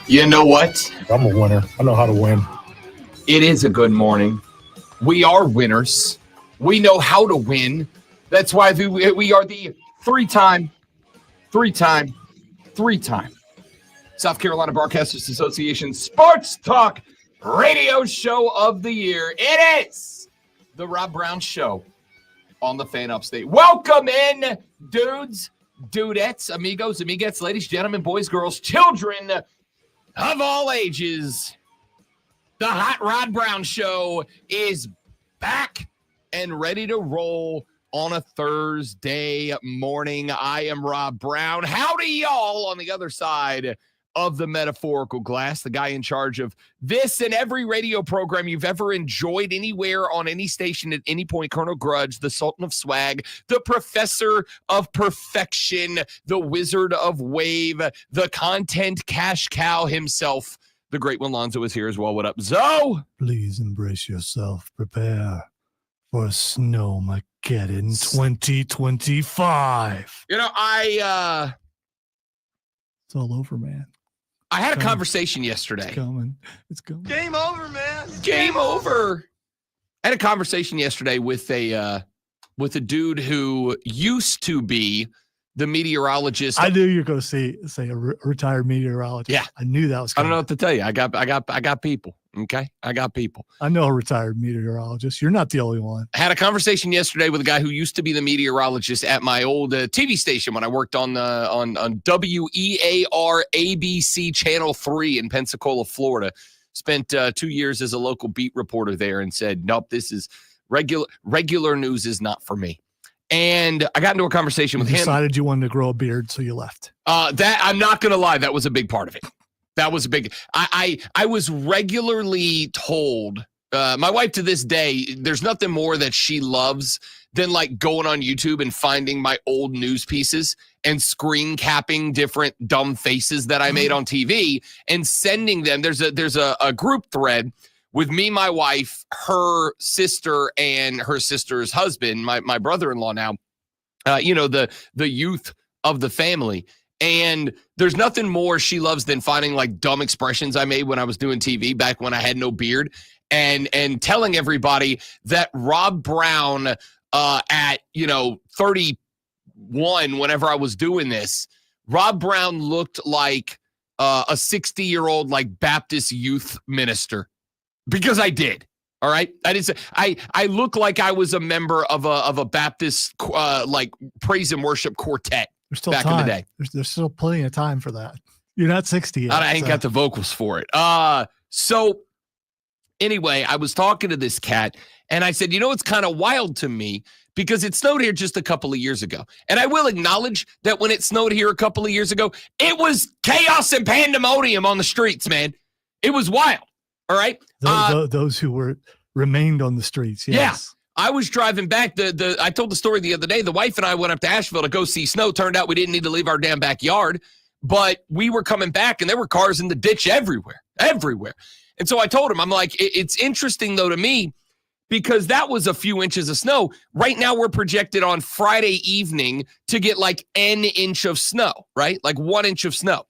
You know what? I'm a winner. I know how to win. It is a good morning. We are winners. We know how to win. That's why we are the three-time South Carolina Broadcasters Association Sports Talk Radio Show of the Year. It is the Rob Brown Show on the Fan Upstate. Welcome in, dudes, dudettes, amigos, amiguettes, ladies, gentlemen, boys, girls, children of all ages. The Hot Rod Brown Show is back and ready to roll on a Thursday morning. I am Rob Brown. Howdy, y'all, on the other side of the metaphorical glass, the guy in charge of this and every radio program you've ever enjoyed anywhere on any station at any point, Colonel Grudge, the Sultan of Swag, the Professor of Perfection, the Wizard of Wave, the content cash cow himself. The great one, Lonzo, is here as well. What up, Zoe? Please embrace yourself. Prepare for a snowmageddon 2025. You know, It's all over, man. I had a conversation yesterday. It's coming. Game over, man. Game over. I had a conversation yesterday with a dude who used to be the meteorologist. I knew you were going to say a retired meteorologist. Yeah. I knew that was I coming. don't know what to tell you. I got people. Okay. I got people. I know a retired meteorologist. You're not the only one. I had a conversation yesterday with a guy who used to be the meteorologist at my old TV station when I worked on WEAR ABC Channel 3 in Pensacola, Florida. Spent 2 years as a local beat reporter there and said, nope, this is regular news is not for me. And I got into a conversation with him. Decided you wanted to grow a beard, so you left. That I'm not going to lie. That was a big part of it. That was a big. I was regularly told. My wife to this day, there's nothing more that she loves than like going on YouTube and finding my old news pieces and screen capping different dumb faces that I made on TV and sending them. There's a group thread with me, my wife, her sister, and her sister's husband, my brother-in-law now, the youth of the family. And there's nothing more she loves than finding like dumb expressions I made when I was doing TV back when I had no beard and telling everybody that Rob Brown at 31, whenever I was doing this, Rob Brown looked like a 60-year-old like Baptist youth minister. Because I did. All right. I didn't say I look like I was a member of a Baptist like praise and worship quartet back in the day. There's still plenty of time for that. You're not 60 yet. I ain't got the vocals for it. So anyway, I was talking to this cat and I said, it's kind of wild to me because it snowed here just a couple of years ago. And I will acknowledge that when it snowed here a couple of years ago, it was chaos and pandemonium on the streets, man. It was wild. All right. Those who remained on the streets. Yes. Yeah. I was driving back. I told the story the other day. The wife and I went up to Asheville to go see snow. Turned out we didn't need to leave our damn backyard, but we were coming back and there were cars in the ditch everywhere. And so I told him, I'm like, it's interesting though to me because that was a few inches of snow. Right now we're projected on Friday evening to get like an inch of snow, right? Like 1 inch of snow.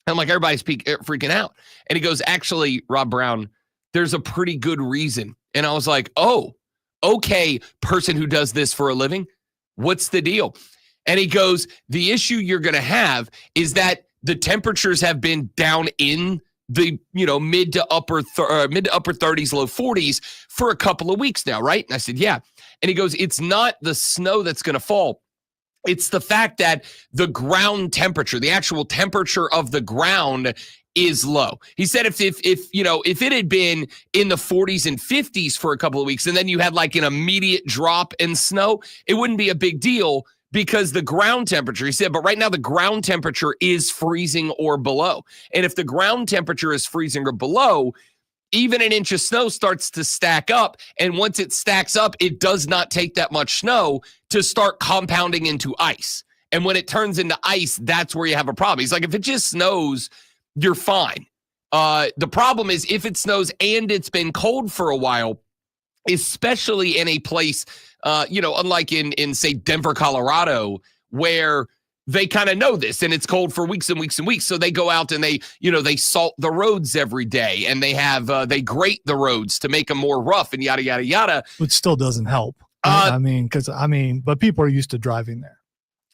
I'm like, everybody's freaking out. And he goes, actually, Rob Brown, there's a pretty good reason. And I was like, oh, okay, person who does this for a living, what's the deal? And he goes, the issue you're going to have is that the temperatures have been down in the, mid to upper 30s, low 40s for a couple of weeks now, right? And I said, yeah. And he goes, it's not the snow that's going to fall. It's the fact that the ground temperature, the actual temperature of the ground is low. He said if it had been in the 40s and 50s for a couple of weeks and then you had like an immediate drop in snow, it wouldn't be a big deal because the ground temperature, he said, but right now the ground temperature is freezing or below. And if the ground temperature is freezing or below, even an inch of snow starts to stack up. And once it stacks up, it does not take that much snow to start compounding into ice. And when it turns into ice, that's where you have a problem. He's like, if it just snows, you're fine. The problem is if it snows and it's been cold for a while, especially in a place, unlike in say, Denver, Colorado, where they kind of know this, and it's cold for weeks and weeks and weeks. So they go out and they salt the roads every day, and they grate the roads to make them more rough and yada, yada, yada. Which still doesn't help. But people are used to driving there.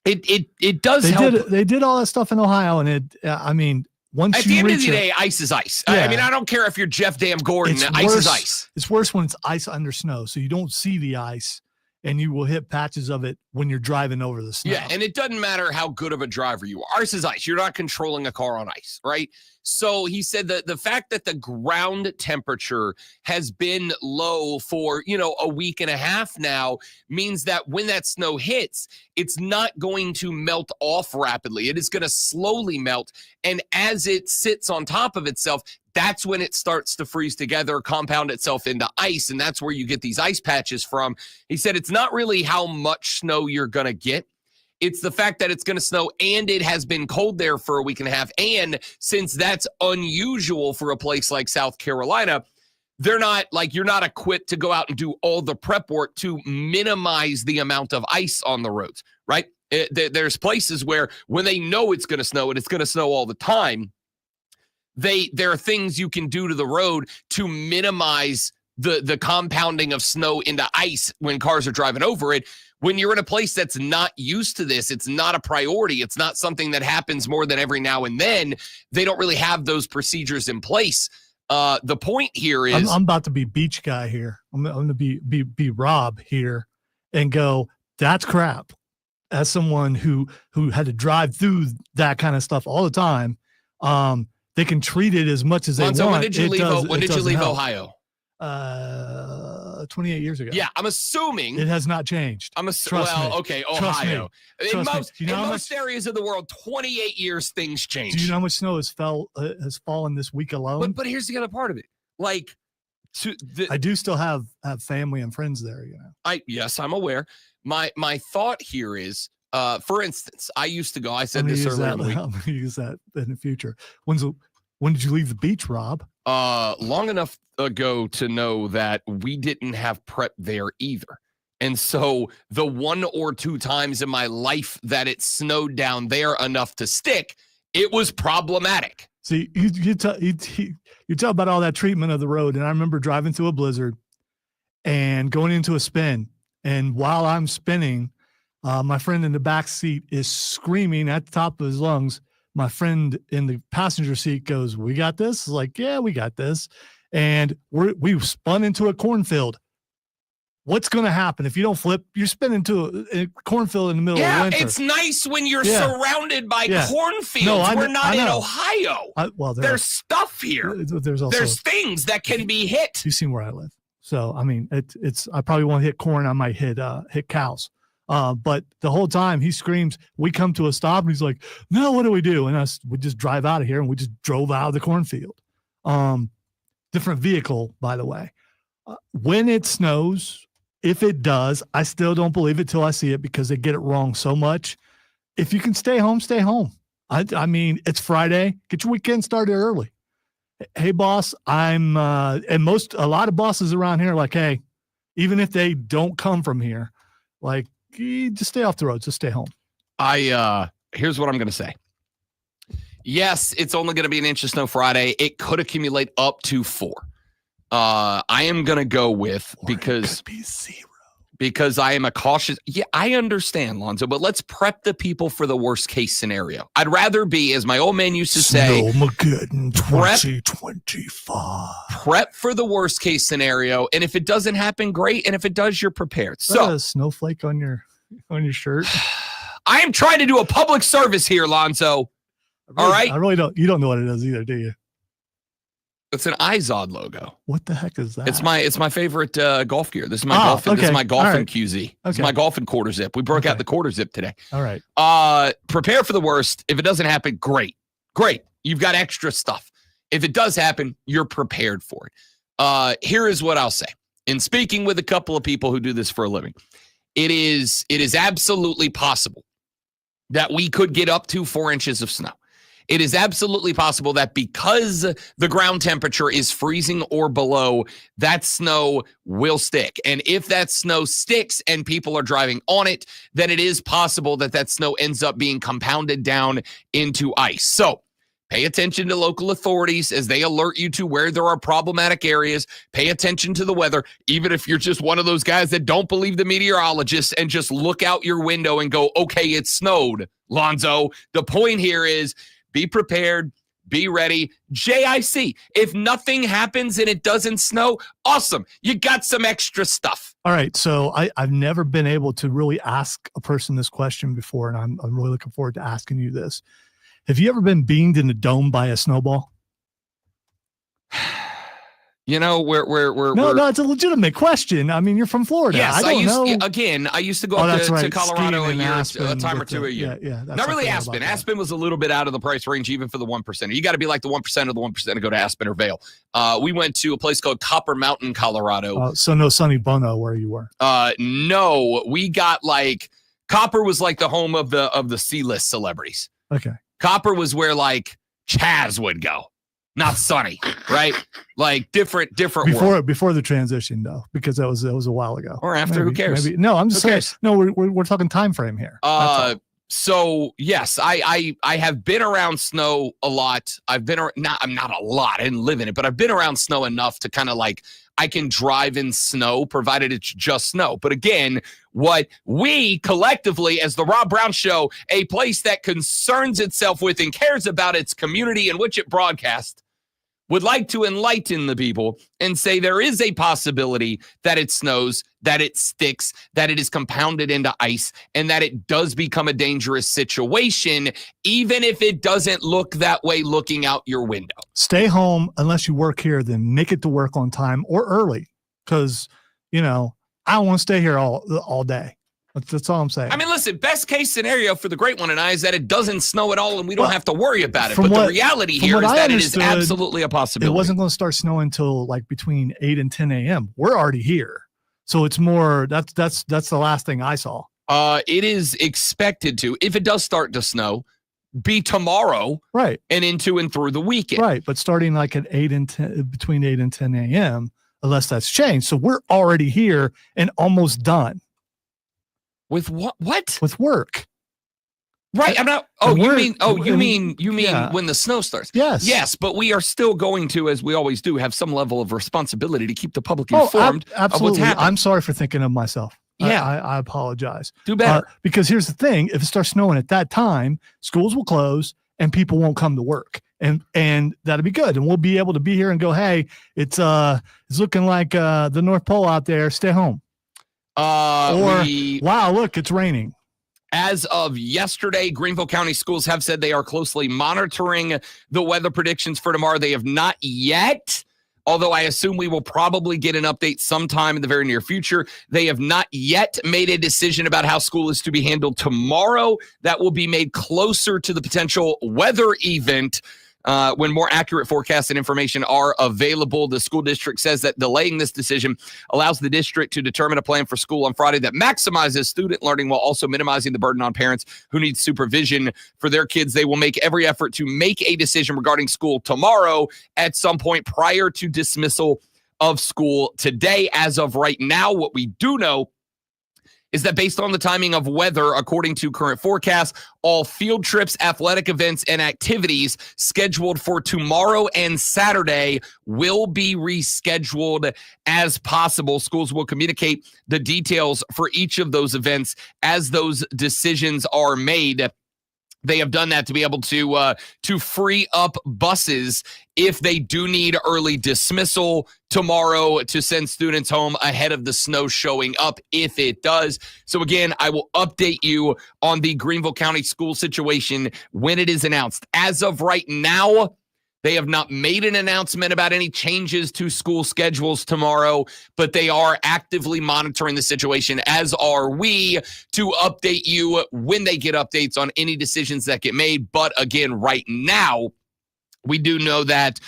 It does help. They did all that stuff in Ohio, and once at the end of the day, ice is ice. Yeah. I don't care if you're Jeff Dam Gordon. Ice is ice. It's worse when it's ice under snow, so you don't see the ice, and you will hit patches of it when you're driving over the snow. Yeah, and it doesn't matter how good of a driver you are. Ice is ice. You're not controlling a car on ice, right? So he said that the fact that the ground temperature has been low for, a week and a half now means that when that snow hits, it's not going to melt off rapidly. It is going to slowly melt. And as it sits on top of itself, that's when it starts to freeze together, compound itself into ice, and that's where you get these ice patches from. He said it's not really how much snow you're going to get. It's the fact that it's going to snow and it has been cold there for a week and a half. And since that's unusual for a place like South Carolina, you're not equipped to go out and do all the prep work to minimize the amount of ice on the roads, right? There's places where when they know it's going to snow and it's going to snow all the time, there are things you can do to the road to minimize the compounding of snow into ice when cars are driving over it. When you're in a place that's not used to this, it's not a priority. It's not something that happens more than every now and then. They don't really have those procedures in place. The point here is I'm about to be beach guy here. I'm going to be Rob here and go, that's crap. As someone who had to drive through that kind of stuff all the time, they can treat it as much as they Lonzo, want. when did you leave Ohio? 28 years ago. Yeah, I'm assuming it has not changed. Trust me. Okay, Ohio. In most areas of the world, 28 years things change. Do you know how much snow has fallen this week alone? But here's the other part of it. I do still have family and friends there. Yes, I'm aware. My thought here is, for instance, I used to go. I said this earlier in the week. I'm going to use that in the future. When did you leave the beach, Rob? Long enough ago to know that we didn't have prep there either. And so the one or two times in my life that it snowed down there enough to stick, it was problematic. See, you talk about all that treatment of the road. And I remember driving through a blizzard and going into a spin. And while I'm spinning, my friend in the back seat is screaming at the top of his lungs. My friend in the passenger seat goes, "We got this?" Like, yeah, we got this. And we spun into a cornfield. What's going to happen if you don't flip? You're spinning into a cornfield in the middle of winter. Yeah, it's nice when you're surrounded by cornfields. No, we're not in Ohio. There's stuff here. There's things that can be hit. You've seen where I live. So, it's I probably won't hit corn. I might hit cows. But the whole time he screams, we come to a stop and he's like, "No, what do we do?" And we just drive out of here, and we just drove out of the cornfield. Different vehicle, by the way. When it snows, if it does, I still don't believe it till I see it because they get it wrong so much. If you can stay home, stay home. It's Friday. Get your weekend started early. Hey, boss, and a lot of bosses around here are like, hey, even if they don't come from here, like, just stay off the road. Just stay home. Here's what I'm going to say. Yes, it's only going to be an inch of snow Friday. It could accumulate up to 4. I am going to go with because it could be 0. Because I am a cautious. Yeah, I understand, Lonzo, but let's prep the people for the worst case scenario. I'd rather be, as my old man used to say, Snowmageddon 2025. Prep for the worst case scenario, and if it doesn't happen, great. And if it does, you're prepared. So, a snowflake on your shirt. I am trying to do a public service here, Lonzo. All right. I really don't. You don't know what it is either, do you? It's an iZod logo. What the heck is that? It's my favorite golf gear. This is my golfing. Okay. This is my golfing right. QZ. Okay. This is my golfing quarter zip. We broke out the quarter zip today. All right. Prepare for the worst. If it doesn't happen, great. You've got extra stuff. If it does happen, you're prepared for it. Here is what I'll say. In speaking with a couple of people who do this for a living, it is absolutely possible that we could get up to 4 inches of snow. It is absolutely possible that because the ground temperature is freezing or below, that snow will stick. And if that snow sticks and people are driving on it, then it is possible that that snow ends up being compounded down into ice. So pay attention to local authorities as they alert you to where there are problematic areas. Pay attention to the weather, even if you're just one of those guys that don't believe the meteorologists and just look out your window and go, okay, it snowed, Lonzo. The point here is be prepared, be ready. JIC, if nothing happens and it doesn't snow, awesome. You got some extra stuff. All right, so I've never been able to really ask a person this question before, and I'm really looking forward to asking you this. Have you ever been beamed in the dome by a snowball? You know, we're no, it's a legitimate question. I mean, you're from Florida. Yes, I don't know. I used to go up to Colorado a time or two a year. Yeah. Not really Aspen. Aspen was a little bit out of the price range, even for the 1%. You got to be like the 1% of the 1% to go to Aspen or Vail. We went to a place called Copper Mountain, Colorado. So no Sonny Bono where you were. No, we got like Copper was like the home of the C-list celebrities. Okay. Copper was where like Chaz would go. Not Sonny, right? Like different before the transition though, because that was a while ago. Or after, who cares? No, I'm just saying. No, we're talking time frame here. So yes, I have been around snow a lot. I'm not a lot. I didn't live in it, but I've been around snow enough to kind of like I can drive in snow, provided it's just snow. But again, what we collectively, as the Rob Brown Show, a place that concerns itself with and cares about its community in which it broadcasts, would like to enlighten the people and say there is a possibility that it snows, that it sticks, that it is compounded into ice, and that it does become a dangerous situation, even if it doesn't look that way looking out your window. Stay home unless you work here, then make it to work on time or early, because, I don't want to stay here all day. That's all I'm saying. I mean, listen, best case scenario for the great one and I is that it doesn't snow at all and we don't have to worry about it. But the reality here is that it is absolutely a possibility. It wasn't going to start snowing until like between 8 and 10 a.m. We're already here. So it's more, that's the last thing I saw. It is expected to, if it does start to snow, be tomorrow. Right. And into and through the weekend. Right. But starting like at 8 and 10, between 8 and 10 a.m., unless that's changed. So we're already here and almost done. With what? With work. Right. I'm not. Oh, you mean when the snow starts? Yes. Yes, but we are still going to, as we always do, have some level of responsibility to keep the public informed of what's happening. I'm sorry for thinking of myself. Yeah. I apologize. Do better. Because here's the thing. If it starts snowing at that time, schools will close and people won't come to work. And that'll be good. And we'll be able to be here and go, hey, it's looking like the North Pole out there. Stay home. Wow, look, it's raining. As of yesterday, Greenville County schools have said they are closely monitoring the weather predictions for tomorrow. They have not yet, although I assume we will probably get an update sometime in the very near future. They have not yet made a decision about how school is to be handled tomorrow. That will be made closer to the potential weather event when more accurate forecasts and information are available. The school district says that delaying this decision allows the district to determine a plan for school on Friday that maximizes student learning while also minimizing the burden on parents who need supervision for their kids. They will make every effort to make a decision regarding school tomorrow at some point prior to dismissal of school today. As of right now, what we do know is that based on the timing of weather, according to current forecasts, all field trips, athletic events, and activities scheduled for tomorrow and Saturday will be rescheduled as possible. Schools will communicate the details for each of those events as those decisions are made. They have done that to be able to free up buses if they do need early dismissal tomorrow to send students home ahead of the snow showing up if it does. So again, I will update you on the Greenville County school situation when it is announced. As of right now, they have not made an announcement about any changes to school schedules tomorrow, but they are actively monitoring the situation, as are we, to update you when they get updates on any decisions that get made. But again, right now, we do know that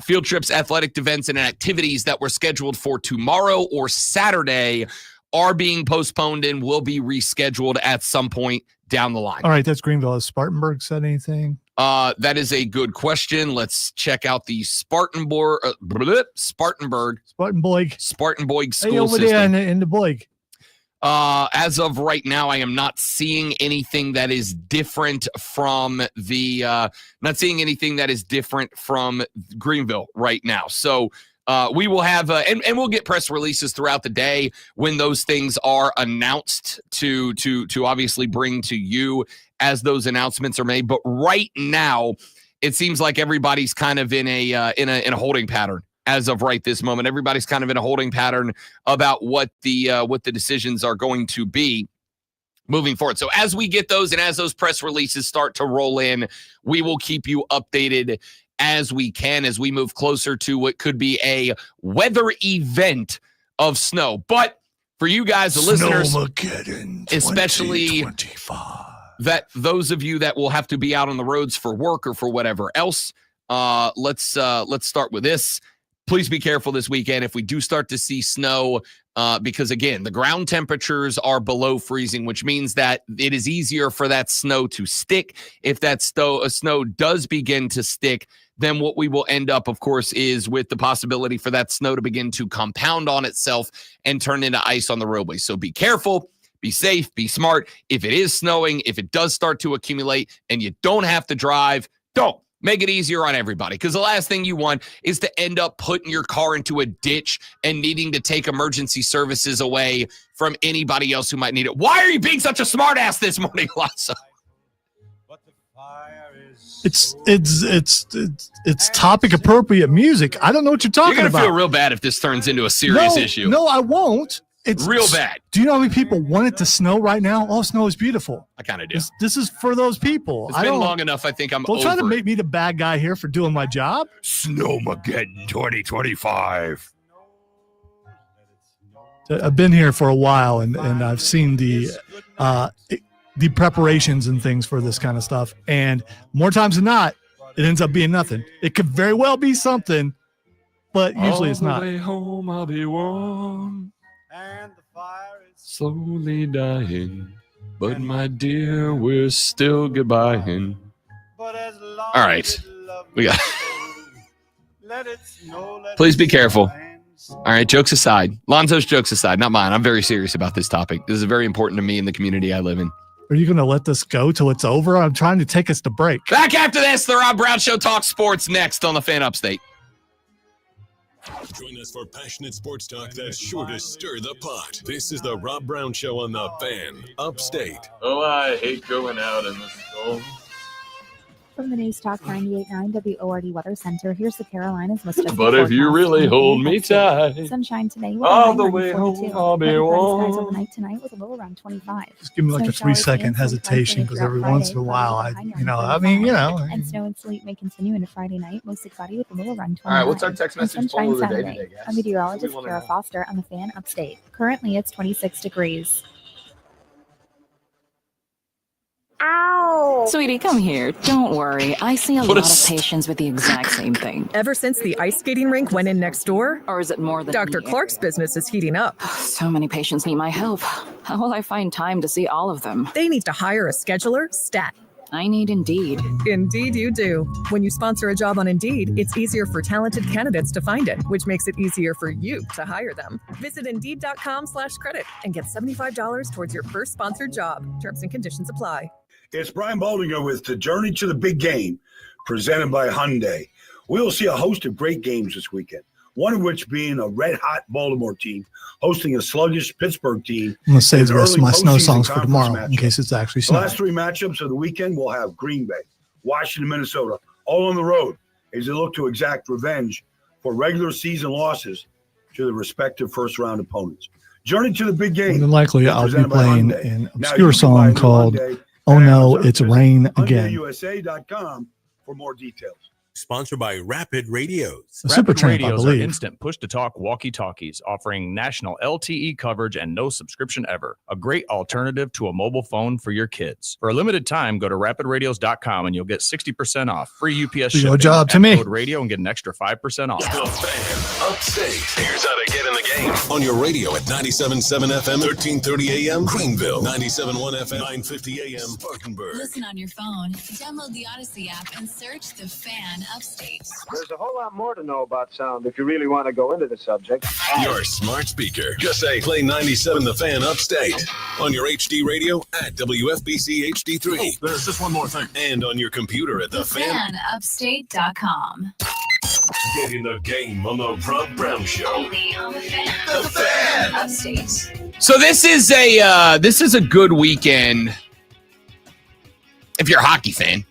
field trips, athletic events, and activities that were scheduled for tomorrow or Saturday are being postponed and will be rescheduled at some point down the line. All right, that's Greenville. Has Spartanburg said anything? That is a good question. Let's check out the Spartanburg Spartanburg school hey, over system. there in the Boig. As of right now, I am not seeing anything that is different from Greenville right now. So we will have, and we'll get press releases throughout the day when those things are announced to obviously bring to you as those announcements are made. But right now, it seems like everybody's kind of in a holding pattern. As of right this moment, everybody's kind of in a holding pattern about what the decisions are going to be moving forward. So as we get those and as those press releases start to roll in, we will keep you updated as we can as we move closer to what could be a weather event of snow. But for you guys, the listeners, especially that those of you that will have to be out on the roads for work or for whatever else, let's start with this. Please be careful this weekend if we do start to see snow, because, again, the ground temperatures are below freezing, which means that it is easier for that snow to stick. If that snow does begin to stick, then what we will end up, of course, is with the possibility for that snow to begin to compound on itself and turn into ice on the roadway. So be careful, be safe, be smart. If it is snowing, if it does start to accumulate and you don't have to drive, don't. Make it easier on everybody, because the last thing you want is to end up putting your car into a ditch and needing to take emergency services away from anybody else who might need it. Why are you being such a smartass this morning, Lonzo? It's topic appropriate music. I don't know what you're talking about. You're gonna feel real bad if this turns into a serious issue. No, I won't. It's real bad. Do you know how many people want it to snow right now? Oh, snow is beautiful. I kind of do. This is for those people. It's been long enough. I think I'm Don't over try to it. make me the bad guy here for doing my job. Snowmageddon 2025. I've been here for a while, and I've seen the preparations and things for this kind of stuff. And more times than not, it ends up being nothing. It could very well be something, but usually it's not. All the way home, I'll be warm. And the fire is slowly dying, but my dear, we're still goodbying. All right, we got. Please be careful. All right, jokes aside, Lonzo's jokes aside, not mine. I'm very serious about this topic. This is very important to me and the community I live in. Are you going to let this go till it's over? I'm trying to take us to break. Back after this, the Rob Brown Show talks sports next on the Fan Upstate. Join us for passionate sports talk that's sure to stir the pot. This is the Rob Brown Show on the Fan Upstate. Oh, I hate going out in the storm. From the News Talk 98.9 WORD Weather Center, here's the Carolinas most of But if you really hold me tight, sunshine today. all the way home, I'll be warm. Overnight tonight with a low around 25. Just give me like a 3-second hesitation, because every once in a while, And snow and sleet may continue into Friday night, mostly cloudy with a low around 29. All right, what's our text message poll of the day today, guys? I'm meteorologist Kara Foster on the Fan Upstate. Currently, it's 26 degrees. Ow! Sweetie, come here. Don't worry. I see a lot of patients with the exact same thing. Ever since the ice skating rink went in next door? Or is it more than Dr. Clark's business is heating up. So many patients need my help. How will I find time to see all of them? They need to hire a scheduler, stat. I need Indeed. Indeed you do. When you sponsor a job on Indeed, it's easier for talented candidates to find it, which makes it easier for you to hire them. Visit Indeed.com/credit and get $75 towards your first sponsored job. Terms and conditions apply. It's Brian Baldinger with the Journey to the Big Game, presented by Hyundai. We will see a host of great games this weekend, one of which being a red-hot Baltimore team hosting a sluggish Pittsburgh team. I'm going to save the rest of my snow postseason songs for conference tomorrow in matchup. case it's actually The snowing. last three matchups of the weekend will have Green Bay, Washington, Minnesota, all on the road as they look to exact revenge for regular season losses to the respective first-round opponents. Journey to the Big Game. More than likely, I'll be presented by playing Hyundai. an Now, obscure you can buy song a new called Hyundai Oh at No, Amazon. It's Visit Rain Again. HyundaiUSA.com for more details. Sponsored by Rapid Radios. Super Rapid Tramp, I radios are believe. instant push-to-talk walkie-talkies offering national LTE coverage and no subscription ever. A great alternative to a mobile phone for your kids. For a limited time, go to rapidradios.com and you'll get 60% off. Free UPS shipping. Your job to Add me. Code radio and get an extra 5% off. The Fan Upstate. Here's how to get in the game. On your radio at 97.7 FM, 1330 AM, Greenville. 97.1 FM, 950 AM, Spartanburg. Listen on your phone. Download the Odyssey app and search The Fan Upstate. There's a whole lot more to know about sound if you really want to go into the subject. Your smart speaker. Just say play 97 The Fan Upstate. On your HD radio at WFBC HD3. Oh, there's just one more thing. And on your computer at TheFanUpstate.com. Get in the game on the Rob Brown Show. Only on The Fan. The Fan Upstate. So this is a good weekend if you're a hockey fan.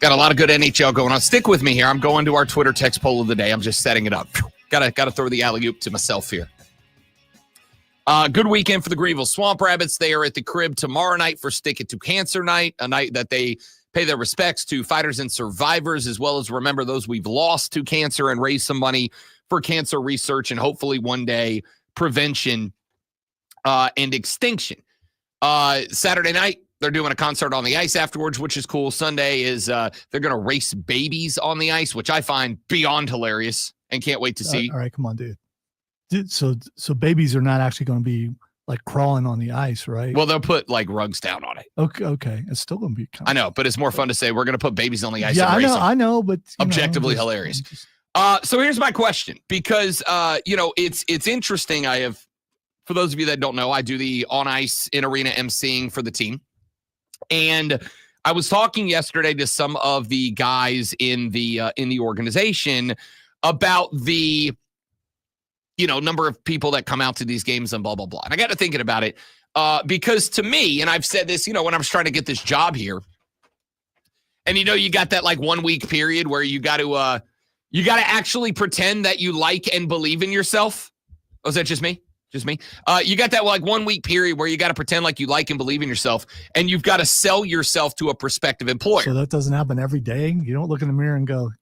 Got a lot of good NHL going on. Stick with me here. I'm going to our Twitter text poll of the day. I'm just setting it up. Gotta throw the alley-oop to myself here. Good weekend for the Greenville Swamp Rabbits. They are at the crib tomorrow night for Stick It to Cancer Night, a night that they pay their respects to fighters and survivors, as well as remember those we've lost to cancer and raise some money for cancer research and hopefully one day prevention and extinction. Saturday night, they're doing a concert on the ice afterwards, which is cool. Sunday is they're going to race babies on the ice, which I find beyond hilarious and can't wait to see. All right, come on, dude. So babies are not actually going to be like crawling on the ice, right? Well, they'll put like rugs down on it. Okay. It's still going to be kind I know, but it's more fun to say we're going to put babies on the ice. Yeah, and race I know, but objectively hilarious. So here's my question, because it's interesting. I have, for those of you that don't know, I do the on ice in arena emceeing for the team. And I was talking yesterday to some of the guys in the organization about the number of people that come out to these games and blah blah blah. And I got to thinking about it because to me, and I've said this, when I was trying to get this job here, and you got that like 1 week period where you got to actually pretend that you like and believe in yourself. Oh, is that just me? Just me. You got that like 1 week period where you got to pretend like you like and believe in yourself, and you've got to sell yourself to a prospective employer. So that doesn't happen every day. You don't look in the mirror and go,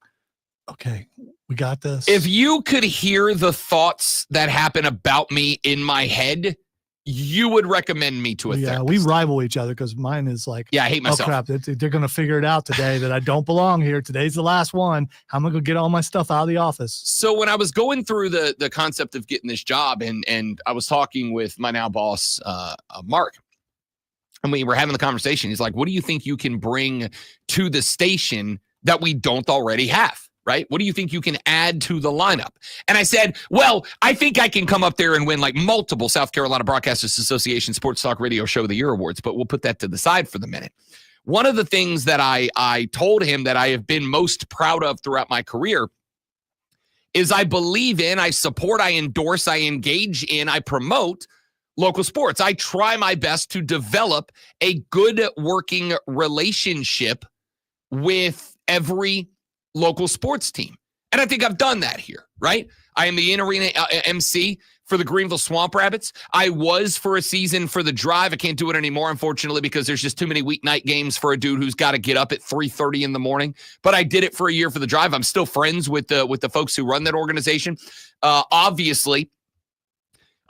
okay, we got this. If you could hear the thoughts that happen about me in my head, you would recommend me to a therapist. We rival each other because mine is like, I hate myself. Oh crap, they're going to figure it out today that I don't belong here. Today's the last one. How am I going to get all my stuff out of the office? So when I was going through the concept of getting this job, and I was talking with my now boss, Mark, and we were having the conversation. He's like, what do you think you can bring to the station that we don't already have? Right? What do you think you can add to the lineup? And I said, well, I think I can come up there and win like multiple South Carolina Broadcasters Association Sports Talk Radio Show of the Year awards, but we'll put that to the side for the minute. One of the things that I told him that I have been most proud of throughout my career is I believe in, I support, I endorse, I engage in, I promote local sports. I try my best to develop a good working relationship with every local sports team. And I think I've done that here, right? I am the in-arena MC for the Greenville Swamp Rabbits. I was for a season for the Drive. I can't do it anymore, unfortunately, because there's just too many weeknight games for a dude who's got to get up at 3:30 in the morning. But I did it for a year for the Drive. I'm still friends with the folks who run that organization. Obviously,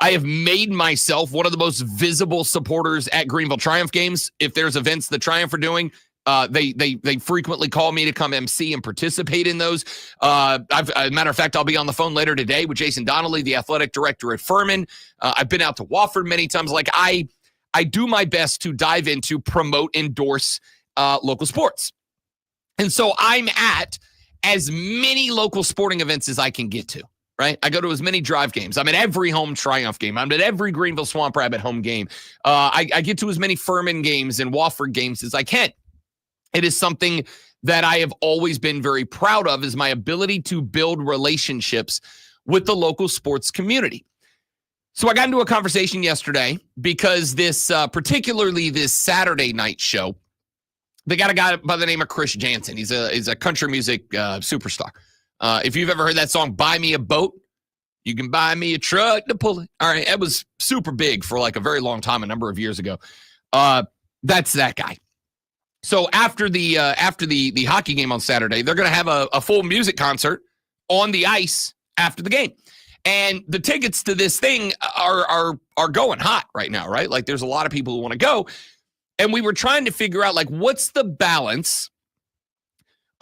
I have made myself one of the most visible supporters at Greenville Triumph games. If there's events the Triumph are doing, they frequently call me to come MC and participate in those. As a matter of fact, I'll be on the phone later today with Jason Donnelly, the athletic director at Furman. I've been out to Wofford many times. Like I do my best to dive into, promote, endorse local sports. And so I'm at as many local sporting events as I can get to, right? I go to as many Drive games. I'm at every home Triumph game. I'm at every Greenville Swamp Rabbit home game. I get to as many Furman games and Wofford games as I can. It is something that I have always been very proud of, is my ability to build relationships with the local sports community. So I got into a conversation yesterday because particularly this Saturday night show, they got a guy by the name of Chris Jansen. He's a country music superstar. If you've ever heard that song, Buy Me a Boat, you can buy me a truck to pull it. All right, it was super big for like a very long time, a number of years ago. That's that guy. So after the hockey game on Saturday, they're going to have a full music concert on the ice after the game. And the tickets to this thing are going hot right now, right? Like there's a lot of people who want to go. And we were trying to figure out like what's the balance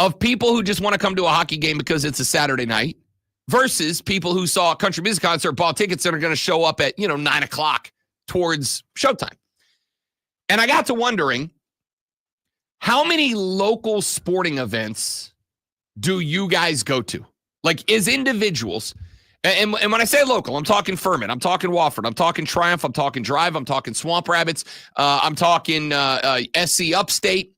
of people who just want to come to a hockey game because it's a Saturday night versus people who saw a country music concert, bought tickets that are going to show up at, 9:00 towards showtime. And I got to wondering, how many local sporting events do you guys go to? Like as individuals, and when I say local, I'm talking Furman, I'm talking Wofford, I'm talking Triumph, I'm talking Drive, I'm talking Swamp Rabbits, I'm talking SC Upstate.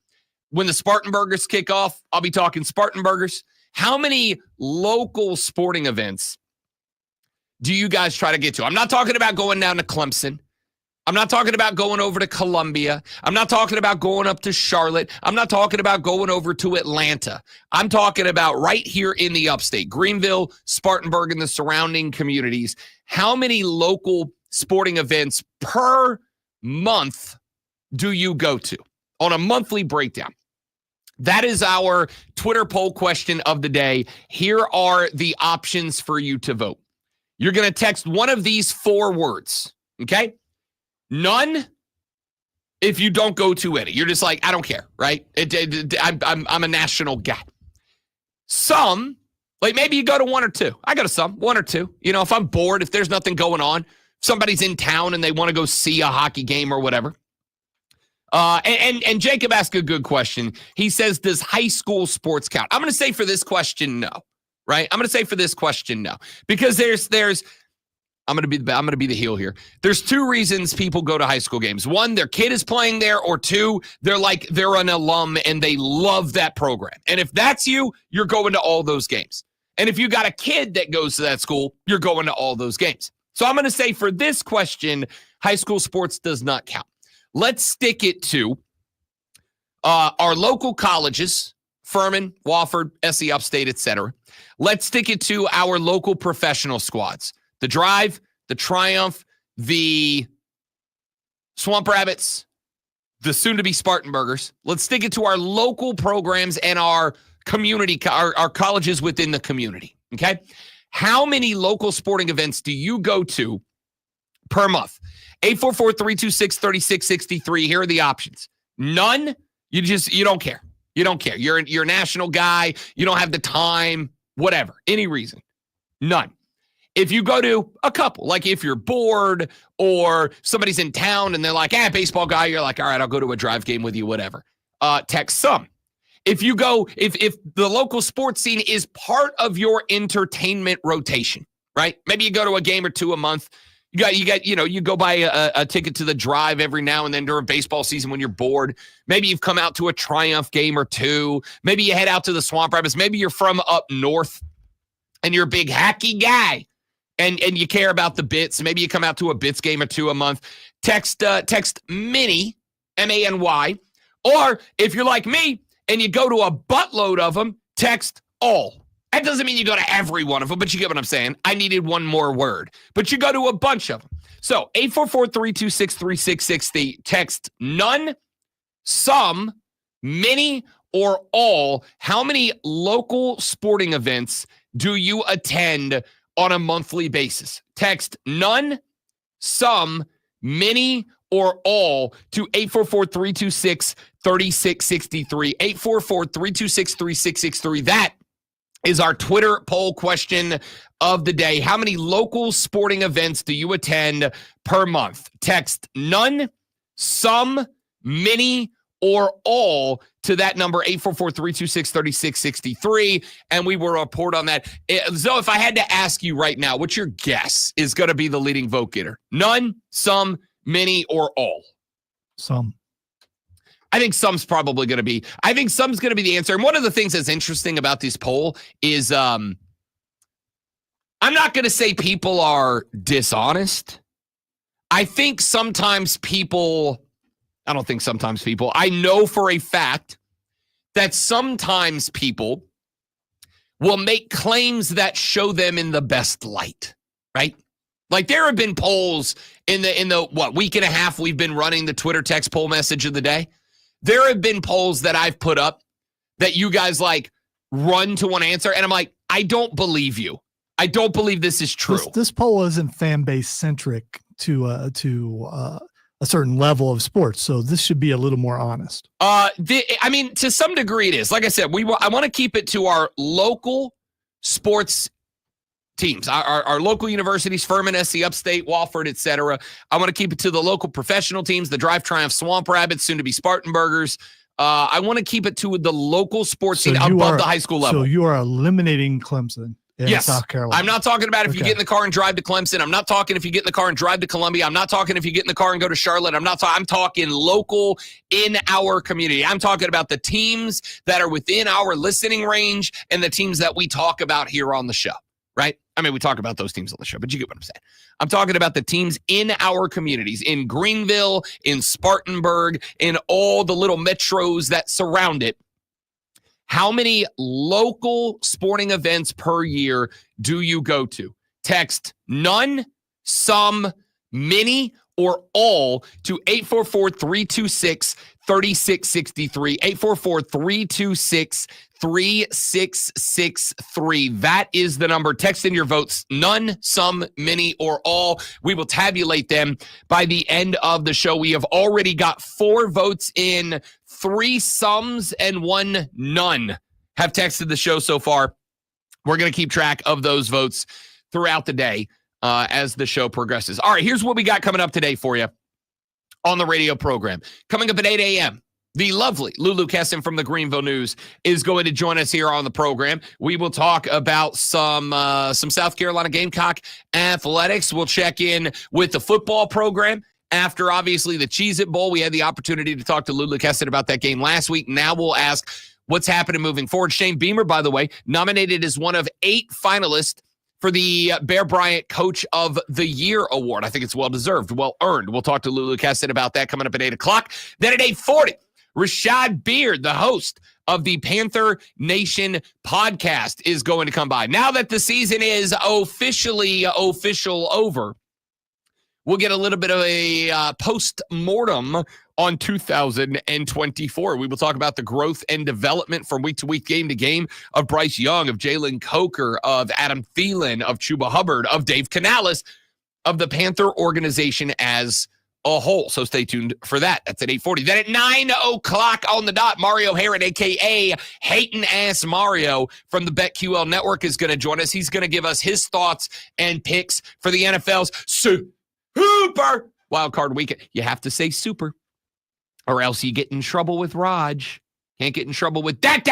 When the Spartanburgers kick off, I'll be talking Spartanburgers. How many local sporting events do you guys try to get to? I'm not talking about going down to Clemson. I'm not talking about going over to Columbia. I'm not talking about going up to Charlotte. I'm not talking about going over to Atlanta. I'm talking about right here in the upstate, Greenville, Spartanburg, and the surrounding communities. How many local sporting events per month do you go to on a monthly breakdown? That is our Twitter poll question of the day. Here are the options for you to vote. You're going to text one of these 4 words, okay? None if you don't go to any. You're just like, I don't care, right? I'm a national guy. Some, like maybe you go to 1 or 2. I go to some, 1 or 2. If I'm bored, if there's nothing going on, somebody's in town and they want to go see a hockey game or whatever. And Jacob asked a good question. He says, does high school sports count? I'm going to say for this question, no, right? I'm going to say for this question, no, because there's I'm going to be the heel here. There's 2 reasons people go to high school games. 1, their kid is playing there, or 2, they're an alum and they love that program. And if that's you, you're going to all those games. And if you got a kid that goes to that school, you're going to all those games. So I'm going to say for this question, high school sports does not count. Let's stick it to our local colleges, Furman, Wofford, SC Upstate, etc. Let's stick it to our local professional squads. The Drive, the Triumph, the Swamp Rabbits, the soon-to-be Spartanburgers. Let's stick it to our local programs and our community, our colleges within the community, okay? How many local sporting events do you go to per month? 844-326-3663. Here are the options. None. You don't care. You don't care. You're a national guy. You don't have the time, whatever, any reason. None. If you go to a couple, like if you're bored or somebody's in town and they're like, baseball guy, you're like, all right, I'll go to a Drive game with you, whatever. Text some. If you go, if the local sports scene is part of your entertainment rotation, right? Maybe you go to a game or 2 a month. You go buy a ticket to the Drive every now and then during baseball season when you're bored. Maybe you've come out to a Triumph game or 2. Maybe you head out to the Swamp Rabbits. Maybe you're from up north and you're a big hockey guy and you care about the Bits. Maybe you come out to a Bits game or 2 a month. Text Many, MANY. Or if you're like me and you go to a buttload of them, text all. That doesn't mean you go to every one of them, but you get what I'm saying. I needed one more word. But you go to a bunch of them. So 844-326-3660. Text none, some, many, or all. How many local sporting events do you attend on a monthly basis? Text none, some, many, or all to 844-326-3663. 844-326-3663. That is our Twitter poll question of the day. How many local sporting events do you attend per month? Text none, some, many, or all to that number, 844-326-3663, and we will report on that. So if I had to ask you right now, what's your guess is going to be the leading vote getter? None, some, many, or all? Some. I think some's probably going to be. I think some's going to be the answer. And one of the things that's interesting about this poll is I'm not going to say people are dishonest. I don't think sometimes people, I know for a fact that sometimes people will make claims that show them in the best light, right? Like there have been polls in the week and a half we've been running the Twitter text poll message of the day. There have been polls that I've put up that you guys like run to one answer, and I'm like, I don't believe you. I don't believe this is true. This poll isn't fan base centric to a certain level of sports, so this should be a little more honest. I mean, to some degree, it is. Like I said, I want to keep it to our local sports teams, our local universities, Furman, SC Upstate, Wofford, etc. I want to keep it to the local professional teams, the Drive Triumph Swamp Rabbits, soon to be Spartanburgers. I want to keep it to the local sports team above the high school level. So you are eliminating Clemson in South Carolina. I'm not talking about if you get in the car and drive to Clemson. I'm not talking if you get in the car and drive to Columbia. I'm not talking if you get in the car and go to Charlotte. I'm talking local in our community. I'm talking about the teams that are within our listening range and the teams that we talk about here on the show, right? I mean, we talk about those teams on the show, but you get what I'm saying. I'm talking about the teams in our communities, in Greenville, in Spartanburg, in all the little metros that surround it. How many local sporting events per year do you go to? Text none, some, many, or all to 844-326-3663. 844-326-3663. That is the number. Text in your votes. None, some, many, or all. We will tabulate them by the end of the show. We have already got 4 votes in. 3 sums and 1 none have texted the show so far. We're going to keep track of those votes throughout the day as the show progresses. All right, here's what we got coming up today for you on the radio program. Coming up at 8 a.m., the lovely Lulu Kesin from the Greenville News is going to join us here on the program. We will talk about some South Carolina Gamecock athletics. We'll check in with the football program. After, obviously, the Cheez-It Bowl, we had the opportunity to talk to Lulu Kesin about that game last week. Now we'll ask what's happening moving forward. Shane Beamer, by the way, nominated as one of 8 finalists for the Bear Bryant Coach of the Year Award. I think it's well-deserved, well-earned. We'll talk to Lulu Kesin about that coming up at 8 o'clock. Then at 8:40, Rashad Beard, the host of the Panther Nation podcast, is going to come by. Now that the season is officially over, we'll get a little bit of a post-mortem on 2024. We will talk about the growth and development from week-to-week, game-to-game of Bryce Young, of Jalen Coker, of Adam Thielen, of Chuba Hubbard, of Dave Canales, of the Panther organization as a whole. So stay tuned for that. That's at 8:40. Then at 9 o'clock on the dot, Mario Herron, a.k.a. Hatin Ass Mario from the BetQL Network, is going to join us. He's going to give us his thoughts and picks for the NFL's Super Wild Card Weekend. You have to say super, or else you get in trouble with Raj. Can't get in trouble with that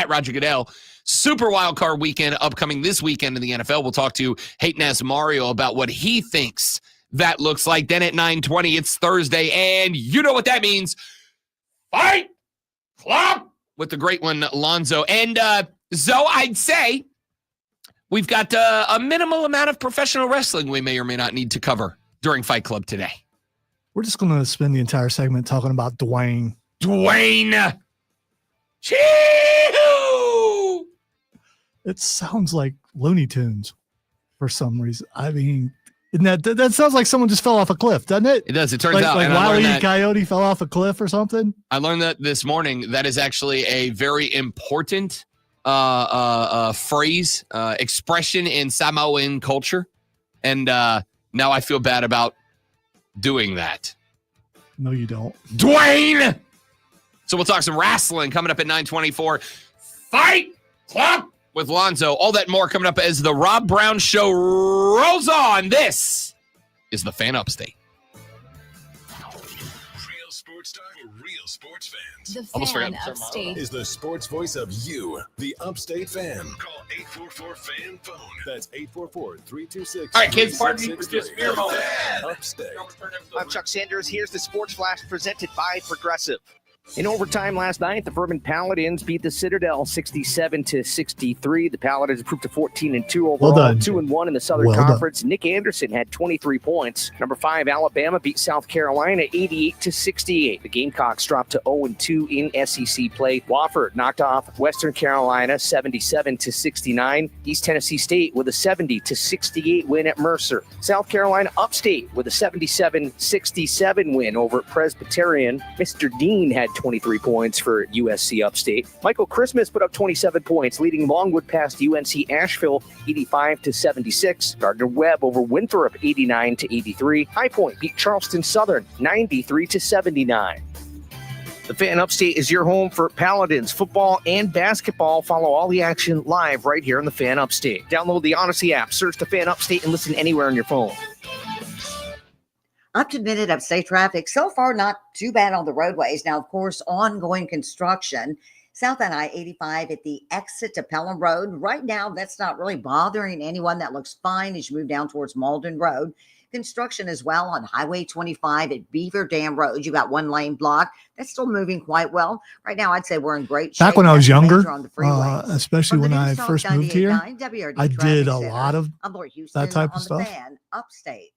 Roger Goodell. Super Wild Card Weekend upcoming this weekend in the NFL. We'll talk to Hatin Ass Mario about what he thinks that looks like. Then at 9:20, it's Thursday, and you know what that means. Fight Club with the great one, Lonzo. And so I'd say we've got a minimal amount of professional wrestling we may or may not need to cover during Fight Club today. We're just going to spend the entire segment talking about Dwayne. Chee-hoo! It sounds like Looney Tunes for some reason. I mean, that sounds like someone just fell off a cliff, doesn't it? It does. It turns out. Like Wile E. Coyote fell off a cliff or something. I learned that this morning. That is actually a very important phrase, expression in Samoan culture. And now I feel bad about doing that. No, you don't. Dwayne! So we'll talk some wrestling coming up at 9:24. Fight Club with Lonzo. All that and more coming up as the Rob Brown Show rolls on. This is the Fan Upstate. Real sports talk for real sports fans. The Fan Upstate Is the sports voice of you, the Upstate fan. Call 844-FAN-PHONE. That's 844-326. All right, kids, pardon me for just mere moment. Upstate. I'm Chuck Sanders. Here's the Sports Flash presented by Progressive. In overtime last night, the Furman Paladins beat the Citadel 67-63. The Paladins improved to 14-2 overall, 2-1 in the Southern Conference. Nick Anderson had 23 points. Number 5, Alabama beat South Carolina 88-68. The Gamecocks dropped to 0-2 in SEC play. Wofford knocked off Western Carolina 77-69. East Tennessee State with a 70-68 win at Mercer. South Carolina Upstate with a 77-67 win over Presbyterian. Mr. Dean had 23 points for USC Upstate. Michael Christmas put up 27 points, leading Longwood past UNC Asheville 85-76. Gardner-Webb over Winthrop 89-83. High Point beat Charleston Southern 93-79. The Fan Upstate is your home for Paladins football and basketball. Follow all the action live right here on the Fan Upstate. Download the Odyssey app, search the Fan Upstate, and listen anywhere on your phone. Up-to-minute upstate traffic. So far, not too bad on the roadways. Now, of course, ongoing construction. South on I-85 at the exit to Pelham Road. Right now, that's not really bothering anyone. That looks fine as you move down towards Malden Road. Construction as well on Highway 25 at Beaver Dam Road. You got one lane block. That's still moving quite well. Right now, I'd say we're in great shape. Back when I was younger, especially From when the I News Talk first moved here, 98.9 WRD I did Traffic a Center. lot of I'm Lori Houston that type on of the stuff. Fan Upstate.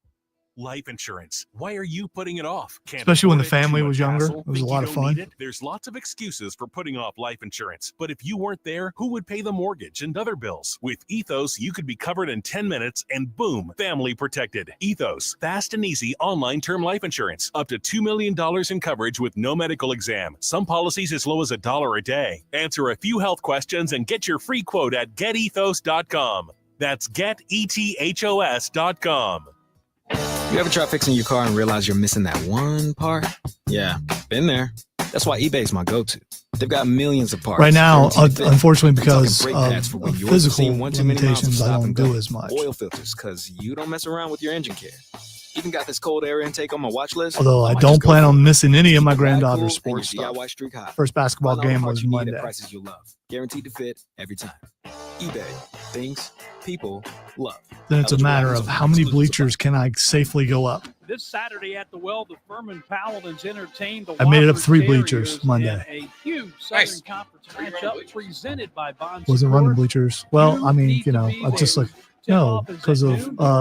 Life insurance. Why are you putting it off? Can't Especially when the afford it? family Too was much younger. hassle? It was a Think lot you of don't fun. need it? There's lots of excuses for putting off life insurance. But if you weren't there, who would pay the mortgage and other bills? With Ethos, you could be covered in 10 minutes and boom, family protected. Ethos, fast and easy online term life insurance. Up to $2 million in coverage with no medical exam. Some policies as low as $1 a day. Answer a few health questions and get your free quote at getethos.com. That's getethos.com. You ever try fixing your car and realize you're missing that one part? Yeah, been there. That's why eBay's my go-to. They've got millions of parts. Right now, unfortunately, I'm talking because brake of pads for when yours physical seen 1 too many miles limitations, of I stop don't and do go. as much. Oil filters, because you don't mess around with your engine care. Even got this cold air intake on my watch list. Although I might don't just go plan for on it. missing any of my Keep your bag granddaughter's cool and sports your stuff. DIY streak high. First basketball Find all the game parts was you need at Monday. prices you love. Guaranteed to fit every time. eBay. Things people love. Then it's a matter of how many bleachers can I safely go up. This Saturday at the Well, the Furman Paladins entertained the I made it up Wofford 3 Terriers bleachers Monday. in a huge Southern Conference matchup presented by Bond Wasn't running Support. bleachers. Well, I mean, you know, I just like no because of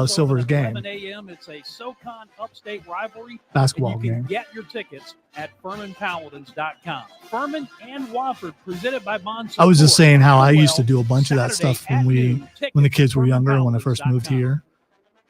Silver's game. 11 a.m. It's a SoCon Upstate rivalry. Basketball and you can game. get your tickets at FurmanPaladins.com. Furman and Wofford presented by Bond Support. I was just saying how I used to Well, do a bunch of that Saturday stuff at noon. when the kids were Tickets, younger and when I first moved FurmanPaladins.com. here.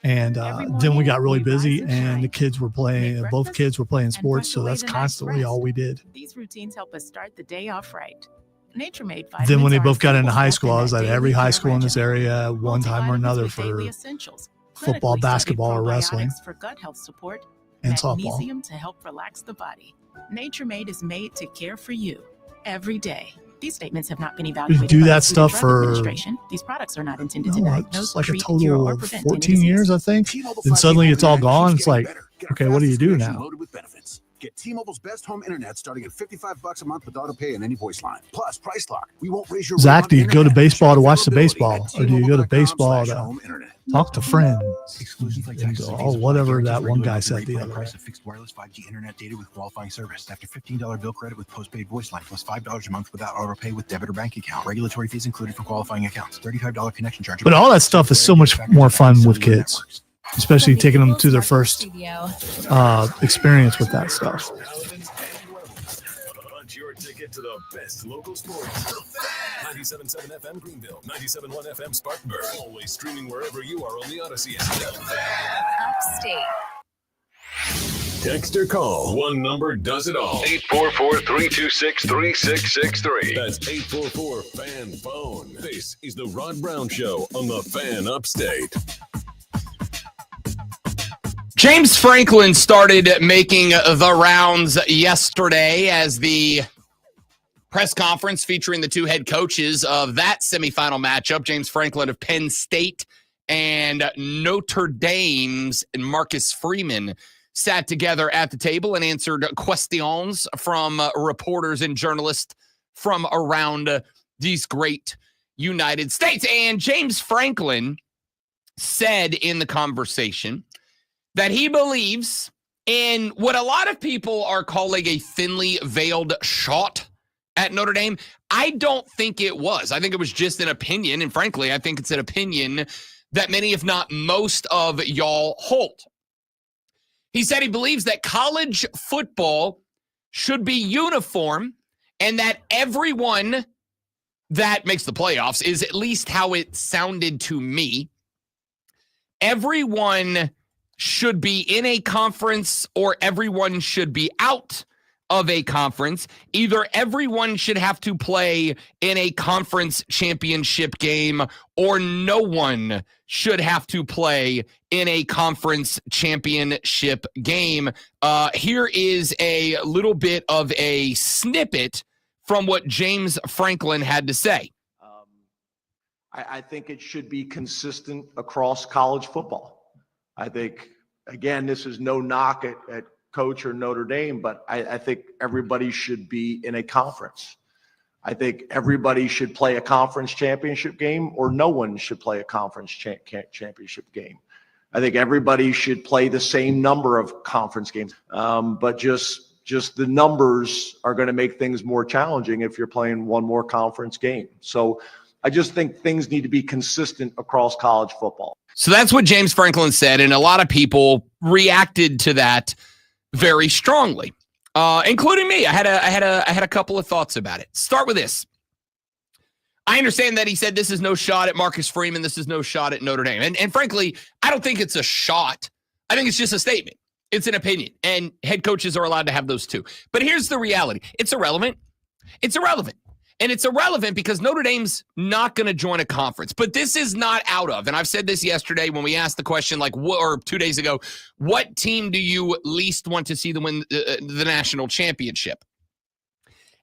And then we got really busy and the kids were playing, both kids were playing sports. So that's constantly all we did. These routines help us start the day off right. Nature Made Then when they vitamins are both got a into simple high step school, I in was that at daily every high care school in this regimen. area one time or Multivitamins another with daily for essentials. football, Clinically basketball, or studied wrestling probiotics for gut health support, and softball. magnesium to help relax the body. Nature Made is made to care for you every day. These statements have not been evaluated do by that the Food and stuff Drug for Administration. These products are not intended to diagnose, just like a treat, cure, total or of prevent any 14 disease. years, I think. Then suddenly it's all gone. It's like, okay, what do you do now? Loaded with benefits. Get T-Mobile's best home internet starting at $55 a month with auto pay and any voice line. Plus, Price Lock. We won't raise your rate Zach, on do you go to internet. baseball to Check watch the availability baseball, at or do you go to baseball to T-Mobile.com/home internet. talk to friends? Exclusions like And taxes, oh, whatever that one guy said the other price day. of fixed wireless 5G internet data with qualifying service. After $15 bill credit with postpaid voice line plus $5 a month without auto pay with debit or bank account. Regulatory fees included for qualifying accounts. $35 connection charge. But all that stuff is so much more fun with kids, especially taking them to their first experience with that stuff. Punch your ticket to the best local sports. 97.7 FM Greenville, 97.1 FM Spartanburg. Always streaming wherever you are on the Odyssey app. Upstate. Text or call. One number does it all. 844-326-3663. That's 844-FAN-PHONE. This is the Rod Brown Show on the Fan Upstate. James Franklin started making the rounds yesterday as the press conference featuring the two head coaches of that semifinal matchup, James Franklin of Penn State and Notre Dame's and Marcus Freeman, sat together at the table and answered questions from reporters and journalists from around these great United States. And James Franklin said in the conversation that he believes And what a lot of people are calling a thinly veiled shot at Notre Dame, I don't think it was. I think it was just an opinion. And frankly, I think it's an opinion that many, if not most of y'all hold. He said he believes that college football should be uniform and that everyone that makes the playoffs is at least how it sounded to me. Everyone should be in a conference or everyone should be out of a conference. Either everyone should have to play in a conference championship game or no one should have to play in a conference championship game. Here is a little bit of a snippet from what James Franklin had to say. I think it should be consistent across college football. I think, again, this is no knock at Coach or Notre Dame, but I think everybody should be in a conference. I think everybody should play a conference championship game or no one should play a conference championship game. I think everybody should play the same number of conference games, but just the numbers are going to make things more challenging if you're playing one more conference game. So I just think things need to be consistent across college football. So that's what James Franklin said, and a lot of people reacted to that very strongly, including me. I had a couple of thoughts about it. Start with this. I understand that he said this is no shot at Marcus Freeman. This is no shot at Notre Dame. And frankly, I don't think it's a shot. I think it's just a statement. It's an opinion, and head coaches are allowed to have those too. But here's the reality. It's irrelevant. It's irrelevant. And it's irrelevant because Notre Dame's not going to join a conference. But this is not out of, and I've said this yesterday when we asked the question, or 2 days ago, what team do you least want to see win the national championship?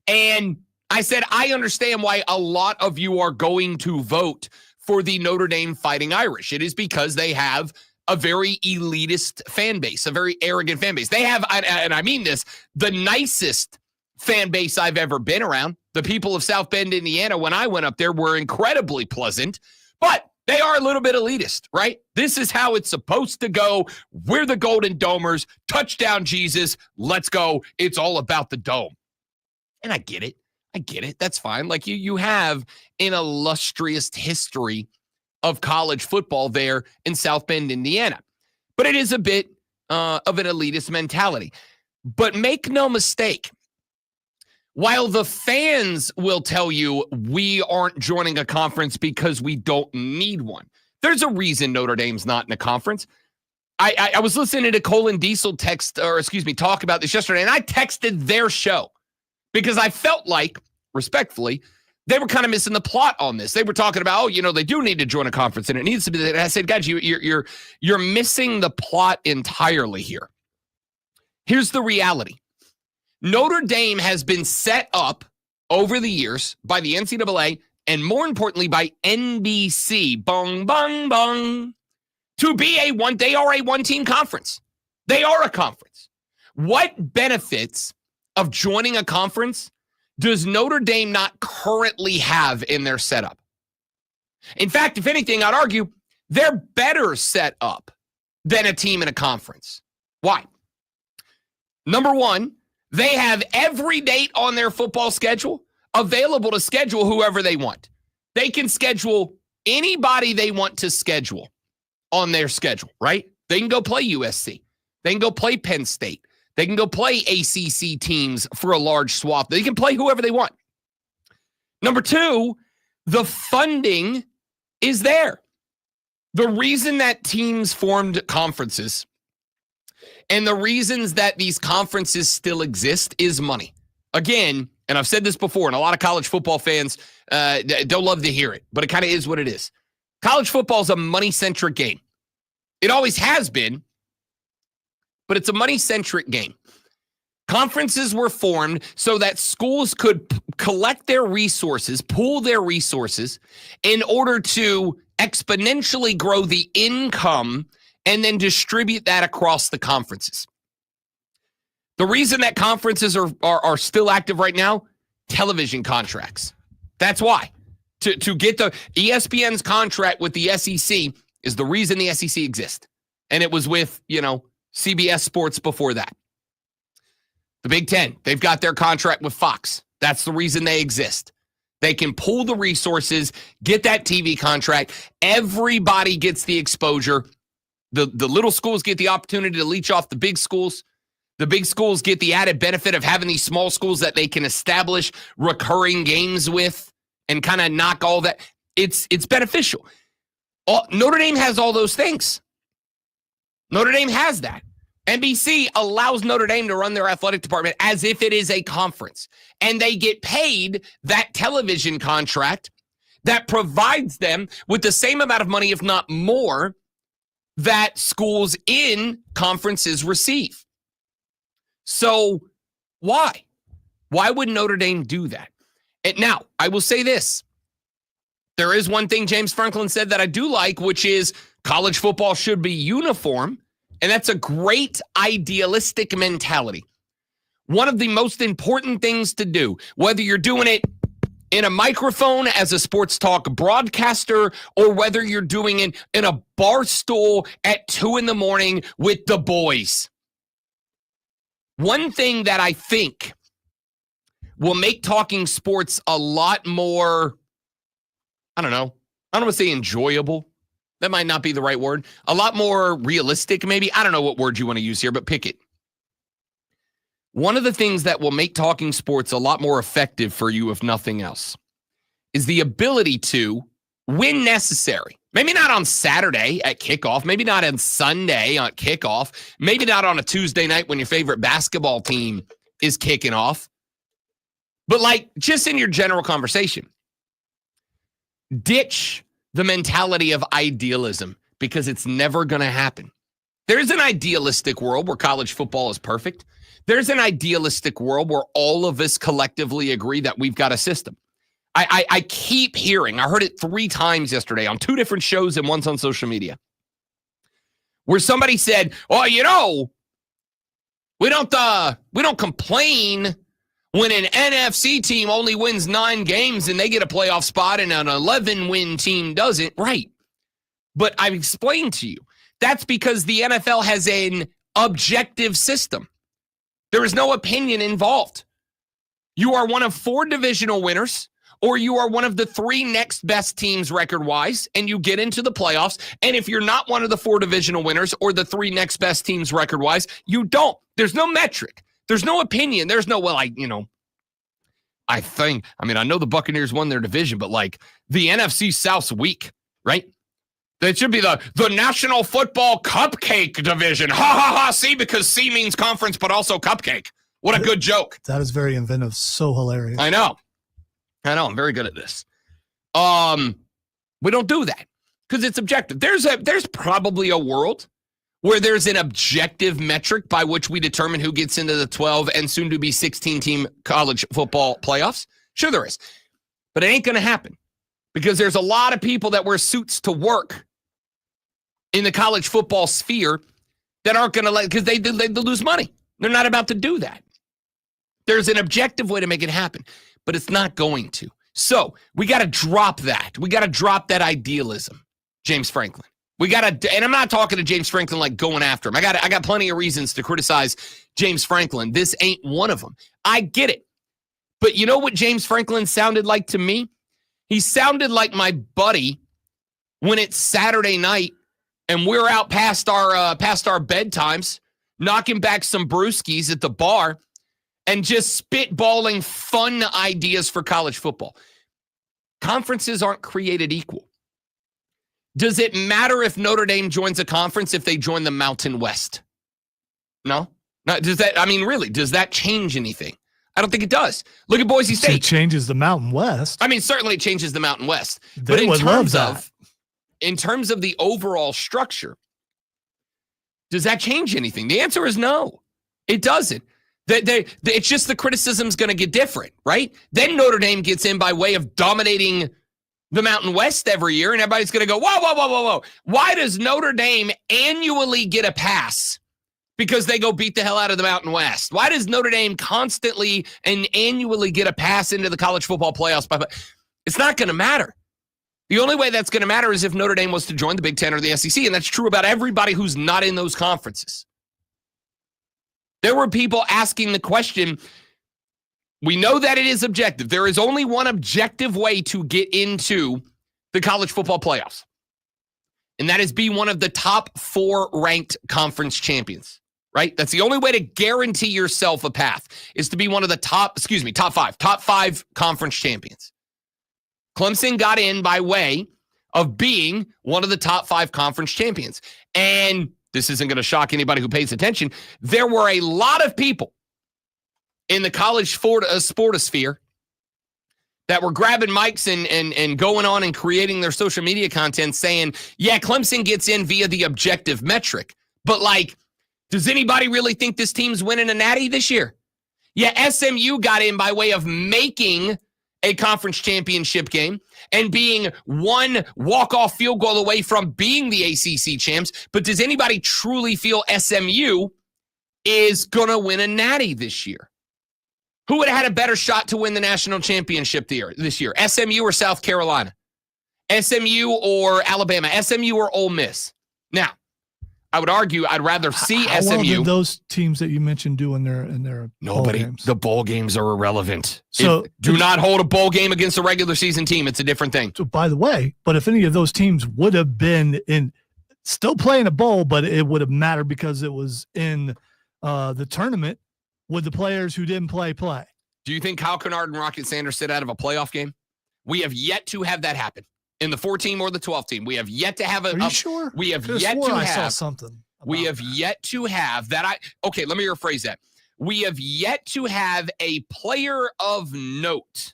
And I said, I understand why a lot of you are going to vote for the Notre Dame Fighting Irish. It is because they have a very elitist fan base, a very arrogant fan base. They have, and I mean this, the nicest fan base I've ever been around. The people of South Bend, Indiana, when I went up there, were incredibly pleasant, but they are a little bit elitist, right? This is how it's supposed to go. We're the Golden Domers. Touchdown, Jesus. Let's go. It's all about the dome. And I get it. I get it. That's fine. Like you have an illustrious history of college football there in South Bend, Indiana. But it is a bit of an elitist mentality. But make no mistake, while the fans will tell you we aren't joining a conference because we don't need one, there's a reason Notre Dame's not in a conference. I was listening to Colin Diesel talk about this yesterday, and I texted their show because I felt like, respectfully, they were kind of missing the plot on this. They were talking about, they do need to join a conference, and it needs to be that. And I said, guys, you're missing the plot entirely here. Here's the reality. Notre Dame has been set up over the years by the NCAA and, more importantly, by NBC, bong, bong, bong, to be they are a one-team conference. They are a conference. What benefits of joining a conference does Notre Dame not currently have in their setup? In fact, if anything, I'd argue they're better set up than a team in a conference. Why? Number one, they have every date on their football schedule available to schedule whoever they want. They can schedule anybody they want to schedule on their schedule, right? They can go play USC. They can go play Penn State. They can go play ACC teams for a large swath. They can play whoever they want. Number two, the funding is there. The reason that teams formed conferences and the reasons that these conferences still exist is money. Again, and I've said this before, and a lot of college football fans don't love to hear it, but it kind of is what it is. College football is a money-centric game. It always has been, but it's a money-centric game. Conferences were formed so that schools could collect their resources, pool their resources in order to exponentially grow the income and then distribute that across the conferences. The reason that conferences are still active right now, television contracts. That's why. To get the ESPN's contract with the SEC is the reason the SEC exists. And it was with, CBS Sports before that. The Big Ten, they've got their contract with Fox. That's the reason they exist. They can pool the resources, get that TV contract. Everybody gets the exposure. The little schools get the opportunity to leech off the big schools. The big schools get the added benefit of having these small schools that they can establish recurring games with and kind of knock all that. It's beneficial. Notre Dame has all those things. Notre Dame has that. NBC allows Notre Dame to run their athletic department as if it is a conference. And they get paid that television contract that provides them with the same amount of money, if not more, that schools in conferences receive. So why? Why would Notre Dame do that? And now, I will say this. There is one thing James Franklin said that I do like, which is college football should be uniform. And that's a great idealistic mentality. One of the most important things to do, whether you're doing it in a microphone as a sports talk broadcaster or whether you're doing it in a bar stool at 2 a.m. with the boys. One thing that I think will make talking sports a lot more, I don't want to say enjoyable. That might not be the right word. A lot more realistic, maybe. I don't know what word you want to use here, but pick it. One of the things that will make talking sports a lot more effective for you, if nothing else, is the ability to, when necessary, maybe not on Saturday at kickoff, maybe not on Sunday at kickoff, maybe not on a Tuesday night when your favorite basketball team is kicking off, but like just in your general conversation, ditch the mentality of idealism because it's never going to happen. There's an idealistic world where college football is perfect. There's an idealistic world where all of us collectively agree that we've got a system. I keep hearing, I heard it 3 times yesterday on 2 different shows and once on social media, where somebody said, oh, we don't complain when an NFC team only wins 9 games and they get a playoff spot and an 11-win team doesn't. Right. But I've explained to you, that's because the NFL has an objective system. There is no opinion involved. You are one of 4 divisional winners, or you are one of the 3 next best teams record-wise, and you get into the playoffs. And if you're not one of the 4 divisional winners or the 3 next best teams record-wise, you don't. There's no metric. There's no opinion. There's no, I know the Buccaneers won their division, but like the NFC South's weak, right? That should be the National Football Cupcake division. Ha, ha, ha. See, because C means conference, but also cupcake. What a good joke. That is very inventive. So hilarious. I know. I'm very good at this. We don't do that because it's objective. There's probably a world where there's an objective metric by which we determine who gets into the 12 and soon to be 16-team college football playoffs. Sure there is. But it ain't going to happen because there's a lot of people that wear suits to work in the college football sphere that aren't going to let, because they lose money. They're not about to do that. There's an objective way to make it happen, but it's not going to. So we got to drop that. We got to drop that idealism, James Franklin. We got to, and I'm not talking to James Franklin like going after him. I got plenty of reasons to criticize James Franklin. This ain't one of them. I get it. But you know what James Franklin sounded like to me? He sounded like my buddy when it's Saturday night and we're out past our bedtimes, knocking back some brewskis at the bar and just spitballing fun ideas for college football. Conferences aren't created equal. Does it matter if Notre Dame joins a conference if they join the Mountain West? No? Does that change anything? I don't think it does. Look at Boise State. It changes the Mountain West. Certainly it changes the Mountain West. They would love that. In terms of the overall structure, does that change anything? The answer is no. It doesn't. It's just the criticism's going to get different, right? Then Notre Dame gets in by way of dominating the Mountain West every year, and everybody's going to go, whoa. Why does Notre Dame annually get a pass? Because they go beat the hell out of the Mountain West. Why does Notre Dame constantly and annually get a pass into the college football playoffs? It's not going to matter. The only way that's going to matter is if Notre Dame was to join the Big Ten or the SEC, and that's true about everybody who's not in those conferences. There were people asking the question. We know that it is objective. There is only one objective way to get into the college football playoffs, and that is be one of the top 4 ranked conference champions, right? That's the only way to guarantee yourself a path, is to be one of the top 5 conference champions. Clemson got in by way of being one of the top 5 conference champions. And this isn't going to shock anybody who pays attention. There were a lot of people in the college sportosphere that were grabbing mics and going on and creating their social media content saying, yeah, Clemson gets in via the objective metric. But, like, does anybody really think this team's winning a natty this year? Yeah, SMU got in by way of making a conference championship game and being one walk-off field goal away from being the ACC champs. But does anybody truly feel SMU is going to win a natty this year? Who would have had a better shot to win the national championship this year? SMU or South Carolina? SMU or Alabama? SMU or Ole Miss? Now, I would argue I'd rather see How SMU. well did those teams that you mentioned do in their bowl games? The bowl games are irrelevant. So do not hold a bowl game against a regular season team. It's a different thing. So, by the way, but if any of those teams would have been still playing a bowl, but it would have mattered because it was in the tournament, would the players who didn't play? Do you think Kyle Kennard and Rocket Sanders sit out of a playoff game? We have yet to have that happen. In the 4-team or the 12-team, we have yet to have a. Are you sure? We have yet to I have saw something. We have yet to have that. Okay, let me rephrase that. We have yet to have a player of note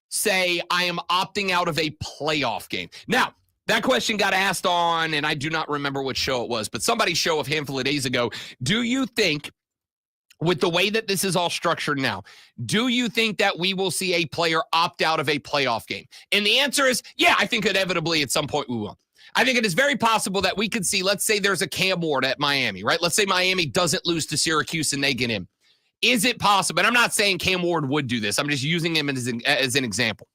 say, I am opting out of a playoff game. Now, that question got asked on, and I do not remember what show it was, but somebody's show a handful of days ago. Do you think, with the way that this is all structured now, do you think that we will see a player opt out of a playoff game? And the answer is, yeah, I think inevitably at some point we will. I think it is very possible that we could see, let's say there's a Cam Ward at Miami, right? Let's say Miami doesn't lose to Syracuse and they get him. Is it possible? And I'm not saying Cam Ward would do this. I'm just using him as an example.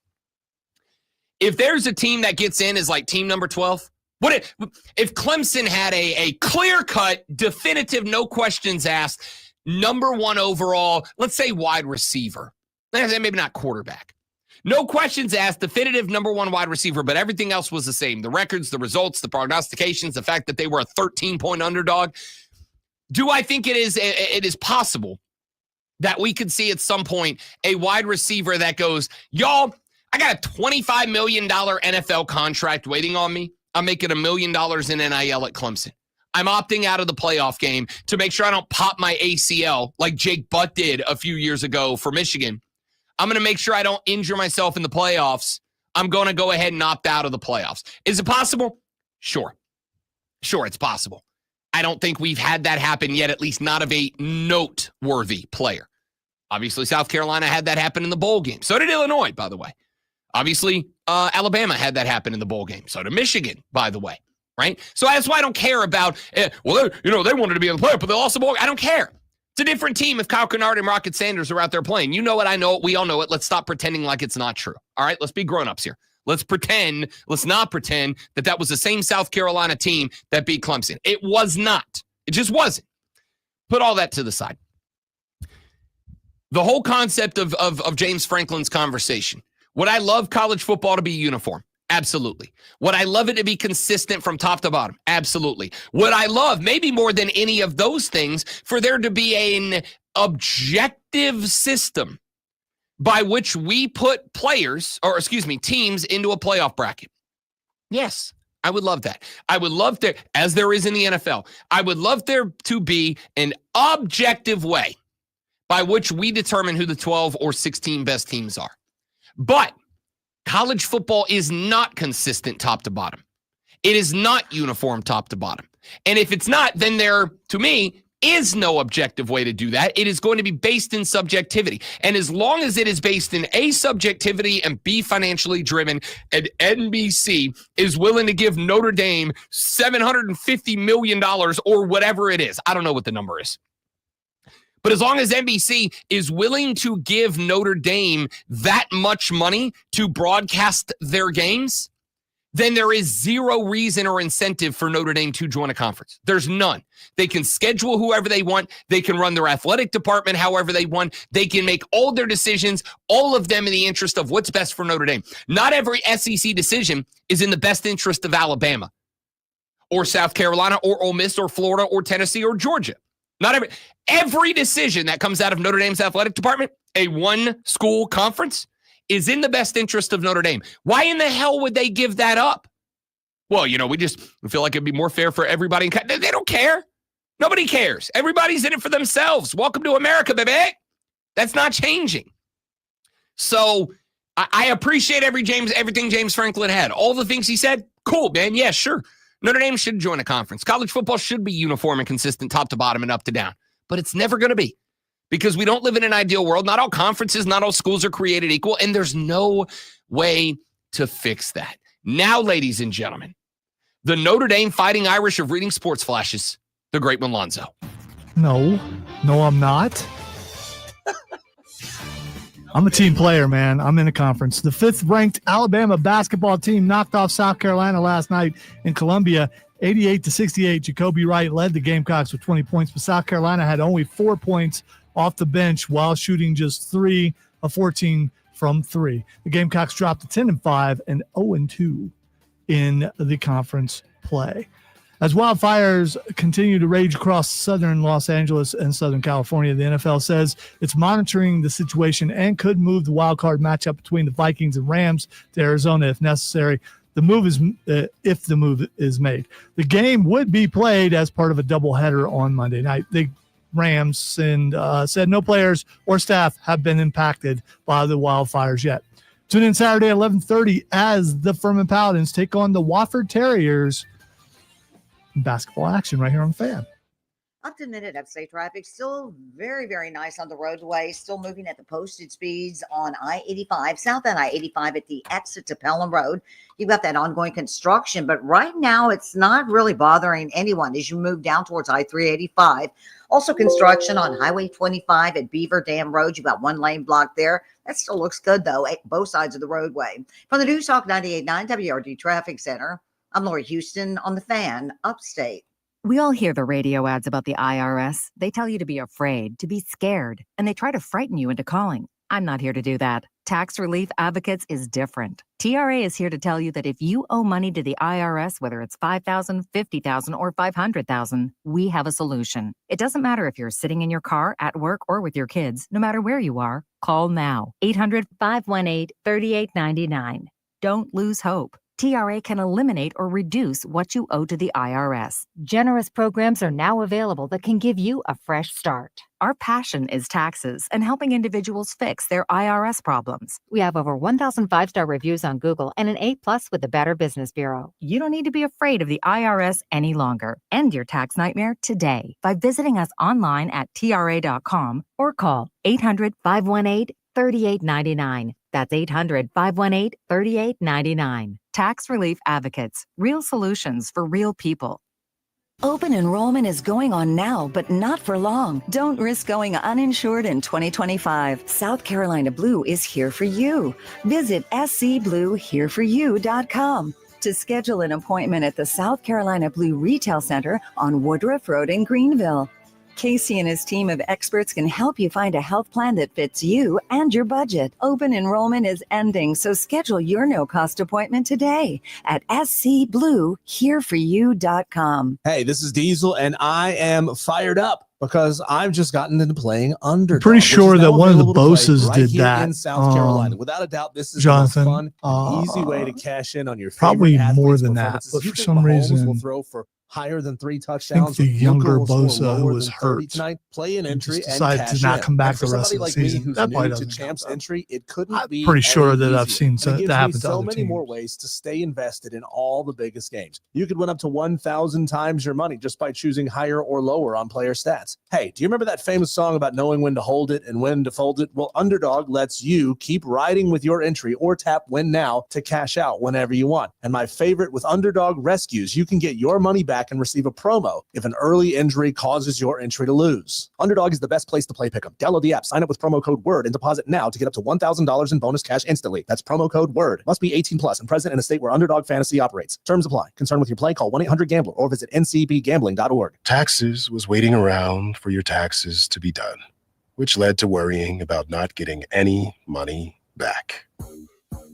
If there's a team that gets in as like team number 12, what if Clemson had a clear-cut, definitive, no questions asked, number 1 overall, let's say wide receiver, maybe not quarterback. No questions asked, definitive number 1 wide receiver, but everything else was the same. The records, the results, the prognostications, the fact that they were a 13-point underdog. Do I think it is possible that we could see at some point a wide receiver that goes, y'all, I got a $25 million NFL contract waiting on me. I'm making $1 million in NIL at Clemson. I'm opting out of the playoff game to make sure I don't pop my ACL like Jake Butt did a few years ago for Michigan. I'm going to make sure I don't injure myself in the playoffs. I'm going to go ahead and opt out of the playoffs. Is it possible? Sure. Sure, it's possible. I don't think we've had that happen yet, at least not of a noteworthy player. Obviously, South Carolina had that happen in the bowl game. So did Illinois, by the way. Obviously, Alabama had that happen in the bowl game. So did Michigan, by the way. Right? So that's why I don't care about, they wanted to be in the playoff, but they lost the bowl. I don't care. It's a different team if Kyle Kennard and Rocket Sanders are out there playing. You know it, I know it, we all know it. Let's stop pretending like it's not true. All right, let's be grown-ups here. Let's not pretend that was the same South Carolina team that beat Clemson. It was not. It just wasn't. Put all that to the side. The whole concept of James Franklin's conversation. Would I love college football to be uniform? Absolutely. Would I love it to be consistent from top to bottom? Absolutely. Would I love, maybe more than any of those things, for there to be an objective system by which we put teams into a playoff bracket? Yes, I would love that. I would love there, as there is in the NFL, I would love there to be an objective way by which we determine who the 12 or 16 best teams are. But college football is not consistent top to bottom. It is not uniform top to bottom. And if it's not, then there, to me, is no objective way to do that. It is going to be based in subjectivity. And as long as it is based in A, subjectivity, and B, financially driven, and NBC is willing to give Notre Dame $750 million or whatever it is, I don't know what the number is. But as long as NBC is willing to give Notre Dame that much money to broadcast their games, then there is zero reason or incentive for Notre Dame to join a conference. There's none. They can schedule whoever they want. They can run their athletic department however they want. They can make all their decisions, all of them in the interest of what's best for Notre Dame. Not every SEC decision is in the best interest of Alabama or South Carolina or Ole Miss or Florida or Tennessee or Georgia. Not every decision that comes out of Notre Dame's athletic department, a one-school conference, is in the best interest of Notre Dame. Why in the hell would they give that up? Well, we feel like it'd be more fair for everybody. They don't care. Nobody cares. Everybody's in it for themselves. Welcome to America, baby. That's not changing. So I appreciate everything James Franklin had. All the things he said, cool, man. Yeah, sure. Notre Dame should join a conference. College football should be uniform and consistent top to bottom and up to down. But it's never going to be. Because we don't live in an ideal world. Not all conferences, not all schools are created equal, and there's no way to fix that. Now, ladies and gentlemen, the Notre Dame Fighting Irish of reading sports flashes, the great one, Lonzo. No, I'm not. I'm a team player, man. I'm in a conference. The 5th-ranked Alabama basketball team knocked off South Carolina last night in Columbia, 88-68. Jacoby Wright led the Gamecocks with 20 points, but South Carolina had only 4 points off the bench while shooting just 3 of 14 from 3. The Gamecocks dropped to 10-5 and 0-2 in the conference play. As wildfires continue to rage across southern Los Angeles and Southern California, the NFL says it's monitoring the situation and could move the wild card matchup between the Vikings and Rams to Arizona if necessary. If the move is made. The game would be played as part of a doubleheader on Monday night. The Rams said no players or staff have been impacted by the wildfires yet. Tune in Saturday at 11:30 as the Furman Paladins take on the Wofford Terriers in basketball action right here on the Fan. Up to minute upstate traffic, still very, very nice on the roadway, still moving at the posted speeds on I-85, southbound I-85 at the exit to Pelham Road. You've got that ongoing construction, but right now it's not really bothering anyone as you move down towards I-385. Also construction on Highway 25 at Beaver Dam Road. You've got one lane block there. That still looks good, though, at both sides of the roadway. From the News Talk 98.9 WRD Traffic Center, I'm Lori Houston on the Fan, Upstate. We all hear the radio ads about the IRS. They tell you to be afraid, to be scared, and they try to frighten you into calling. I'm not here to do that. Tax Relief Advocates is different. TRA is here to tell you that if you owe money to the IRS, whether it's $5,000, $50,000, or $500,000, we have a solution. It doesn't matter if you're sitting in your car, at work, or with your kids. No matter where you are, call now. 800-518-3899. Don't lose hope. TRA can eliminate or reduce what you owe to the IRS. Generous programs are now available that can give you a fresh start. Our passion is taxes and helping individuals fix their IRS problems. We have over 1,000 five-star reviews on Google and an A+ with the Better Business Bureau. You don't need to be afraid of the IRS any longer. End your tax nightmare today by visiting us online at TRA.com or call 800-518-3899. That's 800-518-3899. Tax Relief Advocates. Real solutions for real people. Open enrollment is going on now, but not for long. Don't risk going uninsured in 2025. South Carolina Blue is here for you. Visit scbluehereforyou.com to schedule an appointment at the South Carolina Blue Retail Center on Woodruff Road in Greenville. Casey and his team of experts can help you find a health plan that fits you and your budget. Open enrollment is ending, so schedule your no-cost appointment today at scbluehereforyou.com. Hey, this is Diesel, and I am fired up because I've just gotten into playing Underdog. Pretty sure that one of the Boses right did here that. in South Carolina. Without a doubt, this is Jonathan, the most fun, easy way to cash in on your probably favorite more athletes' than that, performances. but You for think some Mahomes reason, will throw for higher than 3 I touchdowns. think the younger Luka will Bosa score who more was than 30 hurt tonight. Play an entry and decided cash to not in. come back And for the rest of somebody the like me season. who's That new probably to doesn't Champs count. entry, it couldn't be pretty sure any that I've easier. seen It that gives happen me to so other many more teams. ways to stay invested in all the biggest games. You could win up to 1,000 times your money just by choosing higher or lower on player stats. Hey, do you remember that famous song about knowing when to hold it and when to fold it? Well, Underdog lets you keep riding with your entry or tap Win Now to cash out whenever you want. And my favorite with Underdog Rescues, you can get your money back back and receive a promo if an early injury causes your entry to lose. Underdog is the best place to play Pick'em. Download the app, sign up with promo code WORD, and deposit now to get up to $1,000 in bonus cash instantly. That's promo code WORD. Must be 18 plus and present in a state where Underdog Fantasy operates. Terms apply. Concerned with your play? Call 1-800-GAMBLER or visit ncbgambling.org. Taxes was waiting around for your taxes to be done, which led to worrying about not getting any money back.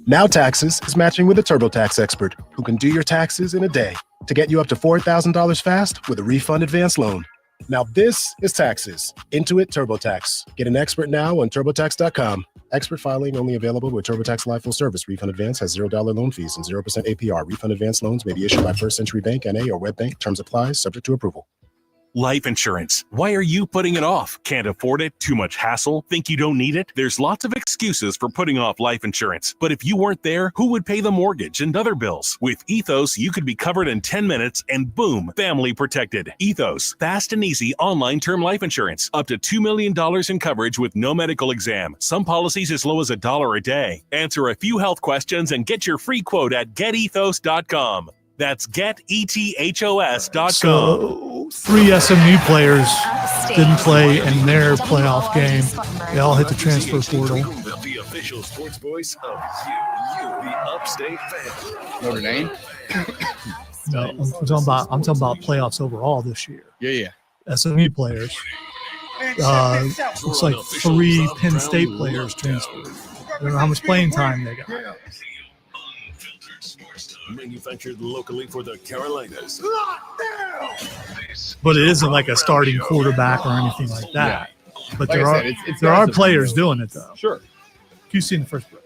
Now Taxes is matching with a TurboTax expert who can do your taxes in a day to get you up to $4,000 fast with a refund advance loan. Now this is Taxes. Intuit TurboTax. Get an expert now on TurboTax.com. Expert filing only available with TurboTax Live Full Service. Refund advance has $0 loan fees and 0% APR. Refund advance loans may be issued by First Century Bank, N.A. or Web Bank. Terms apply. Subject to approval. Life insurance. Why are you putting it off? Can't afford it? Too much hassle? Think you don't need it? There's lots of excuses for putting off life insurance. But if you weren't there, who would pay the mortgage and other bills? With Ethos, you could be covered in 10 minutes and boom, family protected. Ethos, fast and easy online term life insurance. Up to $2 million in coverage with no medical exam. Some policies as low as $1 a day. Answer a few health questions and get your free quote at getethos.com. That's getethos.com. So 3 SMU players didn't play in their playoff game. They all hit the transfer portal. The official sports voice of you, the upstate fan. Notre Dame? No, I'm talking about playoffs overall this year. Yeah. SMU players. Looks like 3 Penn State players transferred. I don't know how much playing time they got. Manufactured locally for the Carolinas. But it isn't like a starting quarterback or anything like that. But Like there I are said, it's there are guys players that- doing it though. Sure. QC in the first break.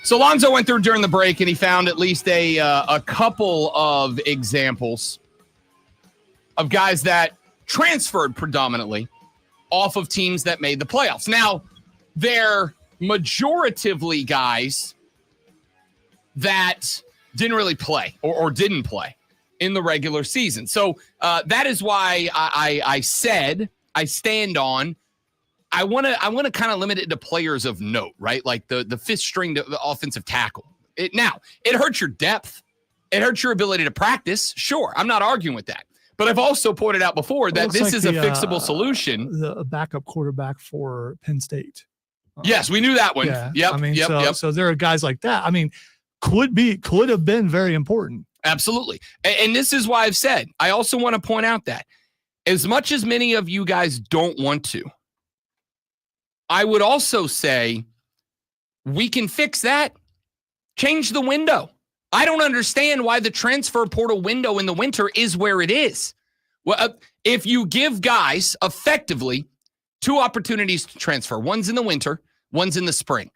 So Lonzo went through during the break and he found at least a couple of examples of guys that transferred predominantly off of teams that made the playoffs. Now, they're majoritively guys that didn't really play or didn't play in the regular season. So that is why I said I stand on. I want to kind of limit it to players of note, right? Like the fifth string offensive tackle. It hurts your depth. It hurts your ability to practice. Sure, I'm not arguing with that. But I've also pointed out before that this is a fixable solution. The backup quarterback for Penn State. Yes, we knew that one. Yeah. Yep. I mean, yep. so there are guys like that. I mean, could have been very important. Absolutely. And this is why I've said, I also want to point out that as much as many of you guys don't want to, I would also say we can fix that. Change the window. I don't understand why the transfer portal window in the winter is where it is. Well, if you give guys effectively 2 opportunities to transfer, one's in the winter, one's in the spring.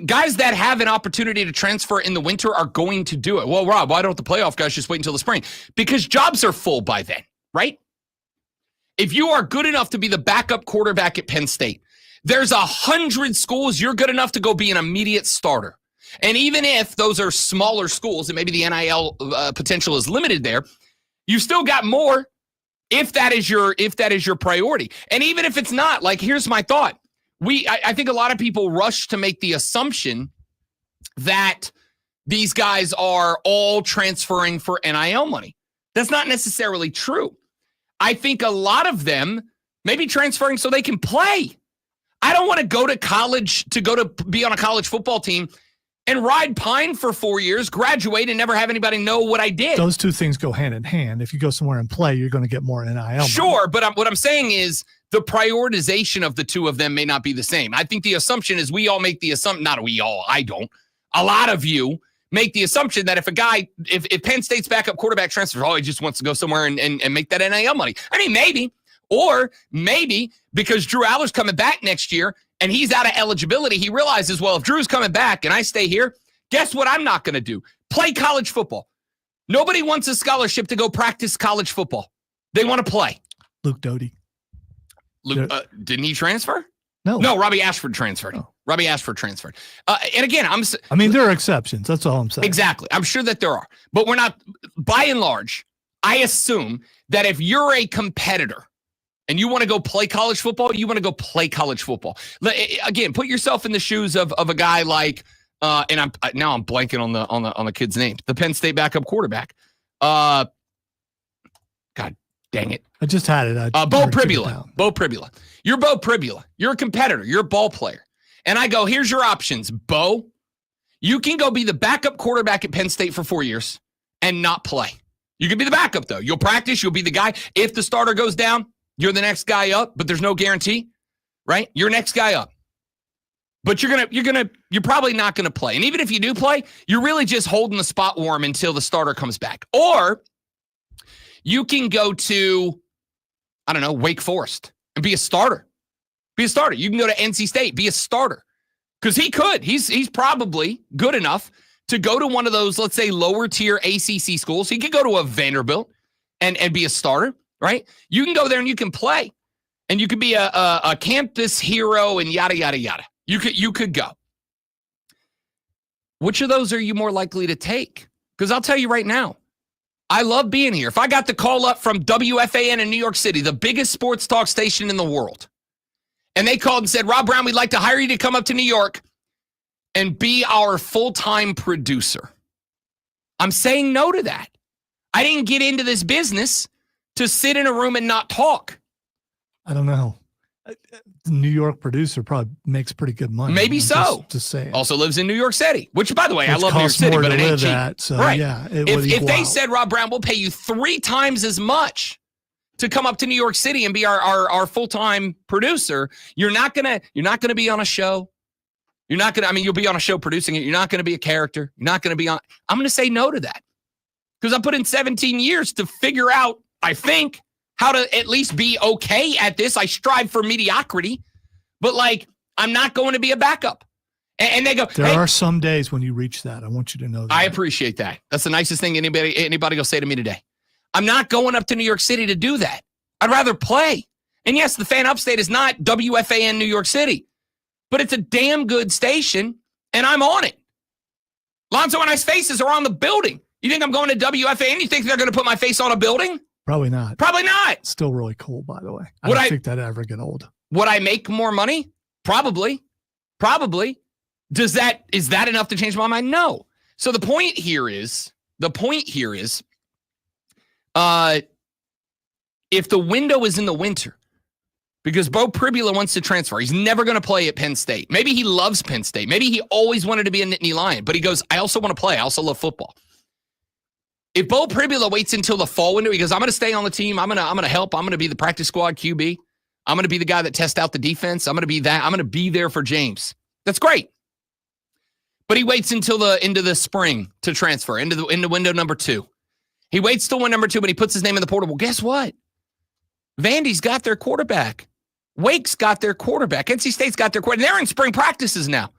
Guys that have an opportunity to transfer in the winter are going to do it. Well, Rob, why don't the playoff guys just wait until the spring? Because jobs are full by then, right? If you are good enough to be the backup quarterback at Penn State, there's 100 schools you're good enough to go be an immediate starter. And even if those are smaller schools and maybe the NIL potential is limited there, you still got more if that is your priority. And even if it's not, like, here's my thought. I think a lot of people rush to make the assumption that these guys are all transferring for NIL money. That's not necessarily true. I think a lot of them may be transferring so they can play. I don't want to go to college to be on a college football team and ride pine for 4 years, graduate, and never have anybody know what I did. Those two things go hand in hand. If you go somewhere and play, you're going to get more NIL. Sure, but what I'm saying is the prioritization of the two of them may not be the same. I think the assumption is we all make the assumption, not we all, I don't. A lot of you make the assumption that if Penn State's backup quarterback transfers, he just wants to go somewhere and make that NIL money. I mean, maybe. Or maybe because Drew Aller's coming back next year and he's out of eligibility, he realizes, well, if Drew's coming back and I stay here, guess what I'm not going to do? Play college football. Nobody wants a scholarship to go practice college football. They want to play. Luke Doty. Didn't he transfer? No, Robbie Ashford transferred. Oh. Robbie Ashford transferred. And again, I mean, there are exceptions. That's all I'm saying. Exactly. I'm sure that there are. But we're not, by and large, I assume that if you're a competitor and you want to go play college football, you want to go play college football. Again, put yourself in the shoes of a guy like And I'm blanking on the kid's name. The Penn State backup quarterback. God dang it. I just had it. Bo Pribula. Bo Pribula. You're Bo Pribula. You're a competitor. You're a ball player. And I go, here's your options, Bo. You can go be the backup quarterback at Penn State for 4 years and not play. You can be the backup, though. You'll practice. You'll be the guy. If the starter goes down, you're the next guy up, but there's no guarantee, right? You're next guy up. But you're probably not gonna play. And even if you do play, you're really just holding the spot warm until the starter comes back. Or you can go to, I don't know, Wake Forest and be a starter. Be a starter. You can go to NC State, be a starter. Because he could. He's probably good enough to go to one of those, let's say, lower tier ACC schools. He could go to a Vanderbilt and be a starter, right? You can go there and you can play. And you could be a campus hero and yada, yada, yada. You could go. Which of those are you more likely to take? Because I'll tell you right now, I love being here. If I got the call up from WFAN in New York City, the biggest sports talk station in the world, and they called and said, Rob Brown, we'd like to hire you to come up to New York and be our full-time producer. I'm saying no to that. I didn't get into this business to sit in a room and not talk. I don't know. The New York producer probably makes pretty good money. Maybe so. Just saying. Also lives in New York City, which, by the way, I love New York City, but it ain't cheap. Right. Yeah, if they said, Rob Brown, we'll pay you 3 times as much to come up to New York City and be our full-time producer, you're not gonna be on a show. You're not gonna, you'll be on a show producing it. You're not gonna be a character. You're not gonna be on. I'm gonna say no to that. Because I put in 17 years to figure out, I think, how to at least be okay at this. I strive for mediocrity, but I'm not going to be a backup. And they go, there are some days when you reach that. I want you to know that. I appreciate that. That's the nicest thing anybody will say to me today. I'm not going up to New York City to do that. I'd rather play. And yes, the Fan Upstate is not WFAN New York City, but it's a damn good station, and I'm on it. Lonzo and I's faces are on the building. You think I'm going to WFAN? You think they're going to put my face on a building? Probably not. Probably not. Still really cool, by the way. I don't think that'd ever get old. Would I make more money? Probably. Is that enough to change my mind? No. So the point here is, if the window is in the winter, because Bo Pribula wants to transfer, he's never going to play at Penn State. Maybe he loves Penn State. Maybe he always wanted to be a Nittany Lion, but he goes, I also want to play. I also love football. If Bo Pribula waits until the fall window, he goes, I'm going to stay on the team. I'm going to help. I'm going to be the practice squad QB. I'm going to be the guy that tests out the defense. I'm going to be that. I'm going to be there for James. That's great. But he waits until into the spring to transfer into window number 2. He waits till window number 2, but he puts his name in the portal. Well, guess what? Vandy's got their quarterback. Wake's got their quarterback. NC State's got their quarterback. They're in spring practices now.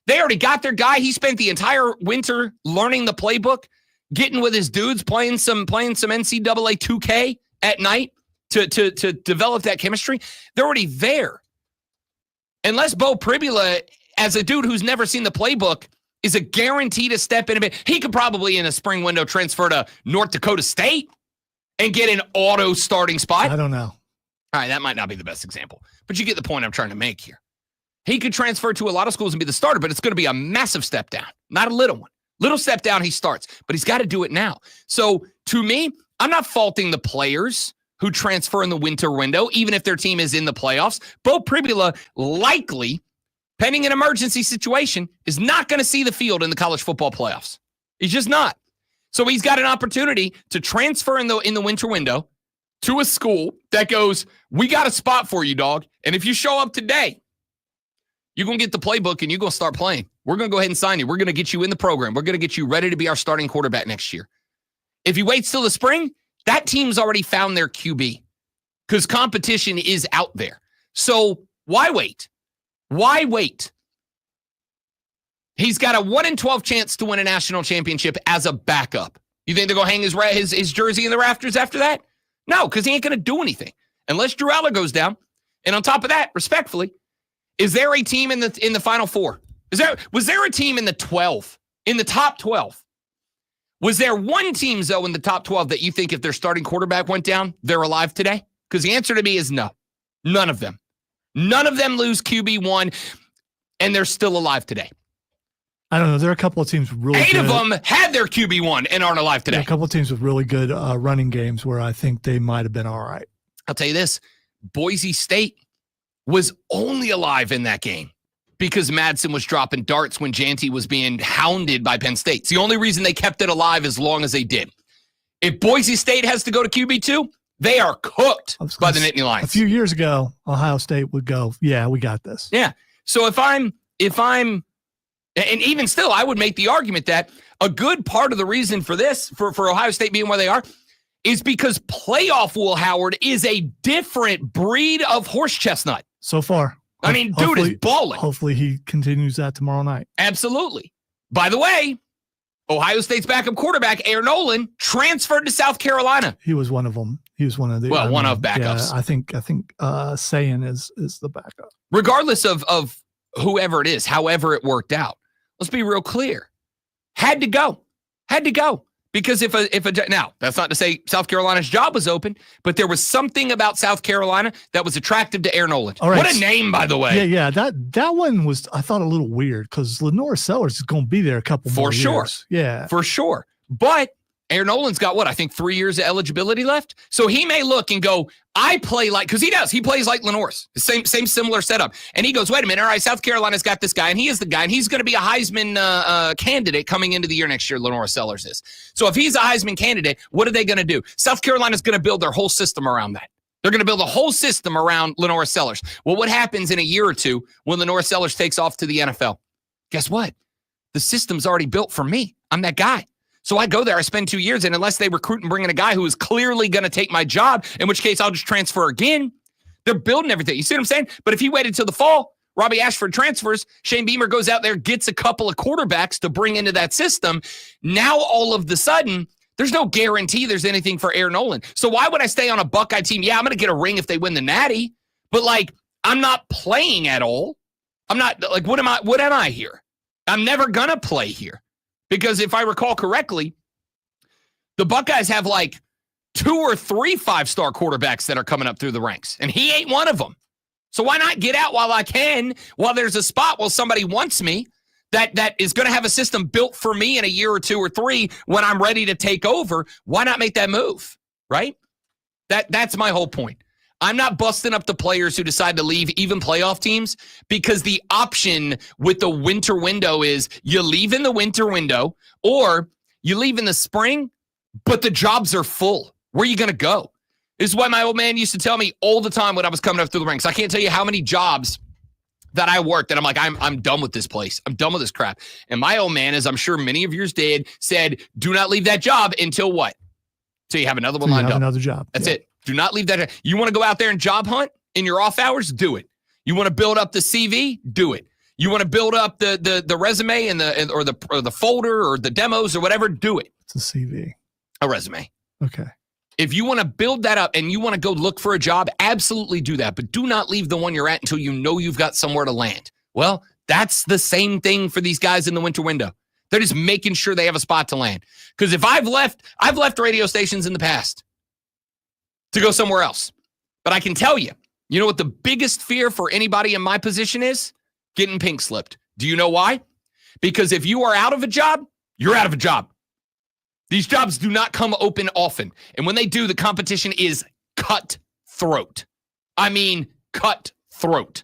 They already got their guy. He spent the entire winter learning the playbook, getting with his dudes, playing some NCAA 2K at night to develop that chemistry. They're already there. Unless Bo Pribula, as a dude who's never seen the playbook, is a guarantee to step in a bit. He could probably in a spring window transfer to North Dakota State and get an auto starting spot. I don't know. All right, that might not be the best example, but you get the point I'm trying to make here. He could transfer to a lot of schools and be the starter, but it's going to be a massive step down, not a little one. Little step down, he starts, but he's got to do it now. So to me, I'm not faulting the players who transfer in the winter window, even if their team is in the playoffs. Bo Pribula likely, pending an emergency situation, is not going to see the field in the college football playoffs. He's just not. So he's got an opportunity to transfer in the winter window to a school that goes, we got a spot for you, dog. And if you show up today, you're going to get the playbook and you're going to start playing. We're going to go ahead and sign you. We're going to get you in the program. We're going to get you ready to be our starting quarterback next year. If he waits till the spring, that team's already found their QB because competition is out there. So why wait? Why wait? He's got a 1 in 12 chance to win a national championship as a backup. You think they're going to hang his jersey in the rafters after that? No, because he ain't going to do anything unless Drew Aller goes down. And on top of that, respectfully, is there a team in the Final Four? Was there a team in the 12, in the top 12? Was there one team, though, in the top 12 that you think if their starting quarterback went down, they're alive today? Because the answer to me is no. None of them. None of them lose QB1, and they're still alive today. I don't know. There are a couple of teams really Eight good. of them had their QB1 and aren't alive today. There are a couple of teams with really good running games where I think they might have been all right. I'll tell you this. Boise State was only alive in that game because Madsen was dropping darts when Janty was being hounded by Penn State. It's the only reason they kept it alive as long as they did. If Boise State has to go to QB2, they are cooked by the Nittany Lions. A few years ago, Ohio State would go, yeah, we got this. Yeah. So if I'm, and even still, I would make the argument that a good part of the reason for this, for Ohio State being where they are, is because playoff Will Howard is a different breed of horse chestnut. So far. I mean, dude is balling. Hopefully he continues that tomorrow night. Absolutely. By the way, Ohio State's backup quarterback, Air Nolan, transferred to South Carolina. He was one of them. He was one of the one of backups. Yeah, I think Sayin is the backup. Regardless of whoever it is, however it worked out. Let's be real clear. Had to go. Because now, that's not to say South Carolina's job was open, but there was something about South Carolina that was attractive to Air Nolan. All right. What a name, by the way. Yeah. That one was, I thought, a little weird because Lenore Sellers is going to be there a couple more years. Yeah. For sure. But Air Nolan's got I think 3 years of eligibility left. So he may look and go, I play like, because he does. He plays like Lenore's. Same similar setup. And he goes, wait a minute. All right, South Carolina's got this guy, and he is the guy, and he's going to be a Heisman candidate coming into the year next year, Lenore Sellers is. So if he's a Heisman candidate, what are they going to do? South Carolina's going to build their whole system around that. They're going to build a whole system around Lenore Sellers. Well, what happens in a year or two when Lenore Sellers takes off to the NFL? Guess what? The system's already built for me. I'm that guy. So I go there, I spend 2 years, and unless they recruit and bring in a guy who is clearly going to take my job, in which case I'll just transfer again. They're building everything. You see what I'm saying? But if he waited till the fall, Robbie Ashford transfers, Shane Beamer goes out there, gets a couple of quarterbacks to bring into that system. Now all of the sudden, there's no guarantee there's anything for Air Nolan. So why would I stay on a Buckeye team? Yeah, I'm going to get a ring if they win the Natty, but I'm not playing at all. I'm not what am I here? I'm never going to play here. Because if I recall correctly, the Buckeyes have 2 or 3 5-star quarterbacks that are coming up through the ranks, and he ain't one of them. So why not get out while I can, while there's a spot while somebody wants me that is going to have a system built for me in a year or 2 or 3 when I'm ready to take over? Why not make that move, right? That's my whole point. I'm not busting up the players who decide to leave even playoff teams because the option with the winter window is you leave in the winter window or you leave in the spring, but the jobs are full. Where are you going to go? This is why my old man used to tell me all the time when I was coming up through the ranks. I can't tell you how many jobs that I worked and I'm like, I'm done with this place. I'm done with this crap. And my old man, as I'm sure many of yours did, said, do not leave that job until what? Till you have another one lined up. Another job. That's it. Do not leave that. You want to go out there and job hunt in your off hours? Do it. You want to build up the CV? Do it. You want to build up the resume and the folder or the demos or whatever? Do it. It's a CV. A resume. Okay. If you want to build that up and you want to go look for a job, absolutely do that. But do not leave the one you're at until you know you've got somewhere to land. Well, that's the same thing for these guys in the winter window. They're just making sure they have a spot to land. Because if I've left radio stations in the past to go somewhere else. But I can tell you, you know what the biggest fear for anybody in my position is? Getting pink slipped. Do you know why? Because if you are out of a job, you're out of a job. These jobs do not come open often. And when they do, the competition is cutthroat. I mean, cutthroat.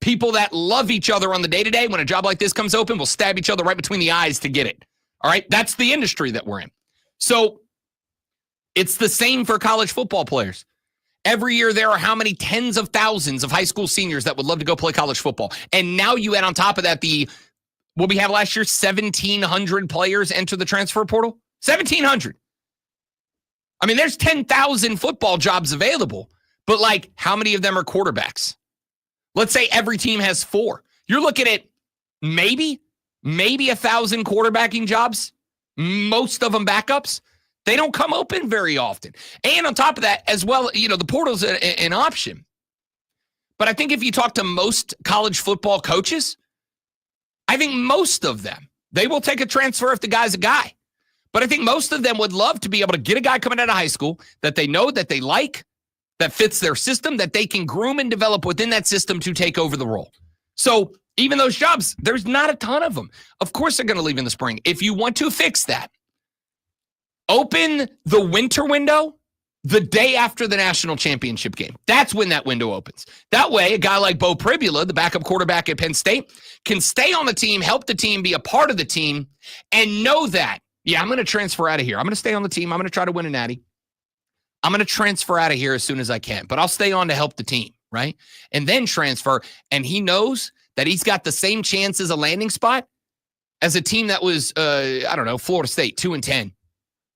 People that love each other on the day-to-day, when a job like this comes open, will stab each other right between the eyes to get it. All right? That's the industry that we're in. So it's the same for college football players. Every year there are how many tens of thousands of high school seniors that would love to go play college football. And now you add on top of that what we had last year, 1,700 players enter the transfer portal. 1,700. I mean, there's 10,000 football jobs available, but how many of them are quarterbacks? Let's say every team has 4. You're looking at maybe 1,000 quarterbacking jobs, most of them backups. They don't come open very often. And on top of that, as well, the portal's an option. But I think if you talk to most college football coaches, I think most of them, they will take a transfer if the guy's a guy. But I think most of them would love to be able to get a guy coming out of high school that they know, that they like, that fits their system, that they can groom and develop within that system to take over the role. So Even those jobs, there's not a ton of them. Of course they're going to leave in the spring. If you want to fix that, open the winter window the day after the national championship game. That's when that window opens. That way, a guy like Bo Pribula, the backup quarterback at Penn State, can stay on the team, help the team, be a part of the team, and know that, yeah, I'm going to transfer out of here. I'm going to stay on the team. I'm going to try to win a natty. I'm going to transfer out of here as soon as I can, but I'll stay on to help the team, right? And then transfer, and he knows that he's got the same chance as a landing spot as a team that was, Florida State, 2-10,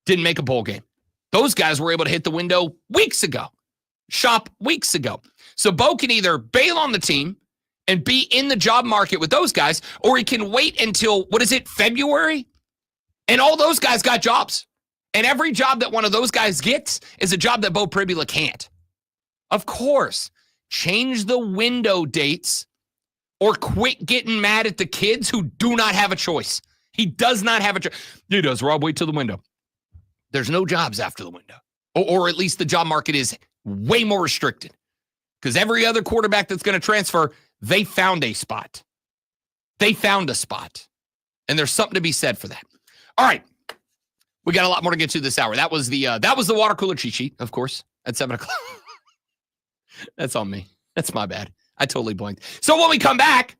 didn't make a bowl game. Those guys were able to hit the window weeks ago, shop weeks ago. So Bo can either bail on the team and be in the job market with those guys, or he can wait until, February? And all those guys got jobs. And every job that one of those guys gets is a job that Bo Pribula can't. Of course, change the window dates or quit getting mad at the kids who do not have a choice. He does not have a choice. He does, Rob, wait till the window. There's no jobs after the window. Or at least the job market is way more restricted. Because every other quarterback that's going to transfer, they found a spot. They found a spot. And there's something to be said for that. All right. We got a lot more to get to this hour. That was the water cooler cheat sheet, of course, at 7 o'clock. That's on me. That's my bad. I totally blanked. So when we come back,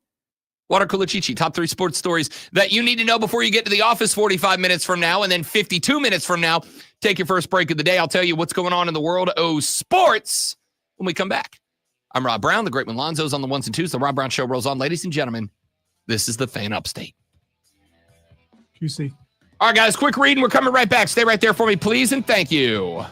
water cooler cheat sheet, top 3 sports stories that you need to know before you get to the office 45 minutes from now, and then 52 minutes from now, take your first break of the day. I'll tell you what's going on in the world of sports when we come back. I'm Rob Brown. The great one Lonzo's on the ones and twos. The Rob Brown Show rolls on. Ladies and gentlemen, this is the Fan Upstate. QC. All right, guys, quick reading. We're coming right back. Stay right there for me, please, and thank you.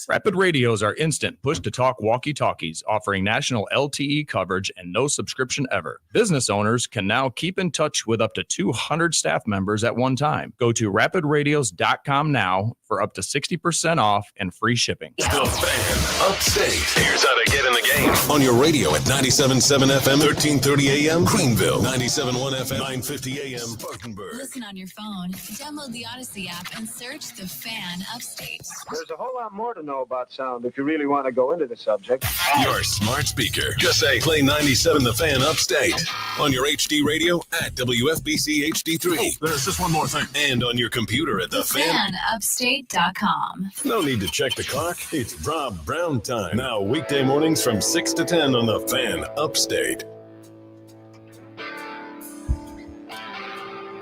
Rapid radios are instant push-to-talk walkie-talkies offering national LTE coverage and no subscription ever. Business owners can now keep in touch with up to 200 staff members at one time. Go to rapidradios.com now for up to 60% off and free shipping. The Fan Upstate. Here's how to get in the game. On your radio at 97.7 FM, 1330 AM, Greenville. 97.1 FM, 950 AM, Spartanburg. Listen on your phone. Download the Odyssey app and search The Fan Upstate. There's a whole lot more to know about sound if you really want to go into the subject. Your smart speaker. Just say, play 97 The Fan Upstate. On your HD radio at WFBC HD3. Oh, there's just one more thing. And on your computer at TheFanUpstate.com. No need to check the clock. It's Rob Brown time. Now, weekday mornings from 6 to 10 on The Fan Upstate.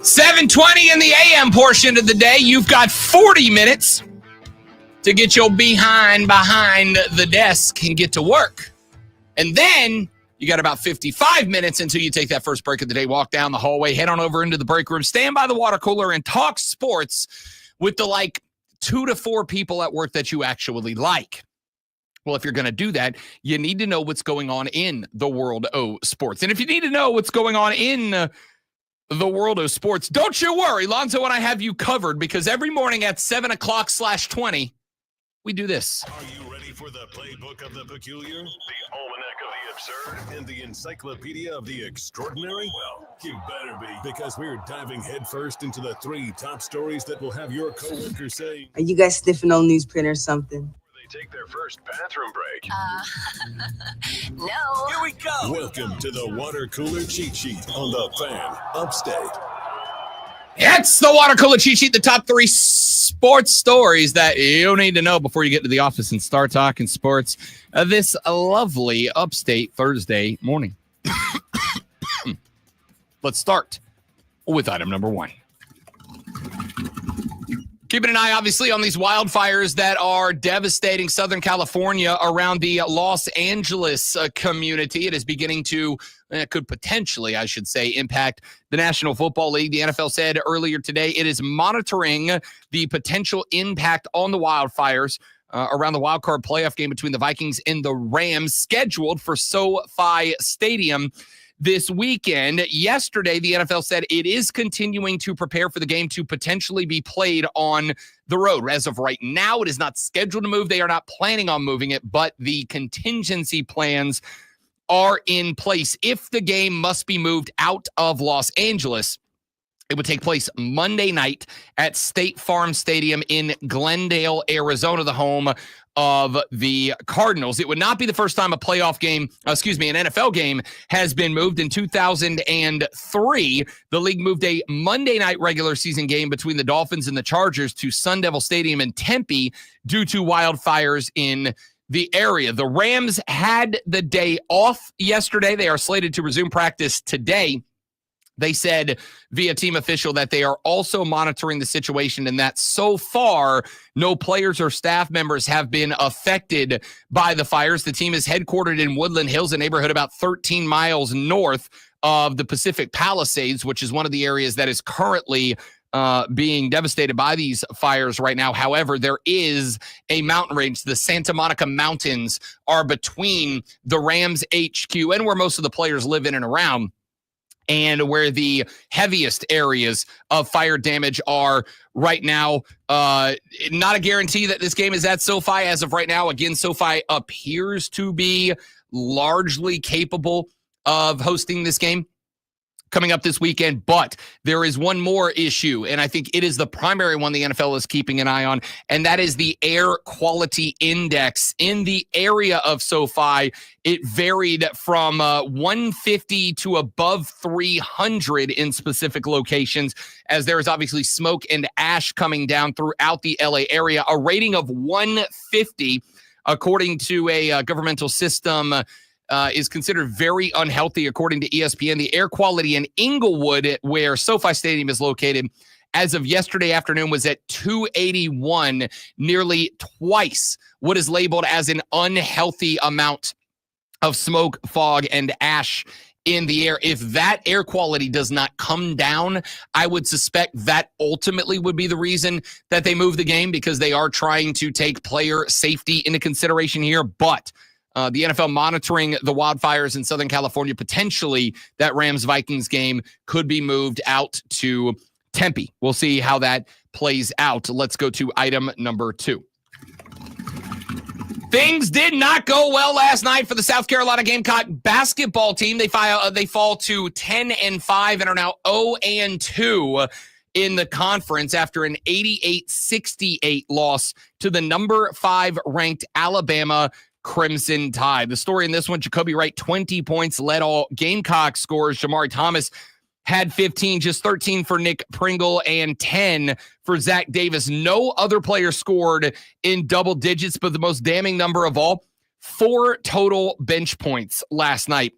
7:20 in the AM portion of the day. You've got 40 minutes to get your behind the desk and get to work. And then you got about 55 minutes until you take that first break of the day, walk down the hallway, head on over into the break room, stand by the water cooler, and talk sports with the 2 to 4 people at work that you actually like. Well, if you're going to do that, you need to know what's going on in the world of sports. And if you need to know what's going on in the world of sports, don't you worry. Lonzo and I have you covered because every morning at 7 o'clock /20, we do this. Are you ready for the playbook of the peculiar, the almanac of the absurd, and the encyclopedia of the extraordinary? Well, you better be, because we're diving headfirst into the 3 top stories that will have your coworkers saying, "Are you guys sniffing on newsprint or something?" they take their first bathroom break. No. Here we go. Welcome to the water cooler cheat sheet on the Fan Upstate. It's the water cooler cheat sheet, the top 3 sports stories that you need to know before you get to the office and start talking sports this lovely upstate Thursday morning. Let's start with item number 1. Keeping an eye, obviously, on these wildfires that are devastating Southern California around the Los Angeles community. It is beginning to, could potentially, I should say, impact the National Football League. The NFL said earlier today it is monitoring the potential impact on the wildfires around the wild card playoff game between the Vikings and the Rams, scheduled for SoFi Stadium this weekend. Yesterday, the NFL said it is continuing to prepare for the game to potentially be played on the road. As of right now, it is not scheduled to move. They are not planning on moving it, but the contingency plans are in place. If the game must be moved out of Los Angeles, it would take place Monday night at State Farm Stadium in Glendale, Arizona, the home of the Cardinals. It would not be the first time a playoff game, an NFL game has been moved. In 2003, the league moved a Monday night regular season game between the Dolphins and the Chargers to Sun Devil Stadium in Tempe due to wildfires in the area. The Rams had the day off yesterday. They are slated to resume practice today. They said via team official that they are also monitoring the situation and that so far, no players or staff members have been affected by the fires. The team is headquartered in Woodland Hills, a neighborhood about 13 miles north of the Pacific Palisades, which is one of the areas that is currently being devastated by these fires right now. However, there is a mountain range. The Santa Monica Mountains are between the Rams HQ and where most of the players live in and around, and where the heaviest areas of fire damage are right now. Not a guarantee that this game is at SoFi as of right now. Again, SoFi appears to be largely capable of hosting this game coming up this weekend, but there is one more issue, and I think it is the primary one the NFL is keeping an eye on, and that is the air quality index in the area of SoFi. It varied from 150 to above 300 in specific locations, as there is obviously smoke and ash coming down throughout the LA area. A rating of 150, according to a governmental system, is considered very unhealthy, according to ESPN. The air quality in Inglewood, where SoFi Stadium is located, as of yesterday afternoon was at 281, nearly twice what is labeled as an unhealthy amount of smoke, fog, and ash in the air. If that air quality does not come down, I would suspect that ultimately would be the reason that they move the game, because they are trying to take player safety into consideration here. But the NFL monitoring the wildfires in Southern California. Potentially that Rams-Vikings game could be moved out to Tempe. We'll see how that plays out. Let's go to item number 2. Things did not go well last night for the South Carolina Gamecock basketball team. They fall to 10-5 and are now 0-2 in the conference after an 88-68 loss to the number 5 ranked Alabama Crimson Tide. The story in this one, Jacoby Wright, 20 points, led all Gamecock scorers. Jamari Thomas had 15, just 13 for Nick Pringle and 10 for Zach Davis. No other player scored in double digits, but the most damning number of all, 4 total bench points last night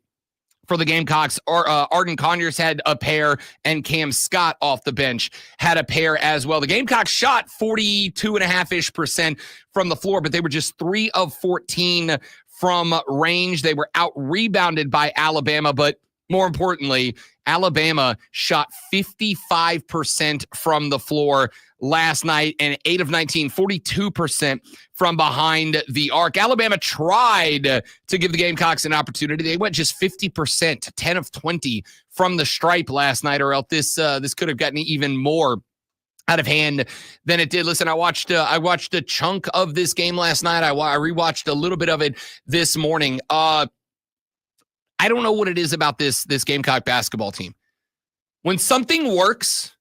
for the Gamecocks. Arden Conyers had a pair, and Cam Scott off the bench had a pair as well. The Gamecocks shot 42.5% from the floor, but they were just 3 of 14 from range. They were out-rebounded by Alabama, but more importantly, Alabama shot 55% from the floor last night and 8 of 19, 42% from behind the arc. Alabama tried to give the Gamecocks an opportunity. They went just 50% to 10 of 20 from the stripe last night, or else this could have gotten even more out of hand than it did. Listen, I watched a chunk of this game last night. I rewatched a little bit of it this morning. I don't know what it is about this Gamecock basketball team. When something works,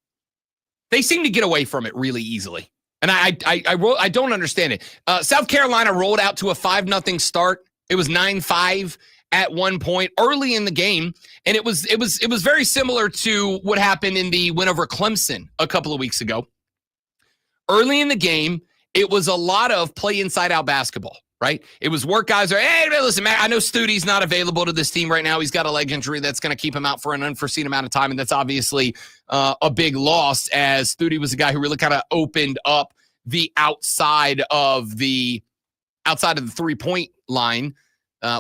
they seem to get away from it really easily. And I don't understand it. South Carolina rolled out to a 5-0 start. It was 9-5 at one point early in the game, and it was very similar to what happened in the win over Clemson a couple of weeks ago. Early in the game, it was a lot of play inside out basketball. Right? It was work guys are, hey, listen, man, I know Studi's not available to this team right now. He's got a leg injury that's going to keep him out for an unforeseen amount of time, and that's obviously a big loss, as Studi was the guy who really kind of opened up the outside of the 3-point line,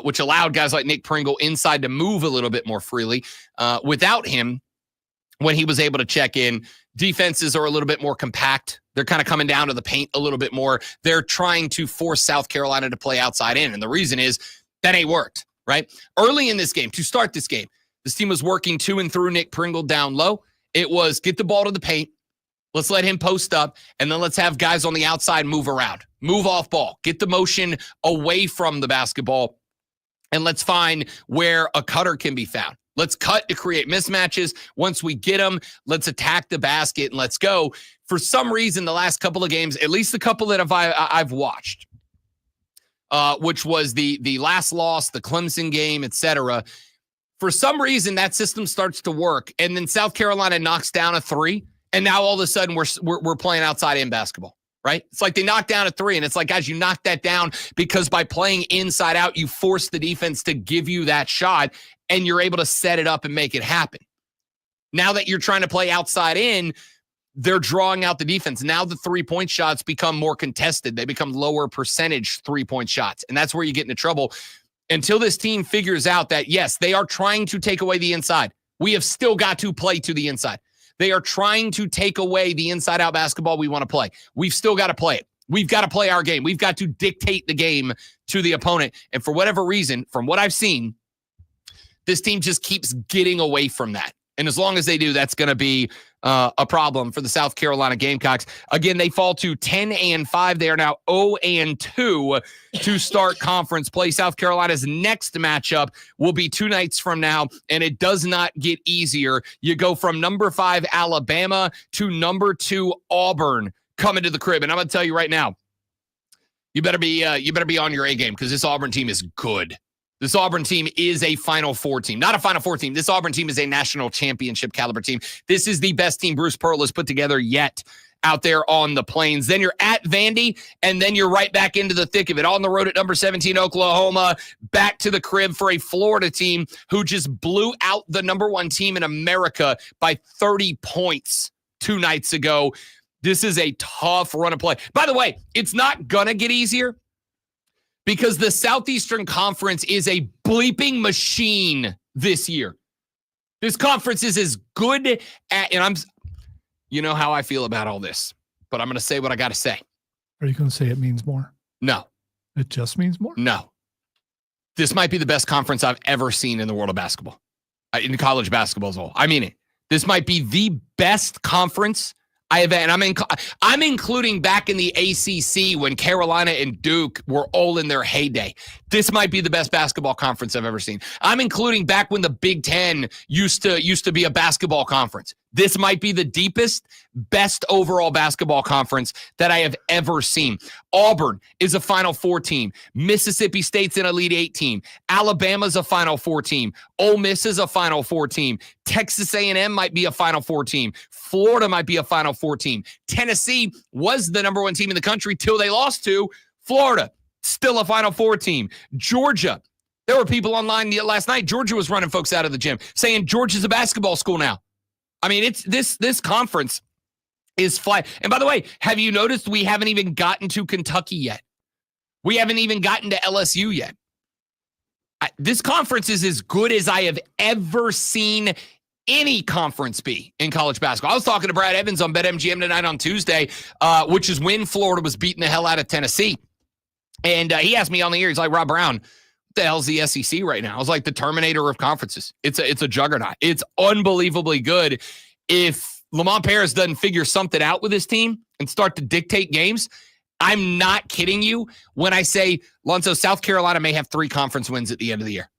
which allowed guys like Nick Pringle inside to move a little bit more freely. Without him, when he was able to check in, defenses are a little bit more compact. They're kind of coming down to the paint a little bit more. They're trying to force South Carolina to play outside in. And the reason is that ain't worked, right? Early in this game, to start this game, this team was working to and through Nick Pringle down low. It was get the ball to the paint. Let's let him post up. And then let's have guys on the outside move around, move off ball, get the motion away from the basketball. And let's find where a cutter can be found. Let's cut to create mismatches. Once we get them, let's attack the basket and let's go. For some reason, the last couple of games, at least the couple that I've watched, which was the last loss, the Clemson game, etc. For some reason, that system starts to work, and then South Carolina knocks down a 3, and now all of a sudden we're playing outside in basketball. Right? It's like they knocked down a 3, and it's like, guys, you knocked that down because by playing inside out, you force the defense to give you that shot, and you're able to set it up and make it happen. Now that you're trying to play outside in, they're drawing out the defense. Now the 3-point shots become more contested. They become lower percentage 3-point shots, and that's where you get into trouble. Until this team figures out that, yes, they are trying to take away the inside. We have still got to play to the inside. They are trying to take away the inside-out basketball we want to play. We've still got to play it. We've got to play our game. We've got to dictate the game to the opponent. And for whatever reason, from what I've seen, this team just keeps getting away from that. And as long as they do, that's going to be a problem for the South Carolina Gamecocks. Again, they fall to 10-5. They are now 0-2 to start conference play. South Carolina's next matchup will be 2 nights from now, and it does not get easier. You go from number 5 Alabama to number 2 Auburn coming to the crib. And I'm going to tell you right now, you better be on your A game, because this Auburn team is good. This Auburn team is a Final Four team. Not a Final Four team. This Auburn team is a national championship caliber team. This is the best team Bruce Pearl has put together yet out there on the plains. Then you're at Vandy, and then you're right back into the thick of it. On the road at number 17, Oklahoma, back to the crib for a Florida team who just blew out the number 1 team in America by 30 points 2 nights ago. This is a tough run of play. By the way, it's not going to get easier, because the Southeastern Conference is a bleeping machine this year. This conference is as good and you know how I feel about all this, but I'm going to say what I got to say. Are you going to say it means more? No. It just means more? No. This might be the best conference I've ever seen in the world of basketball, in college basketball as a whole. I mean it. This might be the best conference I have, and I'm including back in the ACC when Carolina and Duke were all in their heyday. This might be the best basketball conference I've ever seen. I'm including back when the Big Ten used to be a basketball conference. This might be the deepest, best overall basketball conference that I have ever seen. Auburn is a Final Four team. Mississippi State's an Elite Eight team. Alabama's a Final Four team. Ole Miss is a Final Four team. Texas A&M might be a Final Four team. Florida might be a Final Four team. Tennessee was the number one team in the country till they lost to Florida. Still a Final Four team. Georgia. There were people online last night. Georgia was running folks out of the gym saying Georgia's a basketball school now. I mean, it's this conference is fly. And by the way, have you noticed we haven't even gotten to Kentucky yet? We haven't even gotten to LSU yet. This conference is as good as I have ever seen any conference be in college basketball. I was talking to Brad Evans on BetMGM tonight on Tuesday, which is when Florida was beating the hell out of Tennessee. And he asked me on the air, he's like, Rob Brown, the hell's the SEC right now? I was like, the Terminator of conferences. It's a juggernaut. It's unbelievably good. If Lamont Paris doesn't figure something out with his team and start to dictate games, I'm not kidding you when I say, Lonzo, South Carolina may have 3 conference wins at the end of the year.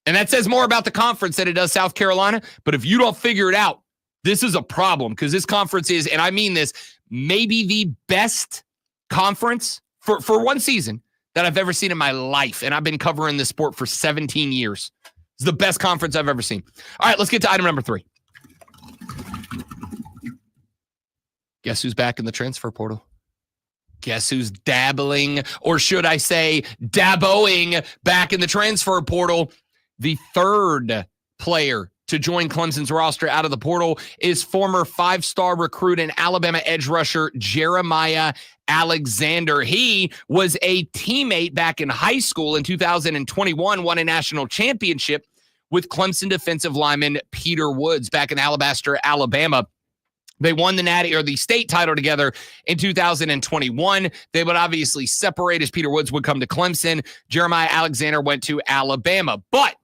And that says more about the conference than it does South Carolina. But if you don't figure it out, this is a problem, because this conference is, and I mean this, maybe the best conference for one season that I've ever seen in my life. And I've been covering this sport for 17 years. It's the best conference I've ever seen. All right, let's get to item number 3. Guess who's back in the transfer portal? Guess who's dabbling, or should I say daboing, back in the transfer portal? The third player to join Clemson's roster out of the portal is former 5-star recruit and Alabama edge rusher Jeremiah Alexander. He was a teammate back in high school in 2021, won a national championship with Clemson defensive lineman Peter Woods back in Alabaster, Alabama. They won the state title together in 2021. They would obviously separate as Peter Woods would come to Clemson. Jeremiah Alexander went to Alabama, but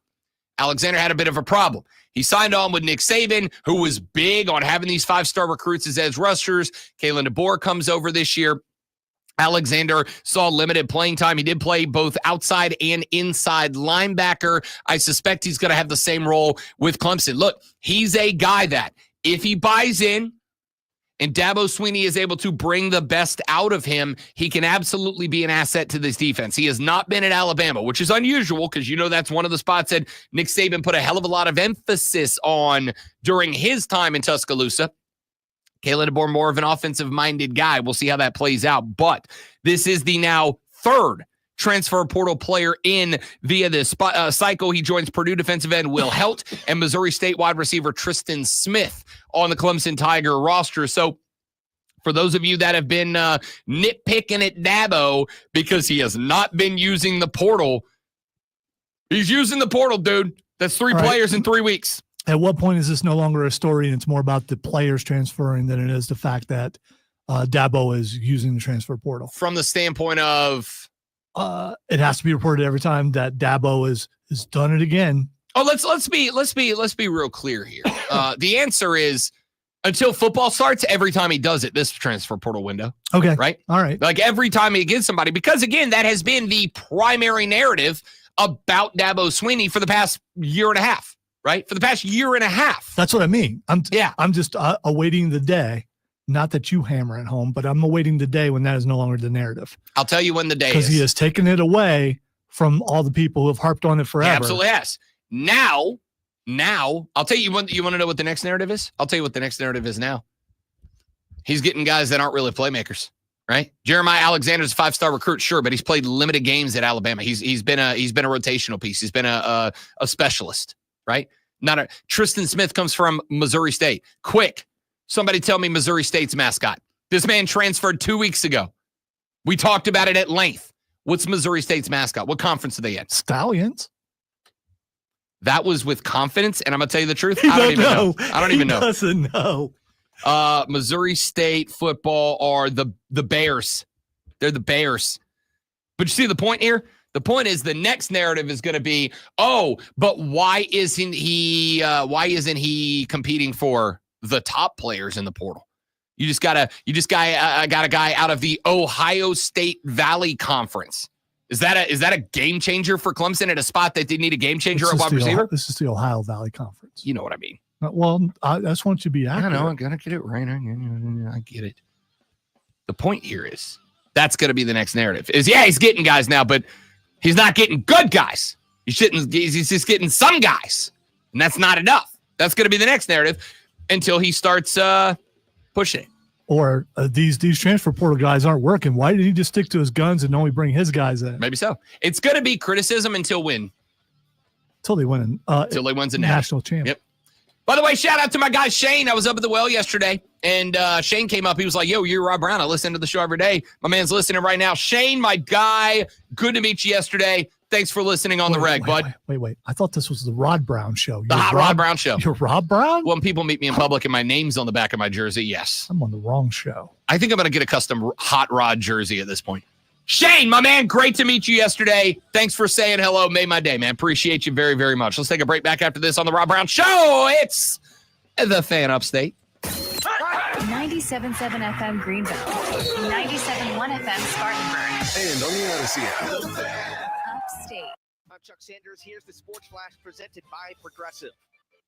Alexander had a bit of a problem. He signed on with Nick Saban, who was big on having these 5-star recruits as edge rushers. Kalen DeBoer comes over this year. Alexander saw limited playing time. He did play both outside and inside linebacker. I suspect he's going to have the same role with Clemson. Look, he's a guy that if he buys in and Dabo Swinney is able to bring the best out of him, he can absolutely be an asset to this defense. He has not been at Alabama, which is unusual because that's one of the spots that Nick Saban put a hell of a lot of emphasis on during his time in Tuscaloosa. Kalen DeBoer, more of an offensive-minded guy. We'll see how that plays out. But this is the now third transfer portal player in via this cycle. He joins Purdue defensive end Will Helt and Missouri State wide receiver Tristan Smith on the Clemson Tiger roster. So for those of you that have been nitpicking at Dabo because he has not been using the portal, he's using the portal, dude. That's 3 players in 3 weeks. At what point is this no longer a story and it's more about the players transferring than it is the fact that Dabo is using the transfer portal? From the standpoint of... it has to be reported every time that Dabo is done it again. Oh, let's be real clear here. The answer is until football starts, every time he does it, this transfer portal window. Okay. Right? All right. Like every time he gets somebody, because again, that has been the primary narrative about Dabo Swinney for the past year and a half, right? For the past year and a half. That's what I mean. I'm just awaiting the day. Not that you hammer it home, but I'm awaiting the day when that is no longer the narrative. I'll tell you when the day is. Because he has taken it away from all the people who have harped on it forever. He absolutely has. Now, I'll tell you what, you want to know what the next narrative is? I'll tell you what the next narrative is now. He's getting guys that aren't really playmakers, right? Jeremiah Alexander's a 5-star recruit, sure, but he's played limited games at Alabama. He's been a rotational piece. He's been a specialist, right? Tristan Smith comes from Missouri State. Quick. Somebody tell me Missouri State's mascot. This man transferred 2 weeks ago. We talked about it at length. What's Missouri State's mascot? What conference are they in? Stallions. That was with confidence, and I'm going to tell you the truth. I don't even know. I don't even know. He doesn't know. Missouri State football are the Bears. They're the Bears. But you see the point here? The point is the next narrative is going to be, but why isn't he competing for the top players in the portal? You just got a guy out of the Ohio State Valley Conference. Is that a game changer for Clemson at a spot that they need a game changer at wide receiver? This is the Ohio Valley Conference. You know what I mean. Well, I just want you to be accurate. I know. I got to get it right. I get it. The point here is that's going to be the next narrative is, he's getting guys now, but he's not getting good guys. He's just getting some guys, and that's not enough. That's going to be the next narrative until he starts pushing it. Or these transfer portal guys aren't working. Why did he just stick to his guns and only bring his guys in? Maybe so. It's going to be criticism until when? Until they win. Until they win a national champion. Yep. By the way, shout out to my guy Shane. I was up at the well yesterday, and Shane came up. He was like, "Yo, you're Rob Brown. I listen to the show every day." My man's listening right now. Shane, my guy, good to meet you yesterday. Thanks for listening on the reg, bud. Wait. I thought this was the Rod Brown show. The Hot Rod Brown show. You're Rob Brown? When people meet me in public and my name's on the back of my jersey, yes. I'm on the wrong show. I think I'm going to get a custom Hot Rod jersey at this point. Shane, my man, great to meet you yesterday. Thanks for saying hello. Made my day, man. Appreciate you very, very much. Let's take a break back after this on the Rob Brown Show. It's the Fan Upstate. 97.7 FM Greenville. 97.1 FM Spartanburg. And on the Odyssey app. Upstate. I'm Chuck Sanders. Here's the Sports Flash presented by Progressive.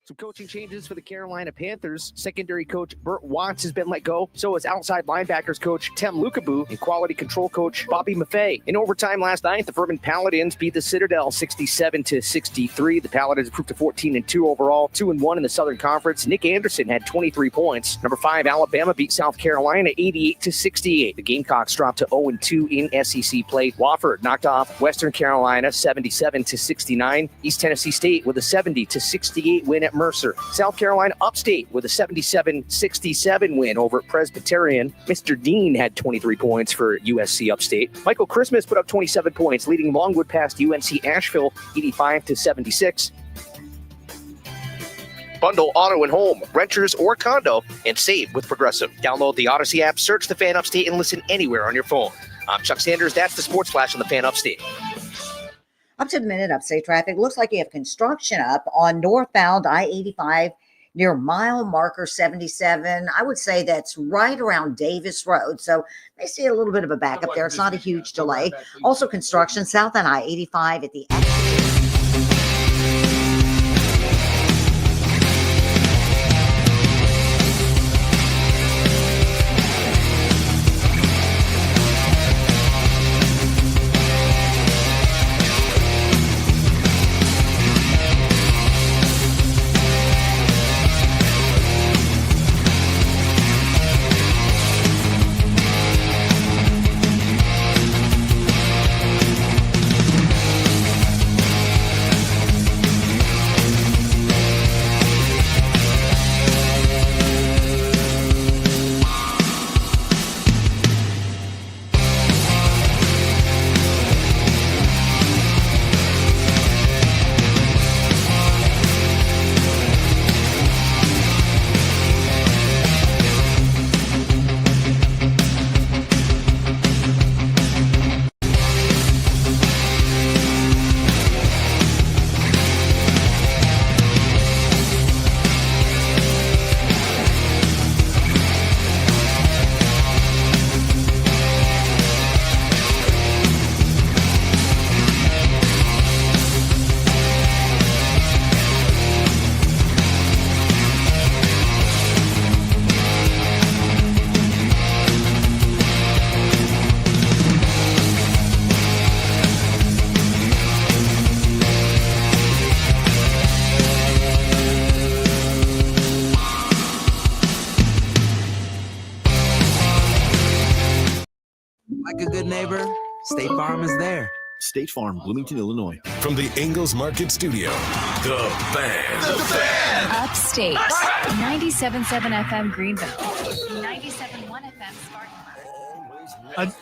Some coaching changes for the Carolina Panthers. Secondary coach Burt Watts has been let go. So is outside linebackers coach Tem Lukabu and quality control coach Bobby Maffei. In overtime last night, the Furman Paladins beat the Citadel 67-63. The Paladins improved to 14-2 overall, 2-1 in the Southern Conference. Nick Anderson had 23 points. Number 5, Alabama beat South Carolina 88-68. The Gamecocks dropped to 0-2 in SEC play. Wofford knocked off Western Carolina 77-69. East Tennessee State with a 70-68 win at Mercer. South Carolina Upstate with a 77-67 win over Presbyterian. Mr. Dean had 23 points for USC Upstate. Michael Christmas put up 27 points, leading Longwood past UNC Asheville 85-76. Bundle auto and home, renters or condo, and save with Progressive. Download the Odyssey app, search the Fan Upstate, and listen anywhere on your phone. I'm Chuck Sanders. That's the Sports Flash on the Fan Upstate. Up to the minute upstate traffic. Looks like you have construction up on northbound I-85 near mile marker 77. I would say that's right around Davis Road. So may see a little bit of a backup there. It's not a huge delay. Also construction south on I-85 at the exit. Like a good neighbor, State Farm is there. State Farm, Bloomington, Illinois. From the Ingalls Market Studio, The Fan. The Fan! Upstate. 97.7 FM Greenville. 97.1 FM Spartanburg.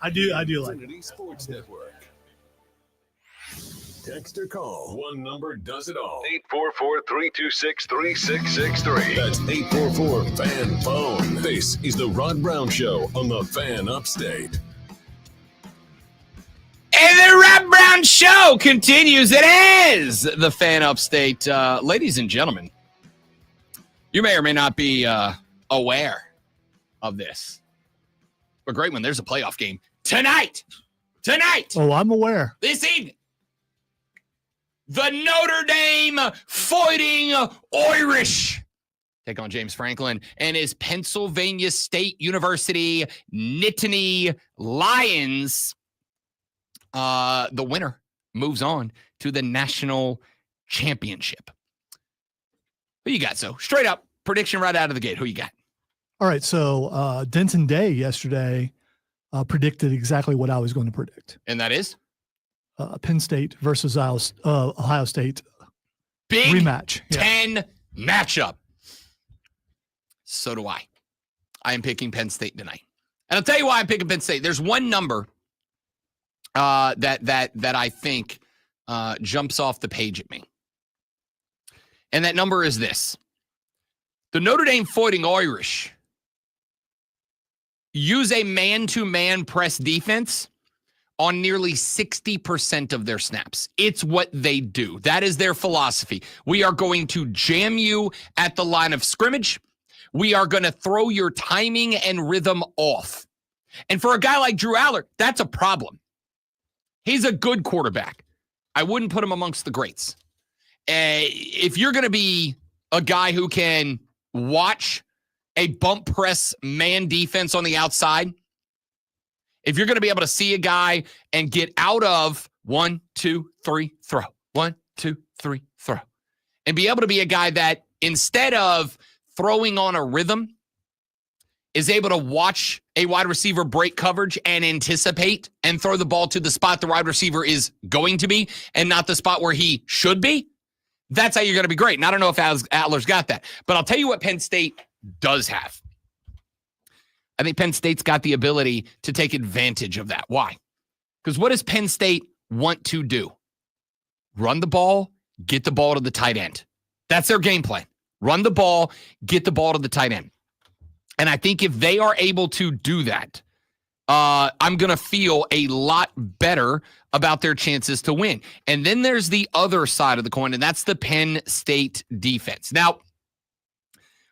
I do like Sports Network. Text or call. One number does it all. 844-326-3663. That's 844-FAN-PHONE. This is the Rod Brown Show on the Fan Upstate. And the Rob Brown Show continues. It is the Fan Upstate. Ladies and gentlemen, you may or may not be aware of this. But great when there's a playoff game tonight. Oh, I'm aware. This evening. The Notre Dame Fighting Irish take on James Franklin and his Pennsylvania State University Nittany Lions. The winner moves on to the national championship. Who you got, so? Straight up, prediction right out of the gate. Who you got? All right, so Denton Day yesterday predicted exactly what I was going to predict. And that is? Penn State versus Ohio State. Big rematch. 10 matchup. So do I. I am picking Penn State tonight. And I'll tell you why I'm picking Penn State. There's one number that I think jumps off the page at me. And that number is this. The Notre Dame Fighting Irish use a man-to-man press defense on nearly 60% of their snaps. It's what they do. That is their philosophy. We are going to jam you at the line of scrimmage. We are going to throw your timing and rhythm off. And for a guy like Drew Aller, that's a problem. He's a good quarterback. I wouldn't put him amongst the greats. If you're going to be a guy who can watch a bump press man defense on the outside, if you're going to be able to see a guy and get out of 1, 2, 3, throw, 1, 2, 3, throw, and be able to be a guy that instead of throwing on a rhythm is able to watch a wide receiver break coverage and anticipate and throw the ball to the spot the wide receiver is going to be and not the spot where he should be, that's how you're going to be great. And I don't know if Adler's got that. But I'll tell you what Penn State does have. I think Penn State's got the ability to take advantage of that. Why? Because what does Penn State want to do? Run the ball, get the ball to the tight end. That's their game plan. Run the ball, get the ball to the tight end. And I think if they are able to do that, I'm going to feel a lot better about their chances to win. And then there's the other side of the coin, and that's the Penn State defense. Now,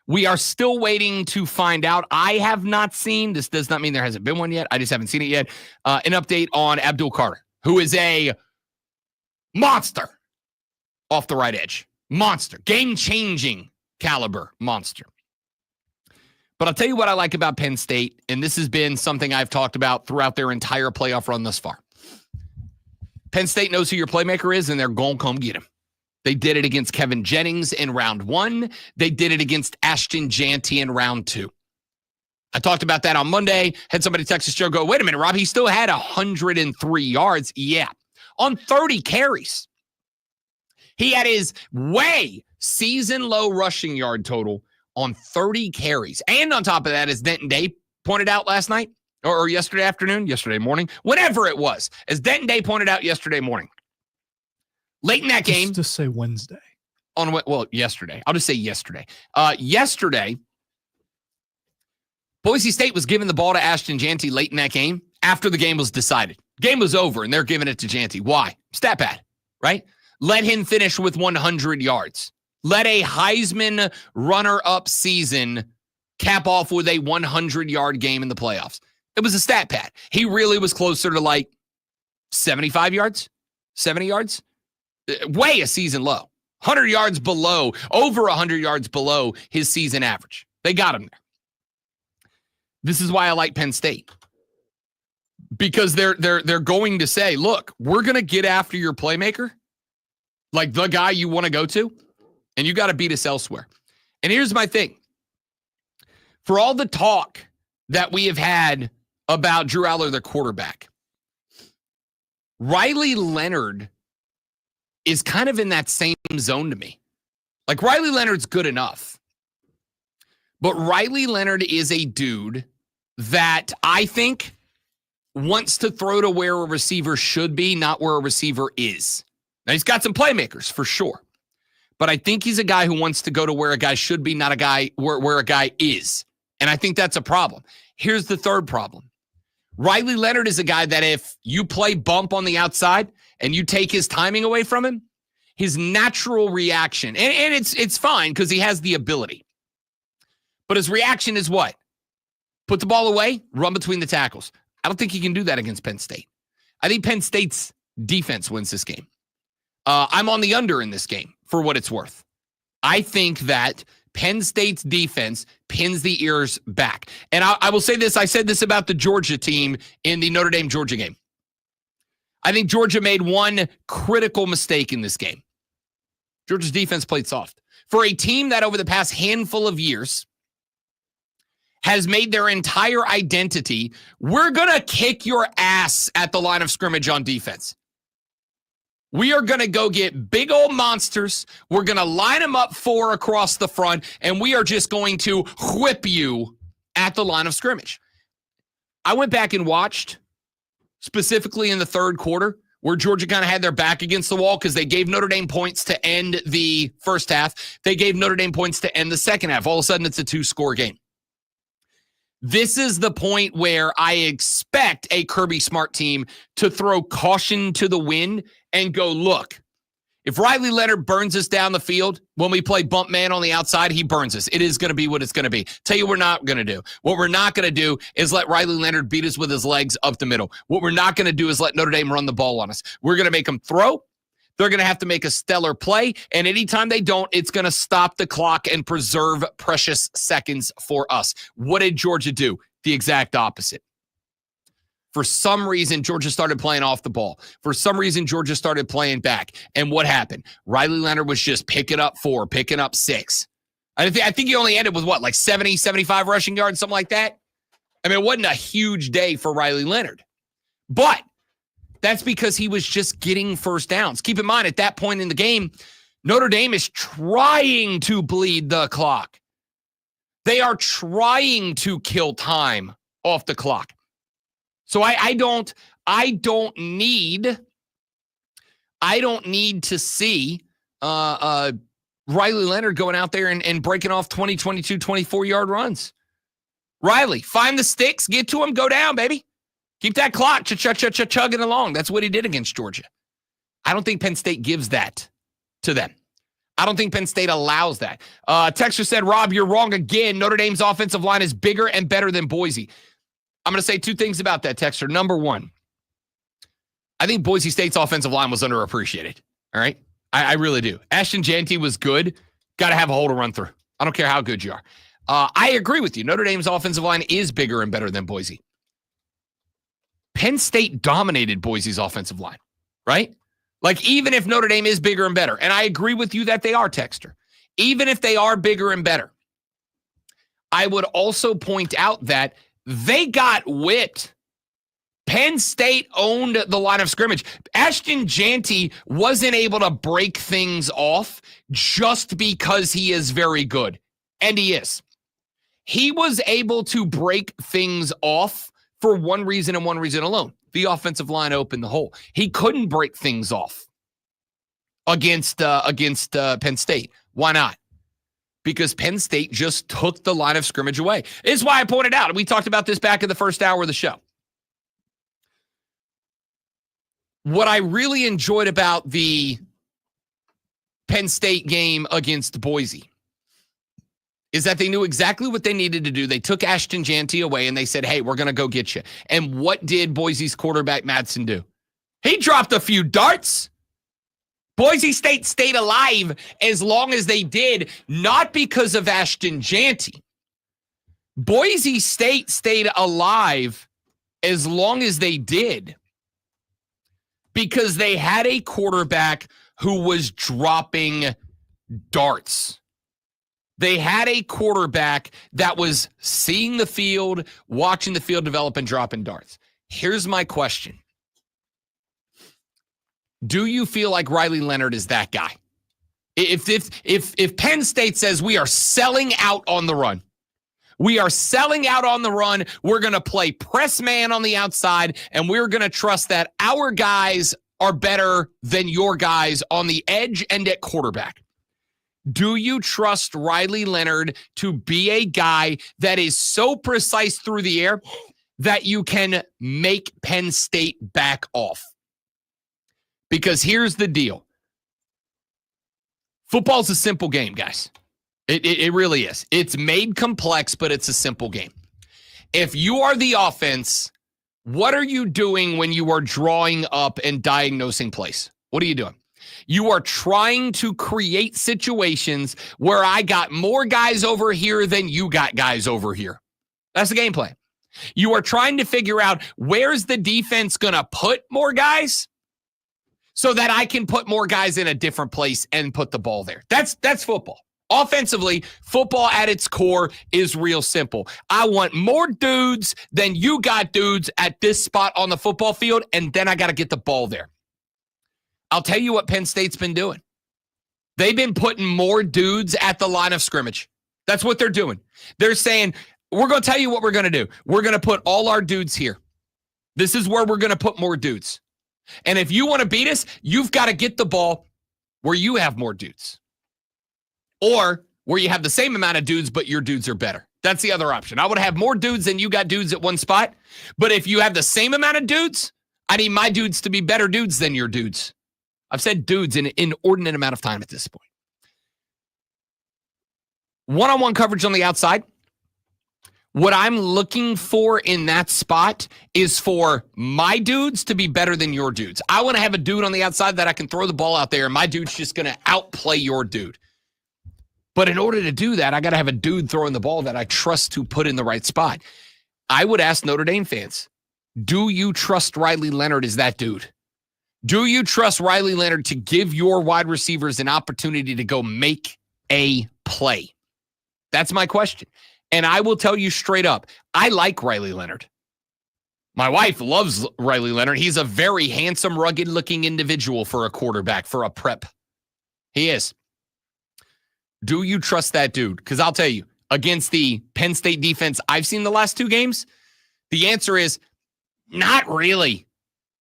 we are still waiting to find out. I have not seen, this does not mean there hasn't been one yet. I just haven't seen it yet. An update on Abdul Carter, who is a monster off the right edge. Monster. Game-changing caliber monster. But I'll tell you what I like about Penn State, and this has been something I've talked about throughout their entire playoff run thus far. Penn State knows who your playmaker is, and they're going to come get him. They did it against Kevin Jennings in round 1. They did it against Ashton Janty in round 2. I talked about that on Monday. Had somebody text the show go, wait a minute, Rob, he still had 103 yards. Yeah, on 30 carries. He had his season-low rushing yard total on 30 carries. And on top of that, as Denton Day pointed out last night, or yesterday afternoon, yesterday morning, whatever it was, as Denton Day pointed out yesterday morning, late in that game. Just say Wednesday. Yesterday. I'll just say yesterday. Yesterday, Boise State was giving the ball to Ashton Janty late in that game after the game was decided. Game was over, and they're giving it to Janty. Why? Stat pad, right? Let him finish with 100 yards. Let a Heisman runner-up season cap off with a 100-yard game in the playoffs. It was a stat pad. He really was closer to like 75 yards, 70 yards. Way a season low. 100 yards below, over 100 yards below his season average. They got him there. This is why I like Penn State. Because they're going to say, look, we're going to get after your playmaker, like the guy you want to go to, and you got to beat us elsewhere. And here's my thing. For all the talk that we have had about Drew Aller, the quarterback, Riley Leonard is kind of in that same zone to me. Like, Riley Leonard's good enough. But Riley Leonard is a dude that I think wants to throw to where a receiver should be, not where a receiver is. Now, he's got some playmakers for sure. But I think he's a guy who wants to go to where a guy should be, not a guy where a guy is. And I think that's a problem. Here's the third problem. Riley Leonard is a guy that if you play bump on the outside and you take his timing away from him, his natural reaction, and it's fine because he has the ability. But his reaction is what? Put the ball away, run between the tackles. I don't think he can do that against Penn State. I think Penn State's defense wins this game. I'm on the under in this game for what it's worth. I think that Penn State's defense pins the ears back. And I will say this. I said this about the Georgia team in the Notre Dame-Georgia game. I think Georgia made one critical mistake in this game. Georgia's defense played soft. For a team that over the past handful of years has made their entire identity, we're going to kick your ass at the line of scrimmage on defense. We are going to go get big old monsters. We're going to line them up 4 across the front, and we are just going to whip you at the line of scrimmage. I went back and watched, specifically in the third quarter, where Georgia kind of had their back against the wall because they gave Notre Dame points to end the first half. They gave Notre Dame points to end the second half. All of a sudden, it's a 2-score game. This is the point where I expect a Kirby Smart team to throw caution to the wind and go, look, if Riley Leonard burns us down the field when we play bump man on the outside, he burns us. It is going to be what it's going to be. Tell you what we're not going to do. What we're not going to do is let Riley Leonard beat us with his legs up the middle. What we're not going to do is let Notre Dame run the ball on us. We're going to make them throw. They're going to have to make a stellar play, and anytime they don't, it's going to stop the clock and preserve precious seconds for us. What did Georgia do? The exact opposite. For some reason, Georgia started playing off the ball. For some reason, Georgia started playing back. And what happened? Riley Leonard was just picking up 4, picking up 6. I think he only ended with what, like 70, 75 rushing yards, something like that? I mean, it wasn't a huge day for Riley Leonard. But that's because he was just getting first downs. Keep in mind, at that point in the game, Notre Dame is trying to bleed the clock. They are trying to kill time off the clock. So I don't need to see Riley Leonard going out there and breaking off 20, 22, 24-yard runs. Riley, find the sticks, get to him, go down, baby. Keep that clock chugging along. That's what he did against Georgia. I don't think Penn State gives that to them. I don't think Penn State allows that. Texter said, Rob, you're wrong again. Notre Dame's offensive line is bigger and better than Boise. I'm going to say 2 things about that, Texter. Number 1, I think Boise State's offensive line was underappreciated. All right? I really do. Ashton Jeanty was good. Got to have a hole to run through. I don't care how good you are. I agree with you. Notre Dame's offensive line is bigger and better than Boise. Penn State dominated Boise's offensive line, right? Like, even if Notre Dame is bigger and better, and I agree with you that they are, Texter, even if they are bigger and better, I would also point out that they got whipped. Penn State owned the line of scrimmage. Ashton Jeanty wasn't able to break things off just because he is very good, and he is. He was able to break things off for one reason and one reason alone. The offensive line opened the hole. He couldn't break things off against Penn State. Why not? Because Penn State just took the line of scrimmage away. This is why I pointed out, and we talked about this back in the first hour of the show. What I really enjoyed about the Penn State game against Boise is that they knew exactly what they needed to do. They took Ashton Jeanty away, and they said, hey, we're going to go get you. And what did Boise's quarterback Madsen do? He dropped a few darts. Boise State stayed alive as long as they did, not because of Ashton Jeanty. Boise State stayed alive as long as they did because they had a quarterback who was dropping darts. They had a quarterback that was seeing the field, watching the field develop, and dropping darts. Here's my question. Do you feel like Riley Leonard is that guy? If Penn State says we are selling out on the run, we're going to play press man on the outside, and we're going to trust that our guys are better than your guys on the edge and at quarterback? Do you trust Riley Leonard to be a guy that is so precise through the air that you can make Penn State back off? Because here's the deal. Football's a simple game, guys. It really is. It's made complex, but it's a simple game. If you are the offense, what are you doing when you are drawing up and diagnosing plays? What are you doing? You are trying to create situations where I got more guys over here than you got guys over here. That's the game plan. You are trying to figure out where's the defense going to put more guys so that I can put more guys in a different place and put the ball there. That's football. Offensively, football at its core is real simple. I want more dudes than you got dudes at this spot on the football field, and then I got to get the ball there. I'll tell you what Penn State's been doing. They've been putting more dudes at the line of scrimmage. That's what they're doing. They're saying, we're going to tell you what we're going to do. We're going to put all our dudes here. This is where we're going to put more dudes. And if you want to beat us, you've got to get the ball where you have more dudes. Or where you have the same amount of dudes, but your dudes are better. That's the other option. I would have more dudes than you got dudes at one spot. But if you have the same amount of dudes, I need my dudes to be better dudes than your dudes. I've said dudes in an inordinate amount of time at this point. One-on-one coverage on the outside. What I'm looking for in that spot is for my dudes to be better than your dudes. I want to have a dude on the outside that I can throw the ball out there, and my dude's just going to outplay your dude. But in order to do that, I got to have a dude throwing the ball that I trust to put in the right spot. I would ask Notre Dame fans, do you trust Riley Leonard as that dude? Do you trust Riley Leonard to give your wide receivers an opportunity to go make a play? That's my question. And I will tell you straight up, I like Riley Leonard. My wife loves Riley Leonard. He's a very handsome, rugged-looking individual for a quarterback, for a prep. He is. Do you trust that dude? Because I'll tell you, against the Penn State defense I've seen the last two games, the answer is not really.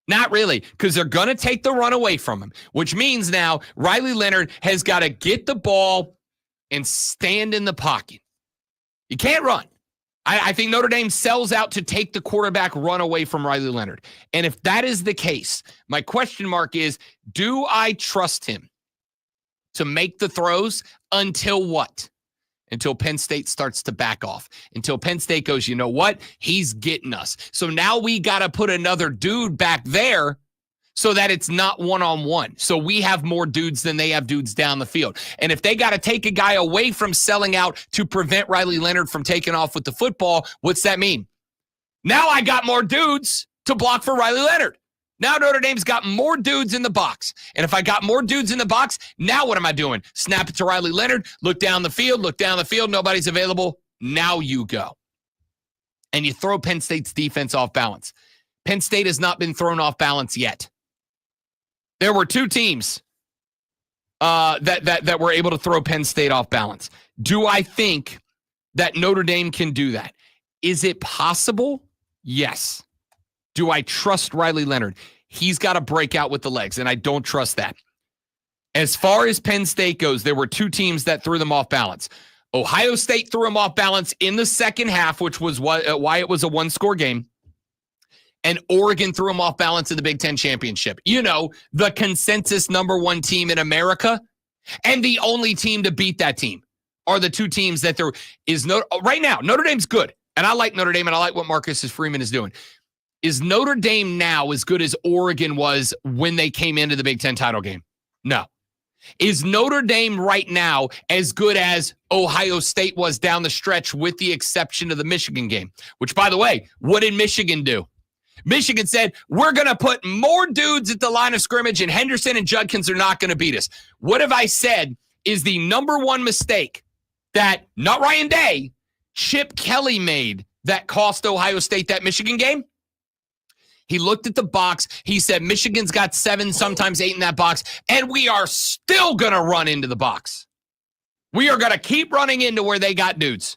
Not really, because they're going to take the run away from him, which means now Riley Leonard has got to get the ball and stand in the pocket. You can't run. I think Notre Dame sells out to take the quarterback run away from Riley Leonard. And if that is the case, my question mark is, do I trust him to make the throws until what? Until Penn State starts to back off. Until Penn State goes, you know what? He's getting us. So now we got to put another dude back there so that it's not one-on-one. So we have more dudes than they have dudes down the field. And if they got to take a guy away from selling out to prevent Riley Leonard from taking off with the football, what's that mean? Now I got more dudes to block for Riley Leonard. Now Notre Dame's got more dudes in the box. And if I got more dudes in the box, now what am I doing? Snap it to Riley Leonard, look down the field, nobody's available. Now you go. And you throw Penn State's defense off balance. Penn State has not been thrown off balance yet. There were two teams that were able to throw Penn State off balance. Do I think that Notre Dame can do that? Is it possible? Yes. Do I trust Riley Leonard? He's got to break out with the legs, and I don't trust that. As far as Penn State goes, there were two teams that threw them off balance. Ohio State threw them off balance in the second half, which was why it was a one-score game. And Oregon threw them off balance in the Big Ten championship. You know, the consensus number one team in America and the only team to beat that team are the two teams that there is no right now. Notre Dame's good, and I like Notre Dame, and I like what Marcus Freeman is doing. Is Notre Dame now as good as Oregon was when they came into the Big Ten title game? No. Is Notre Dame right now as good as Ohio State was down the stretch with the exception of the Michigan game? Which, by the way, what did Michigan do? Michigan said, we're going to put more dudes at the line of scrimmage, and Henderson and Judkins are not going to beat us. What have I said is the number one mistake that, not Ryan Day, Chip Kelly made that cost Ohio State that Michigan game? He looked at the box. He said, Michigan's got 7, sometimes 8 in that box, and we are still going to run into the box. We are going to keep running into where they got dudes.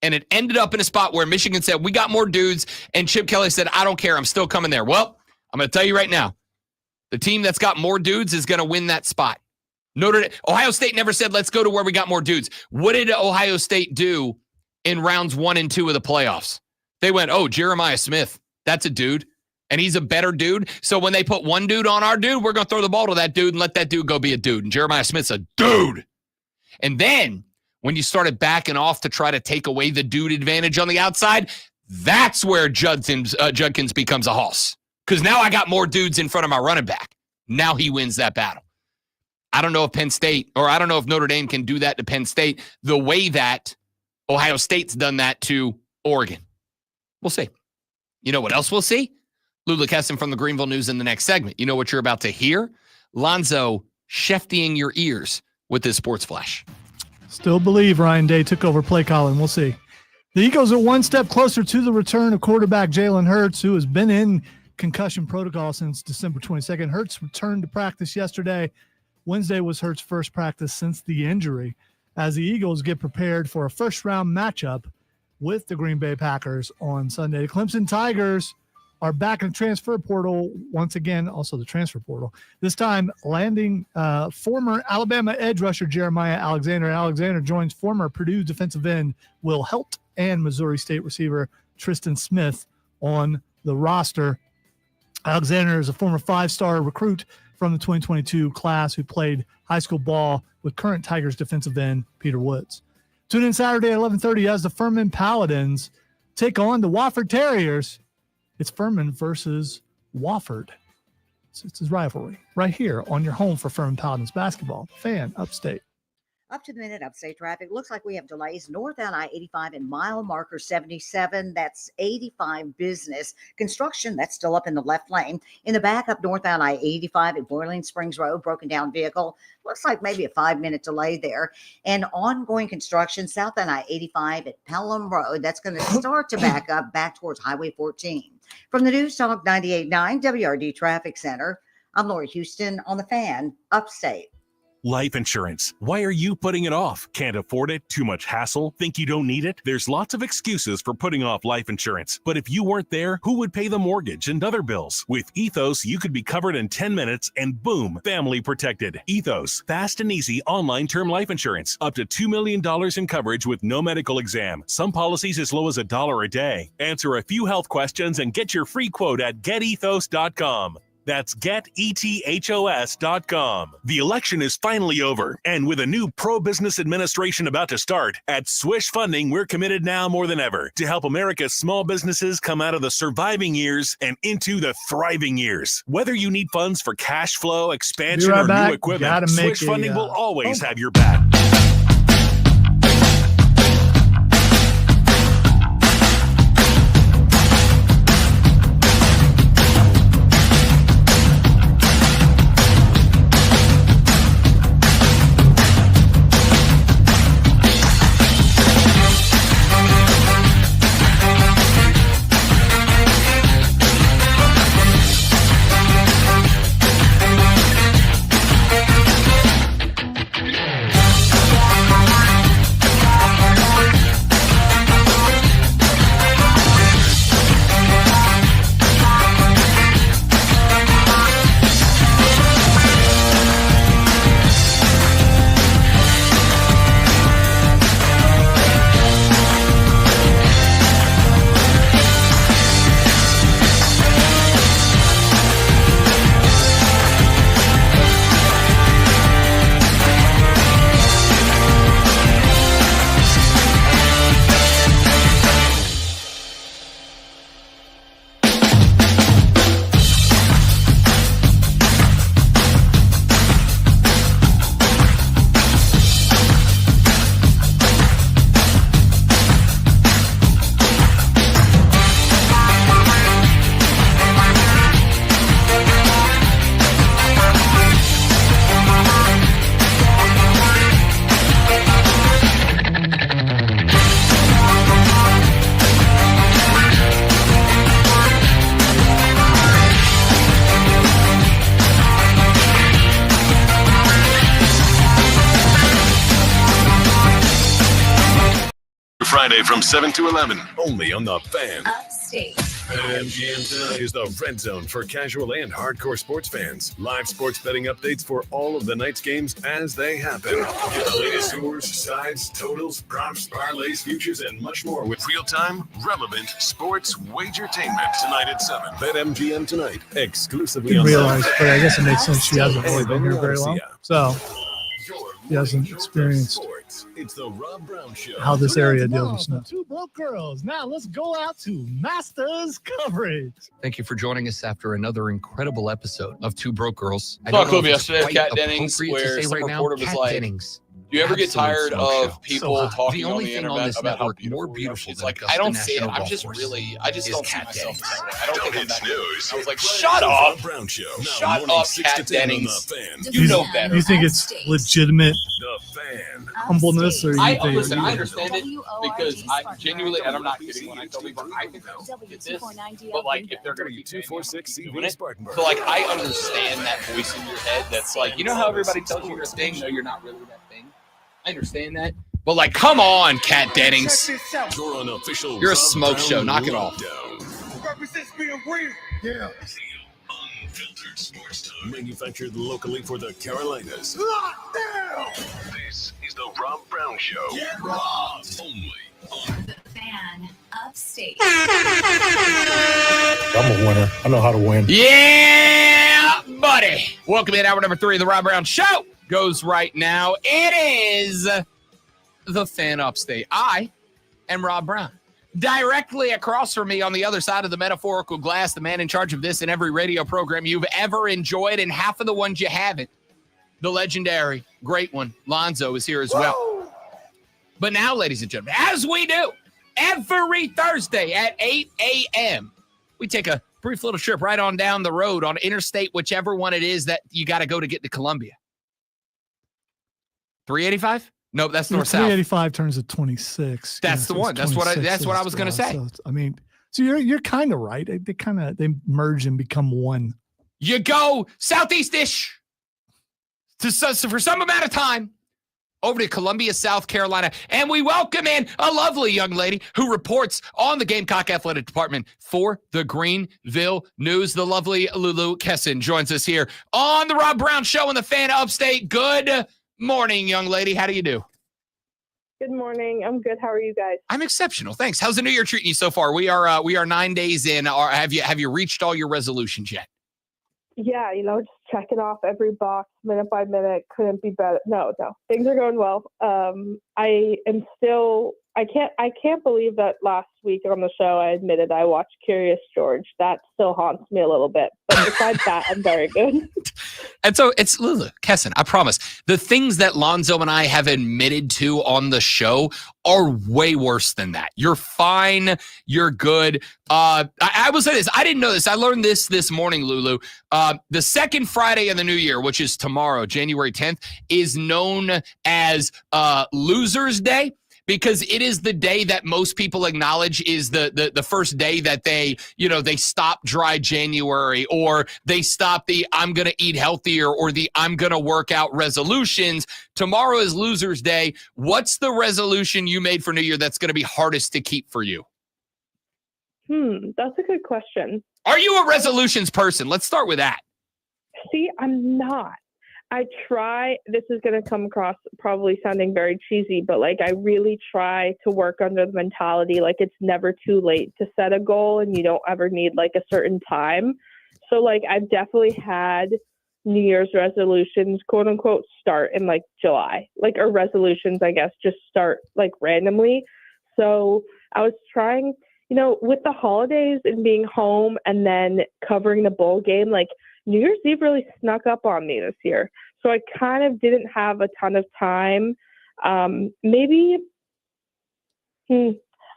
And it ended up in a spot where Michigan said, we got more dudes, and Chip Kelly said, I don't care. I'm still coming there. Well, I'm going to tell you right now, The team that's got more dudes is going to win that spot. Ohio State never said, let's go to where we got more dudes. What did Ohio State do in rounds 1 and 2 of the playoffs? They went, oh, Jeremiah Smith, that's a dude, and he's a better dude. So when they put one dude on our dude, we're going to throw the ball to that dude and let that dude go be a dude. And Jeremiah Smith's a dude. And then when you started backing off to try to take away the dude advantage on the outside, that's where Judkins becomes a hoss. Because now I got more dudes in front of my running back. Now he wins that battle. I don't know if Penn State, or I don't know if Notre Dame can do that to Penn State the way that Ohio State's done that to Oregon. We'll see. You know what else we'll see? Lulu Kesin from the Greenville News in the next segment. You know what you're about to hear? Lonzo Sheftying your ears with his sports flash. Still believe Ryan Day took over play calling. We'll see. The Eagles are one step closer to the return of quarterback Jalen Hurts, who has been in concussion protocol since December 22nd. Hurts returned to practice yesterday. Wednesday was Hurts' first practice since the injury, as the Eagles get prepared for a first-round matchup with the Green Bay Packers on Sunday. The Clemson Tigers are back in the transfer portal once again, also the transfer portal, this time landing former Alabama edge rusher Jeremiah Alexander. Alexander joins former Purdue defensive end Will Helt and Missouri State receiver Tristan Smith on the roster. Alexander is a former 5-star recruit from the 2022 class who played high school ball with current Tigers defensive end Peter Woods. Tune in Saturday at 11:30 as the Furman Paladins take on the Wofford Terriers. It's Furman versus Wofford. It's a rivalry right here on your home for Furman Paladins basketball. Fan Upstate. Up to the minute upstate traffic. Looks like we have delays northbound I-85 and mile marker 77. That's 85 business. Construction, that's still up in the left lane. In the back up northbound I-85 at Boiling Springs Road, broken down vehicle. Looks like maybe a 5-minute delay there. And ongoing construction southbound I-85 at Pelham Road. That's going to start to back up back towards Highway 14. From the News Talk 98.9 WRD Traffic Center, I'm Lori Houston on the Fan Upstate. Life insurance. Why are you putting it off? Can't afford it? Too much hassle? Think you don't need it? There's lots of excuses for putting off life insurance. But if you weren't there, who would pay the mortgage and other bills? With Ethos, you could be covered in 10 minutes and boom, family protected. Ethos, fast and easy online term life insurance. Up to $2 million in coverage with no medical exam. Some policies as low as $1 a day. Answer a few health questions and get your free quote at getethos.com. That's getethos.com. The election is finally over, and with a new pro-business administration about to start, at Swish Funding, we're committed now more than ever to help America's small businesses come out of the surviving years and into the thriving years. Whether you need funds for cash flow, expansion, or new equipment, Swish Funding will always have your back. Friday from 7 to 11, only on the Fan. Upstate. BetMGM Tonight is the red zone for casual and hardcore sports fans. Live sports betting updates for all of the night's games as they happen. Get the latest scores, sides, totals, props, parlays, futures, and much more with real-time, relevant sports wagertainment tonight at 7. BetMGM Tonight, exclusively Didn't on realize, but I guess it makes Sunday. sense. She hasn't really been here very long, so she hasn't experienced It's the Rob Brown Show. how this area deals with snow. Two broke girls. Now let's go out to Masters coverage. Thank you for joining us after another incredible episode of Two Broke Girls. I Saw don't a know clip if it's yesterday of quite Kat Dennings appropriate to where say some right now. reporter was Kat like, Dennings. Do you ever get Absolute tired smoke of show. people So, talking the on only the thing on internet this about how network more beautiful it's than like, Augusta I don't see it. National I'm Golf just Course really, I just is don't see Kat myself. Dennings. I don't think I'm Hit that snooze. I was like, It's shut the up. Rob Brown Show. Now Shut morning up, 6 to Kat 10 on Dennings. The Fan. You know better. You think it's legitimate The Fan. humbleness, or you think listen, I understand it because I genuinely, and I'm not kidding when I tell people I think I get this, but like if they're going to keep 246 doing it, so like I understand that voice in your head that's like, you know how everybody tells you you're a thing, no, you're not really that thing. I understand that, but like, come on, Kat Dennings, Your unofficial you're a Rob smoke Brown show. Knock it off. Lowdown. Represents being real. Yeah. Unfiltered sports talk. Manufactured locally for the Carolinas. Lockdown. This is the Rob Brown Show. Get robbed. Only on The Fan Upstate. I'm a winner. I know how to win. Yeah, buddy. Welcome in hour number 3 of the Rob Brown Show. Goes right now. It is the Fan Upstate. I am Rob Brown. Directly across from me on the other side of the metaphorical glass, the man in charge of this and every radio program you've ever enjoyed, and half of the ones you haven't, the legendary, great one, Lonzo, is here as well. But now, ladies and gentlemen, as we do every Thursday at 8 a.m., we take a brief little trip right on down the road on interstate, whichever one it is that you got to go to get to Columbia. 385? No, that's north-south. 385 turns to 26. That's the one. That's what I was going to say. So I mean, so you're kind of right. They merge and become one. You go southeast-ish so for some amount of time over to Columbia, South Carolina, and we welcome in a lovely young lady who reports on the Gamecock Athletic Department for the Greenville News. The lovely Lulu Kesin joins us here on the Rob Brown Show in the Fan Upstate. Good morning, young lady. How do you do? Good morning. I'm good. How are you guys? I'm exceptional. Thanks. How's the new year treating you so far? We are 9 days in. Have you reached all your resolutions yet? Yeah, just checking off every box minute by minute. Couldn't be better. No. Things are going well. I can't believe that last week on the show I admitted I watched Curious George. That still haunts me a little bit. But besides that, I'm very good. And so it's Lulu Kesin, I promise. The things that Lonzo and I have admitted to on the show are way worse than that. You're fine. You're good. I will say this. I didn't know this. I learned this morning, Lulu. The second Friday of the new year, which is tomorrow, January 10th, is known as Loser's Day, because it is the day that most people acknowledge is the first day that they stop dry January, or they stop the I'm going to eat healthier or the I'm going to work out resolutions. Tomorrow is Loser's Day. What's the resolution you made for New Year that's going to be hardest to keep for you? That's a good question. Are you a resolutions person? Let's start with that. See, I'm not. I try, this is going to come across probably sounding very cheesy, but I really try to work under the mentality it's never too late to set a goal and you don't ever need a certain time. So I've definitely had New Year's resolutions, quote unquote, start in July, or resolutions, I guess, just start randomly. So I was trying, with the holidays and being home and then covering the bowl game, New Year's Eve really snuck up on me this year. So I kind of didn't have a ton of time. I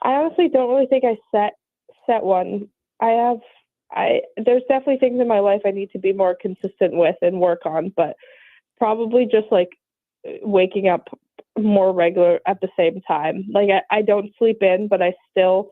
honestly don't really think I set one. There's definitely things in my life I need to be more consistent with and work on, but probably just waking up more regular at the same time. I don't sleep in, but I still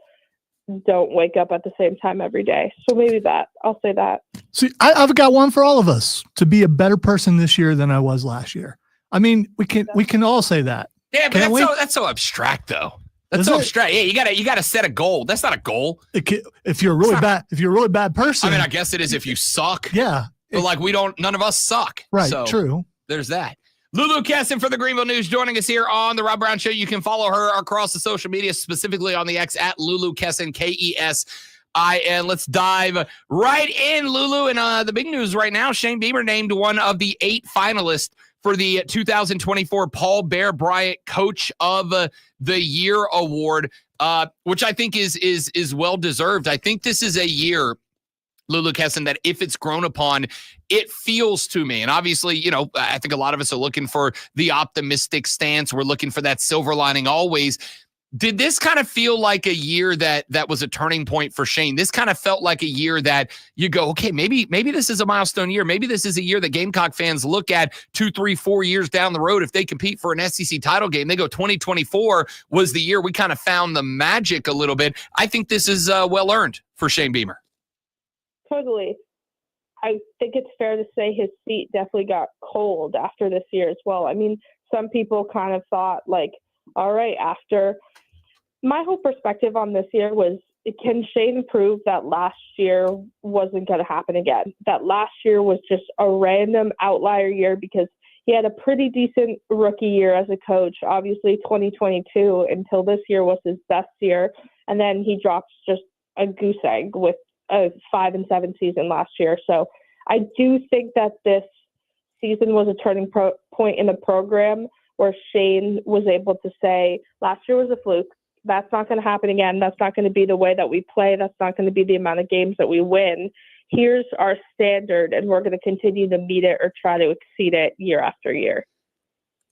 don't wake up at the same time every day. So maybe I'll say that. See, I've got one for all of us: to be a better person this year than I was last year. I mean, we can all say that. Yeah, but that's so abstract, though. That's so abstract. Yeah, you gotta set a goal. That's not a goal. If you're a really bad person. I mean, I guess it is if you suck. Yeah. But like none of us suck. Right. So True. There's that. Lulu Kesin for the Greenville News joining us here on the Rob Brown Show. You can follow her across the social media, specifically on the X at Lulu Kesin, Kesin. Let's dive right in, Lulu. And the big news right now, Shane Beamer named one of the 8 finalists for the 2024 Paul Bear Bryant Coach of the Year Award, which I think is well deserved. I think this is a year, Lulu Kesin, that if it's grown upon, it feels to me. And obviously, I think a lot of us are looking for the optimistic stance. We're looking for that silver lining always. Did this kind of feel like a year that was a turning point for Shane? This kind of felt like a year that you go, okay, maybe this is a milestone year. Maybe this is a year that Gamecock fans look at 2, 3, 4 years down the road. If they compete for an SEC title game, they go 2024 was the year we kind of found the magic a little bit. I think this is well earned for Shane Beamer. Totally. I think it's fair to say his seat definitely got cold after this year as well. I mean, some people kind of thought like, all right, after my whole perspective on this year was, can Shane prove that last year wasn't going to happen again? That last year was just a random outlier year because he had a pretty decent rookie year as a coach. Obviously, 2022 until this year was his best year. And then he dropped just a goose egg with a 5-7 season last year. So I do think that this season was a turning point in the program where Shane was able to say, last year was a fluke. That's not going to happen again. That's not going to be the way that we play. That's not going to be the amount of games that we win. Here's our standard, and we're going to continue to meet it or try to exceed it year after year.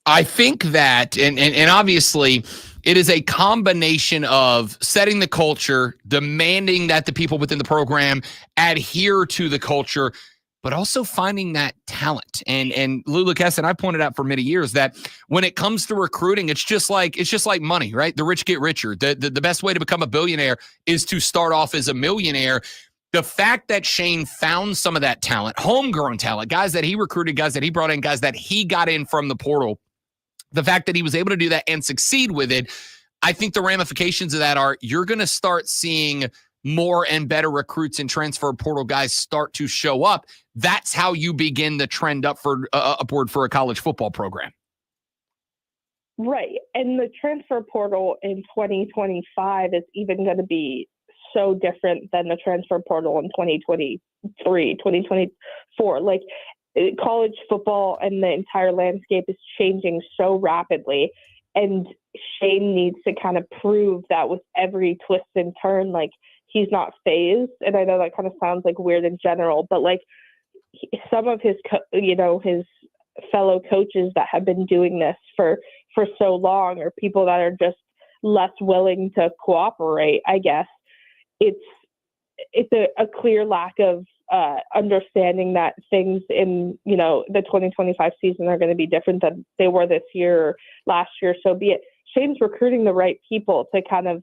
I think that, and obviously, it is a combination of setting the culture, demanding that the people within the program adhere to the culture, but also finding that talent. And Lulu Kesin, I pointed out for many years that when it comes to recruiting, it's just like money, right? The rich get richer. The best way to become a billionaire is to start off as a millionaire. The fact that Shane found some of that talent, homegrown talent, guys that he recruited, guys that he brought in, guys that he got in from the portal, the fact that he was able to do that and succeed with it, I think the ramifications of that are you're going to start seeing more and better recruits and transfer portal guys start to show up. That's how you begin the trend upward for a college football program. Right. And the transfer portal in 2025 is even going to be so different than the transfer portal in 2023, 2024. Like, college football and the entire landscape is changing so rapidly. And Shane needs to kind of prove that with every twist and turn, like, he's not phased. And I know that kind of sounds like weird in general, but like some of his, his fellow coaches that have been doing this for so long, or people that are just less willing to cooperate, I guess it's a clear lack of understanding that things in, the 2025 season are going to be different than they were this year or last year. So be it. Shane's recruiting the right people to kind of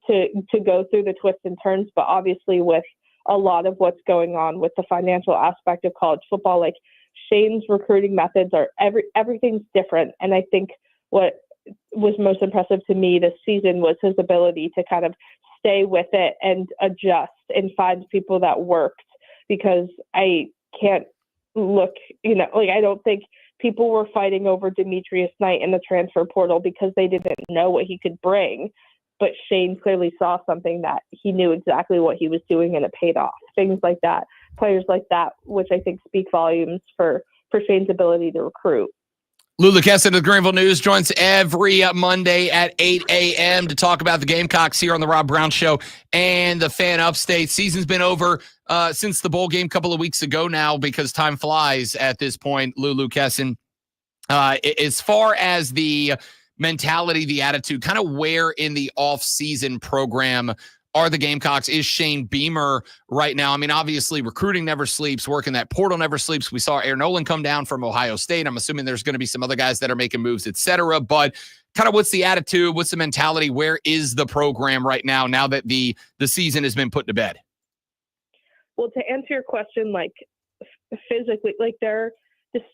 to go through the twists and turns, but obviously with a lot of what's going on with the financial aspect of college football, like Shane's recruiting methods are everything's different. And I think what was most impressive to me this season was his ability to kind of stay with it and adjust and find people that worked, because I can't look, I don't think people were fighting over Demetrius Knight in the transfer portal because they didn't know what he could bring. But Shane clearly saw something that he knew exactly what he was doing, and it paid off. Things like that, players like that, which I think speak volumes for Shane's ability to recruit. Lulu Kesin of the Greenville News joins every Monday at 8 a.m. to talk about the Gamecocks here on the Rob Brown Show and the Fan Upstate. Season's been over since the bowl game a couple of weeks ago now, because time flies at this point, Lulu Kesin. As far as the mentality, the attitude, kind of where in the off-season program are the Gamecocks? Is Shane Beamer right now? I mean, obviously, recruiting never sleeps. Working that portal never sleeps. We saw Aaron Nolan come down from Ohio State. I'm assuming there's going to be some other guys that are making moves, et cetera. But kind of what's the attitude? What's the mentality? Where is the program right now that the season has been put to bed? Well, to answer your question, like physically, like the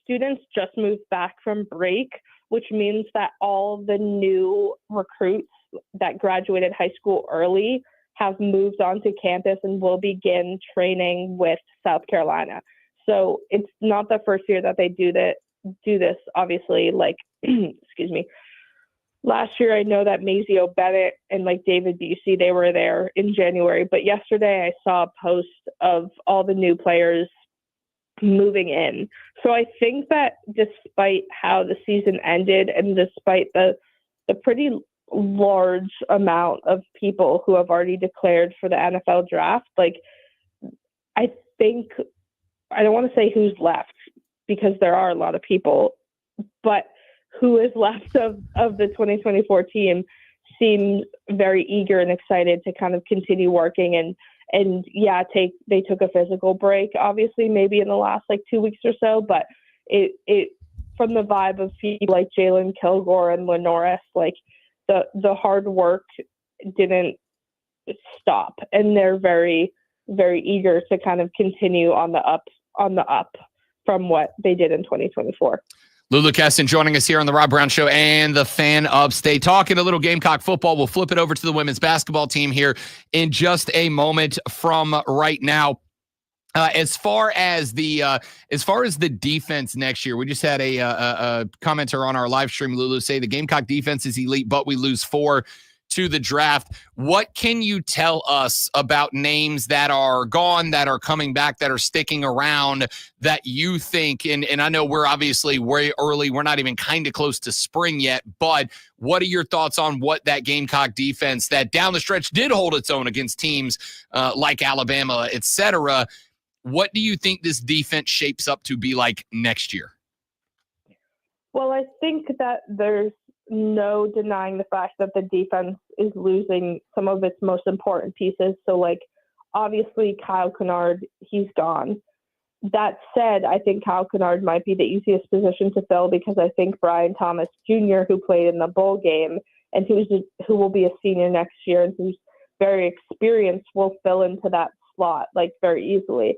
students just moved back from break, which means that all the new recruits that graduated high school early have moved onto campus and will begin training with South Carolina. So it's not the first year that they do this, obviously, like, excuse me. Last year, I know that Mazio Bennett and like David Busey, they were there in January. But yesterday I saw a post of all the new players moving in. So I think that despite how the season ended and despite the pretty large amount of people who have already declared for the NFL draft, like, I think, I don't want to say who's left because there are a lot of people, but who is left of the 2024 team seems very eager and excited to kind of continue working and yeah, they took a physical break, obviously, maybe in the last like 2 weeks or so, but it from the vibe of people like Jalen Kilgore and Lenoris, like the hard work didn't stop, and they're very, very eager to kind of continue on the up from what they did in 2024. Lulu Kesin joining us here on the Rob Brown Show and the Fan Upstate. Talking a little Gamecock football. We'll flip it over to the women's basketball team here in just a moment from right now. As far as the defense next year, we just had a commenter on our live stream, Lulu, say the Gamecock defense is elite, but we lose 4 to the draft. What can you tell us about names that are gone, that are coming back, that are sticking around, that you think, and I know we're obviously way early, we're not even kind of close to spring yet, but what are your thoughts on what that Gamecock defense that down the stretch did hold its own against teams like Alabama, et cetera? What do you think this defense shapes up to be like next year? Well, I think that there's no denying the fact that the defense is losing some of its most important pieces. So, like, obviously, Kyle Kennard, he's gone. That said, I think Kyle Kennard might be the easiest position to fill because I think Brian Thomas Jr., who played in the bowl game and who will be a senior next year and who's very experienced, will fill into that slot, like, very easily.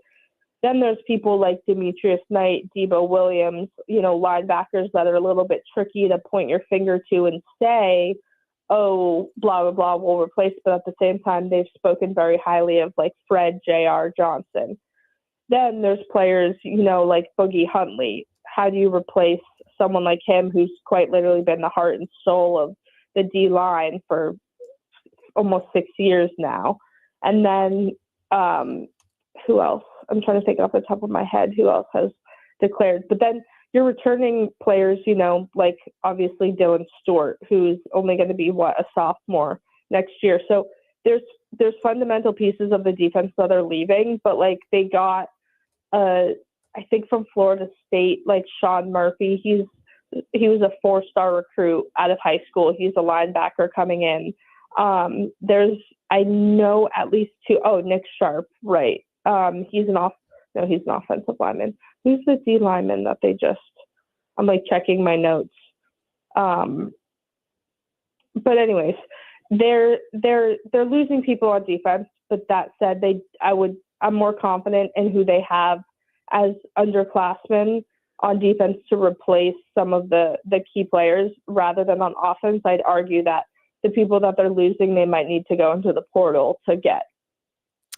Then there's people like Demetrius Knight, Debo Williams, linebackers that are a little bit tricky to point your finger to and say, oh, blah, blah, blah, we'll replace. But at the same time, they've spoken very highly of like Fred J.R. Johnson. Then there's players, like Boogie Huntley. How do you replace someone like him who's quite literally been the heart and soul of the D-line for almost 6 years now? And then who else? I'm trying to think off the top of my head who else has declared. But then you're returning players, like obviously Dylan Stewart, who's only going to be a sophomore next year. So there's fundamental pieces of the defense that are leaving, but like they got, I think from Florida State, like Sean Murphy, he was a 4-star recruit out of high school. He's a linebacker coming in. I know at least 2. Oh, Nick Sharp, right. He's an offensive lineman. Who's the D lineman that I'm like checking my notes. But anyways, they're losing people on defense, but that said, I'm more confident in who they have as underclassmen on defense to replace some of the key players rather than on offense. I'd argue that the people that they're losing, they might need to go into the portal to get.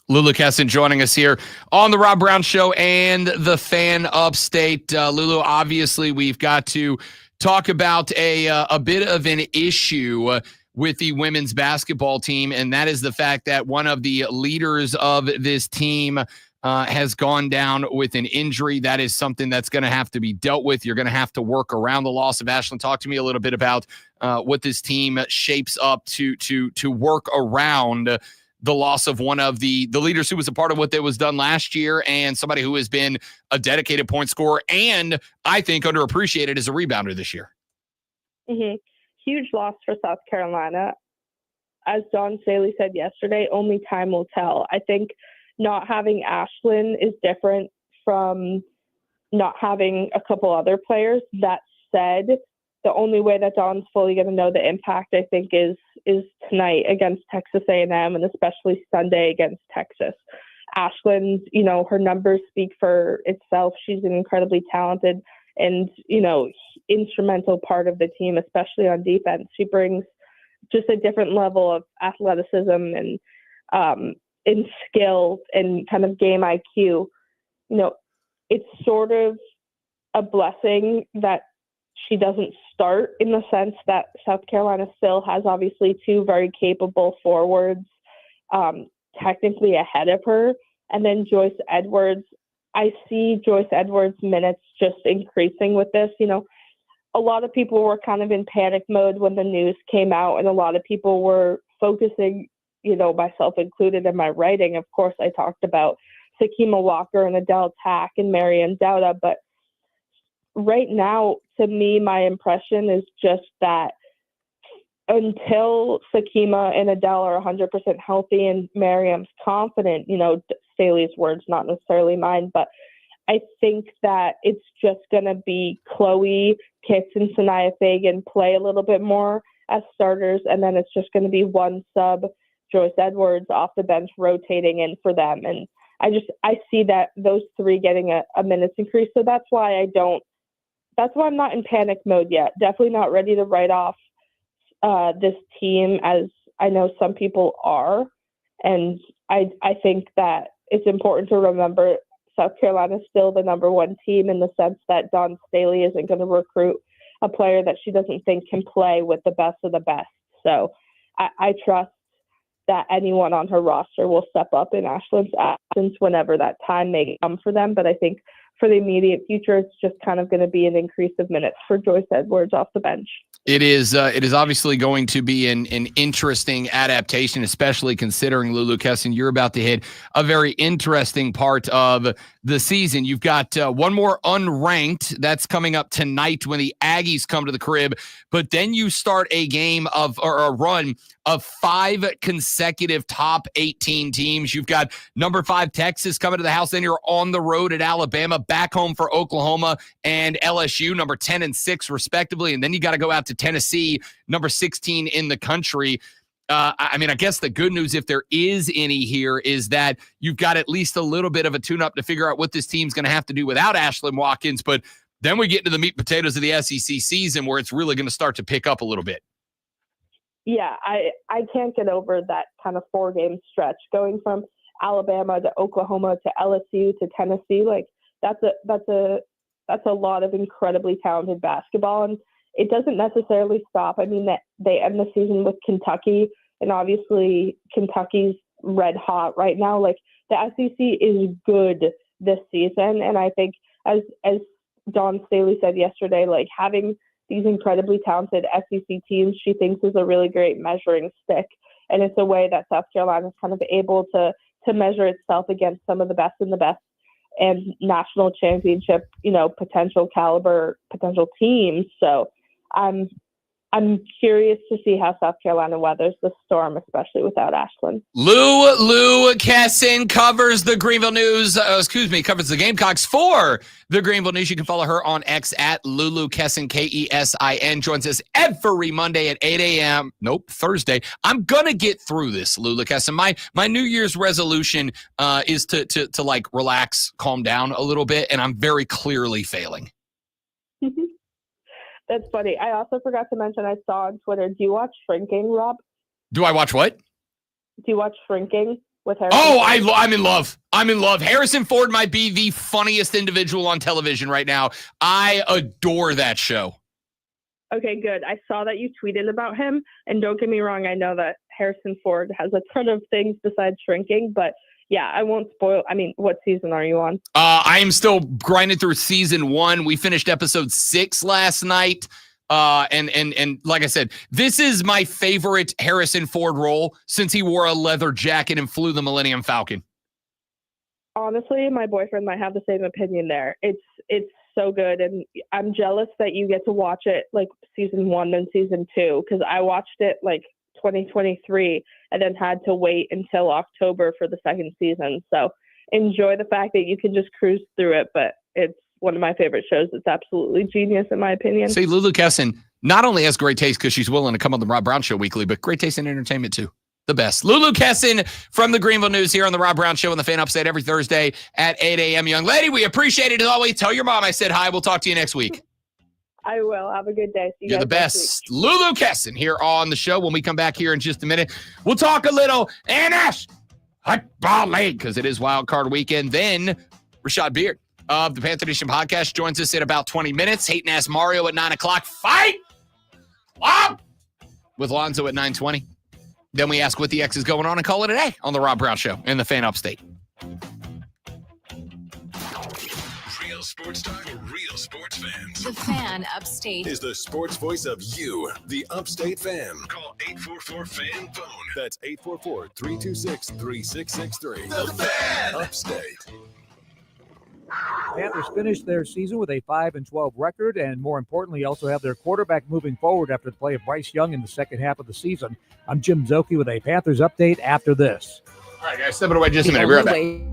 Lulu Kesin joining us here on the Rob Brown Show and the Fan Upstate. Lulu, obviously, we've got to talk about a bit of an issue with the women's basketball team, and that is the fact that one of the leaders of this team has gone down with an injury. That is something that's going to have to be dealt with. You're going to have to work around the loss of Ashlyn. Talk to me a little bit about what this team shapes up to work around the loss of one of the leaders who was a part of what that was done last year and somebody who has been a dedicated point scorer and I think underappreciated as a rebounder this year. Mm-hmm. Huge loss for South Carolina. As Don Staley said yesterday, only time will tell. I think not having Ashlyn is different from not having a couple other players. That said, the only way that Don's fully going to know the impact, I think, is tonight against Texas A&M and especially Sunday against Texas. Ashlyn's, her numbers speak for itself. She's an incredibly talented and, instrumental part of the team, especially on defense. She brings just a different level of athleticism and in skill and kind of game IQ. You know, it's sort of a blessing that she doesn't start, in the sense that South Carolina still has obviously two very capable forwards technically ahead of her. And then Joyce Edwards, I see Joyce Edwards' minutes just increasing with this. You know, a lot of people were kind of in panic mode when the news came out, and a lot of people were focusing, you know, myself included in my writing. Of course, I talked about Sakima Walker and Adele Tack and Marianne Dauda, but right now, to me, my impression is just that until Sakima and Adele are 100% healthy and Miriam's confident, you know, Staley's words, not necessarily mine, but I think that it's just going to be Chloe Kitts and Sanaya Fagan play a little bit more as starters, and then it's just going to be one sub, Joyce Edwards, off the bench rotating in for them. And I see that those three getting a minutes increase. So that's why I'm not in panic mode yet. Definitely not ready to write off this team, as I know some people are. And I think that it's important to remember South Carolina is still the number one team, in the sense that Dawn Staley isn't going to recruit a player that she doesn't think can play with the best of the best. So I trust that anyone on her roster will step up in Ashlyn's absence whenever that time may come for them. But I think for the immediate future, it's just kind of going to be an increase of minutes for Joyce Edwards off the bench. It is obviously going to be an interesting adaptation, especially considering, Lulu Kesin, you're about to hit a very interesting part of the season. You've got one more unranked that's coming up tonight when the Aggies come to the crib, but then you start a game of, or a run of 5 consecutive top 18 teams. You've got number 5 Texas coming to the house. Then you're on the road at Alabama, back home for Oklahoma and LSU, number 10 and 6 respectively. And then you got to go out to Tennessee, number 16 in the country. I mean, I guess the good news, if there is any here, is that you've got at least a little bit of a tune-up to figure out what this team's going to have to do without Ashlyn Watkins. But then we get into the meat and potatoes of the SEC season, where it's really going to start to pick up a little bit. Yeah, I can't get over that kind of 4-game stretch, going from Alabama to Oklahoma to LSU to Tennessee. Like that's a lot of incredibly talented basketball, and it doesn't necessarily stop. I mean, that they end the season with Kentucky, and obviously Kentucky's red hot right now. Like the SEC is good this season, and I think as Dawn Staley said yesterday, like having these incredibly talented SEC teams, she thinks is a really great measuring stick, and it's a way that South Carolina is kind of able to measure itself against some of the best and the best and national championship, you know, potential teams. So I'm curious to see how South Carolina weathers the storm, especially without Ashlyn. Lulu Kesin covers the Greenville News, covers the Gamecocks for the Greenville News. You can follow her on X at Lulu Kesin, Kesin. Joins us every Monday at 8 a.m. Thursday. I'm going to get through this, Lulu Kesin. My New Year's resolution is to like relax, calm down a little bit, and I'm very clearly failing. That's funny. I also forgot to mention, I saw on Twitter, do you watch Shrinking, Rob? Do I watch what? Do you watch Shrinking with Harrison? Oh, I'm in love. I'm in love. Harrison Ford might be the funniest individual on television right now. I adore that show. Okay, good. I saw that you tweeted about him, and don't get me wrong, I know that Harrison Ford has a ton of things besides Shrinking, but yeah, I won't spoil. I mean, what season are you on? I am still grinding through season 1. We finished episode 6 last night. And like I said, this is my favorite Harrison Ford role since he wore a leather jacket and flew the Millennium Falcon. Honestly, my boyfriend might have the same opinion there. It's so good, and I'm jealous that you get to watch it like season 1 and season 2, because I watched it like 2023 and then had to wait until October for the second season. So enjoy the fact that you can just cruise through it, but it's one of my favorite shows. It's absolutely genius in my opinion. See, Lulu Kesin not only has great taste because she's willing to come on the Rob Brown Show weekly, but great taste in entertainment too. The best. Lulu Kesin from the Greenville News here on the Rob Brown Show on the Fan Upstate every Thursday at 8 a.m. Young lady, we appreciate it as always. Tell your mom I said hi. We'll talk to you next week. I will. Have a good day. See you You're the guys next best. Lulu Kesin here on the show. When we come back here in just a minute, we'll talk a little NS Football League because it is Wild Card Weekend. Then Rashad Beard of the Panther Nation podcast joins us in about 20 minutes. Hatin Ass Mario at 9 o'clock. Fight Club with Lonzo at 9:20. Then we ask what the X is going on and call it a day on the Rob Brown Show in the Fan Upstate. Real sports talk, real sports fans. The Fan Upstate Is the sports voice of you, the Upstate fan. Call 844-FAN-PHONE. That's 844-326-3663. The Fan Upstate. Panthers finished their season with a 5-12 record, and more importantly, also have their quarterback moving forward after the play of Bryce Young in the second half of the season. I'm Jim Zoki with a Panthers update after this. All right, guys, step it away just a minute. We're right back.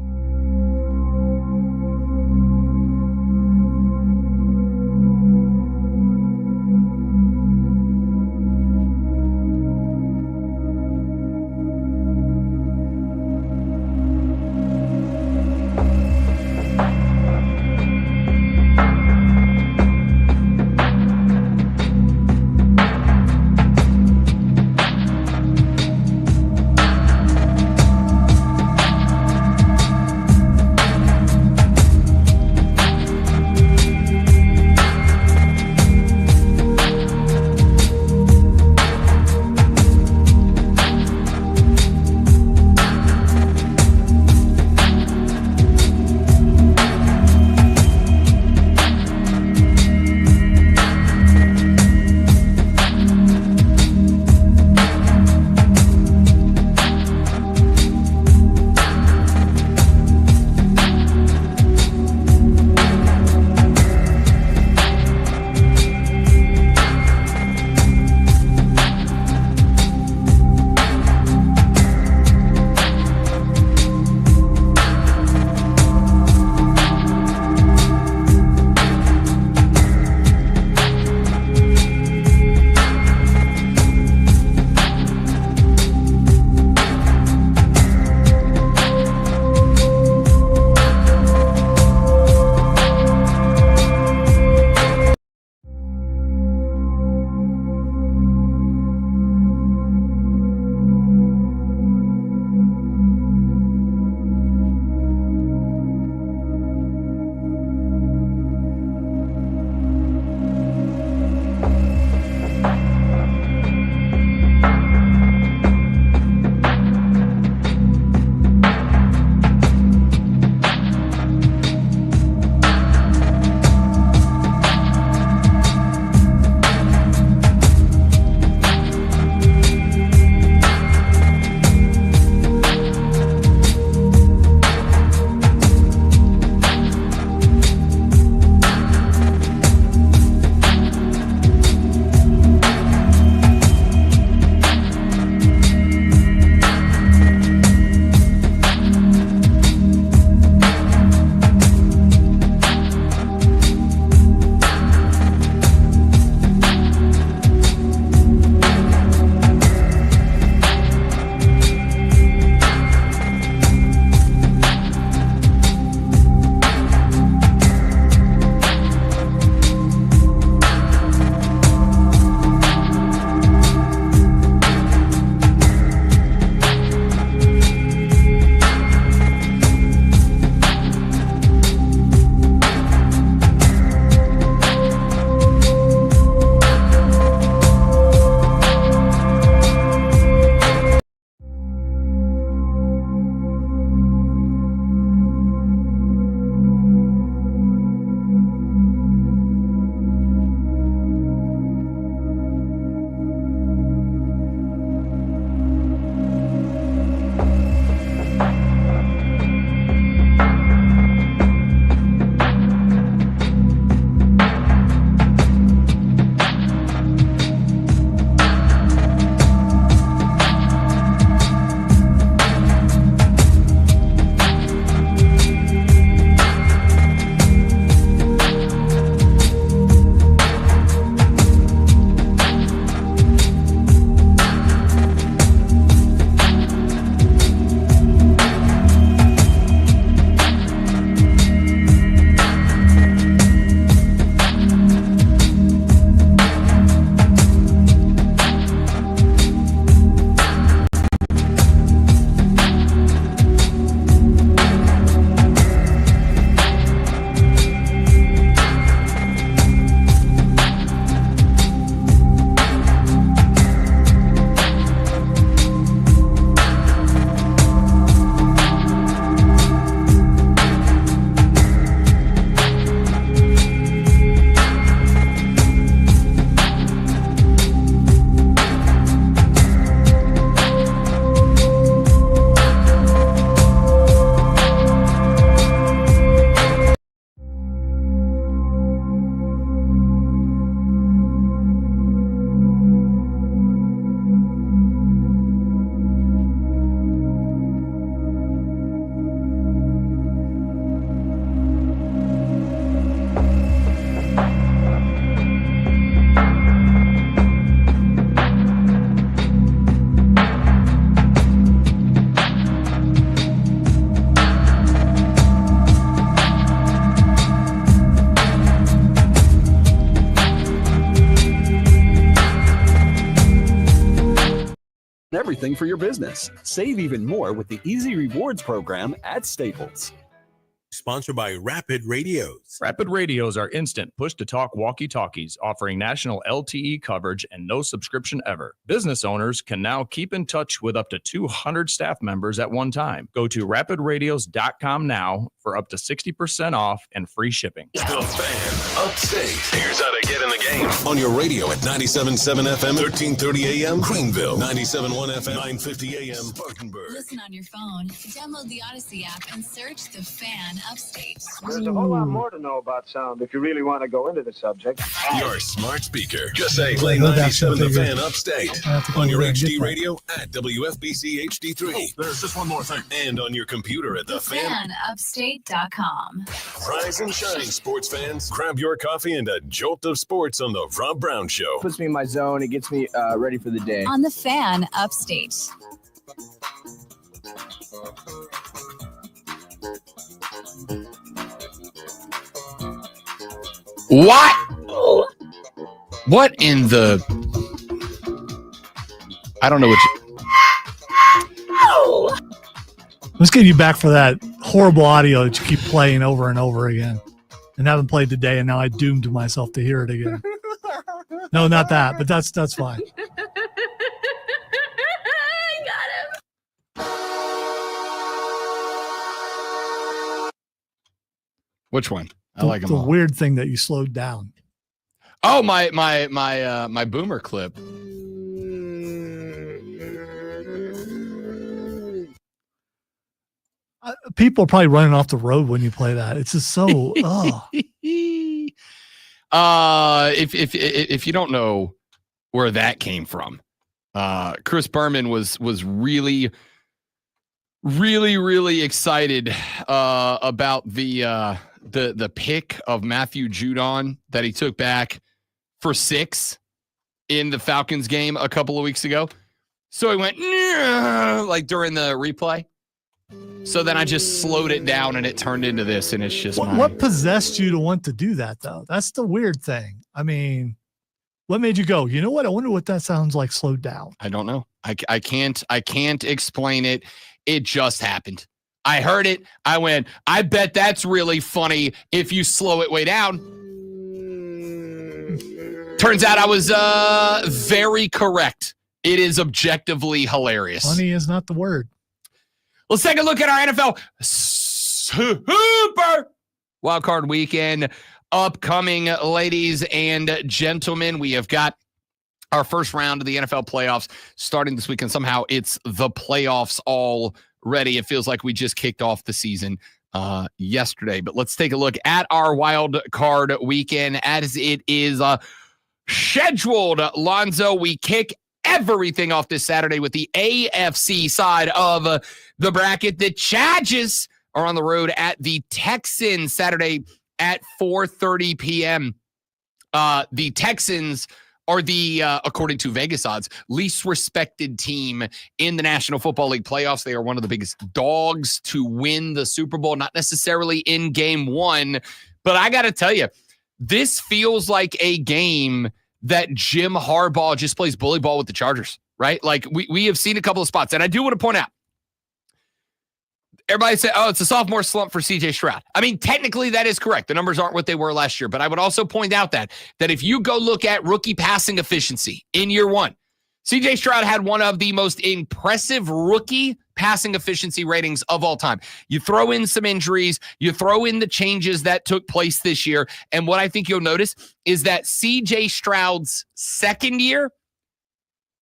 something for your business. Save even more with the Easy Rewards program at Staples. Sponsored by Rapid Radios. Rapid Radios are instant push-to-talk walkie-talkies offering national LTE coverage and no subscription ever. Business owners can now keep in touch with up to 200 staff members at one time. Go to rapidradios.com now for up to 60% off and free shipping. The Fan Upstate. Here's how to get in the game. On your radio at 97.7 FM, 1330 AM, Greenville. 97.1 FM, 950 AM, Spartanburg. Listen on your phone. Download the Odyssey app and search The Fan Upstate. There's a whole lot more to know about sound if you really want to go into the subject. Your smart speaker. Just say play 97 The Fan Upstate. On your HD radio at WFBC HD3. Oh, there's just one more thing. And on your computer at The Fan. FanUpstate.com. Rise and shine, sports fans. Grab your coffee and a jolt of sports on the Rob Brown Show. Puts me in my zone. It gets me ready for the day. On The Fan Upstate. What? What in the... I don't know what you... Let's get you back for that horrible audio that you keep playing over and over again. And haven't played today, and now I doomed myself to hear it again. No, not that, but that's fine. Which one? I like them the all. Weird thing that you slowed down. Oh, my boomer clip. People are probably running off the road when you play that. It's just so. If you don't know where that came from, Chris Berman was really excited about the pick of Matthew Judon that he took back for 6 in the Falcons game a couple of weeks ago. So he went like during the replay. So then I just slowed it down and it turned into this, and it's just what possessed you to want to do that, though? That's the weird thing. I mean, what made you go, you know what? I wonder what that sounds like slowed down. I don't know. I can't explain it. It just happened. I heard it. I went, I bet that's really funny if you slow it way down. Turns out I was very correct. It is objectively hilarious. Funny is not the word. Let's take a look at our NFL Super Wildcard Weekend upcoming, ladies and gentlemen. We have got our first round of the NFL playoffs starting this weekend. Somehow it's the playoffs already. It feels like we just kicked off the season yesterday. But let's take a look at our wild card weekend as it is scheduled. Lonzo, we kick everything off this Saturday with the AFC side of the bracket. The Chargers are on the road at the Texans Saturday at 4:30 p.m. The Texans are the, according to Vegas odds, least respected team in the National Football League playoffs. They are one of the biggest dogs to win the Super Bowl, not necessarily in game one, but I got to tell you, this feels like a game that Jim Harbaugh just plays bully ball with the Chargers, right? Like we have seen a couple of spots, and I do want to point out, everybody say, oh, it's a sophomore slump for CJ Stroud. I mean, technically that is correct. The numbers aren't what they were last year, but I would also point out that if you go look at rookie passing efficiency in year one, CJ Stroud had one of the most impressive rookie passing efficiency ratings of all time. You throw in some injuries, you throw in the changes that took place this year, and what I think you'll notice is that CJ Stroud's second year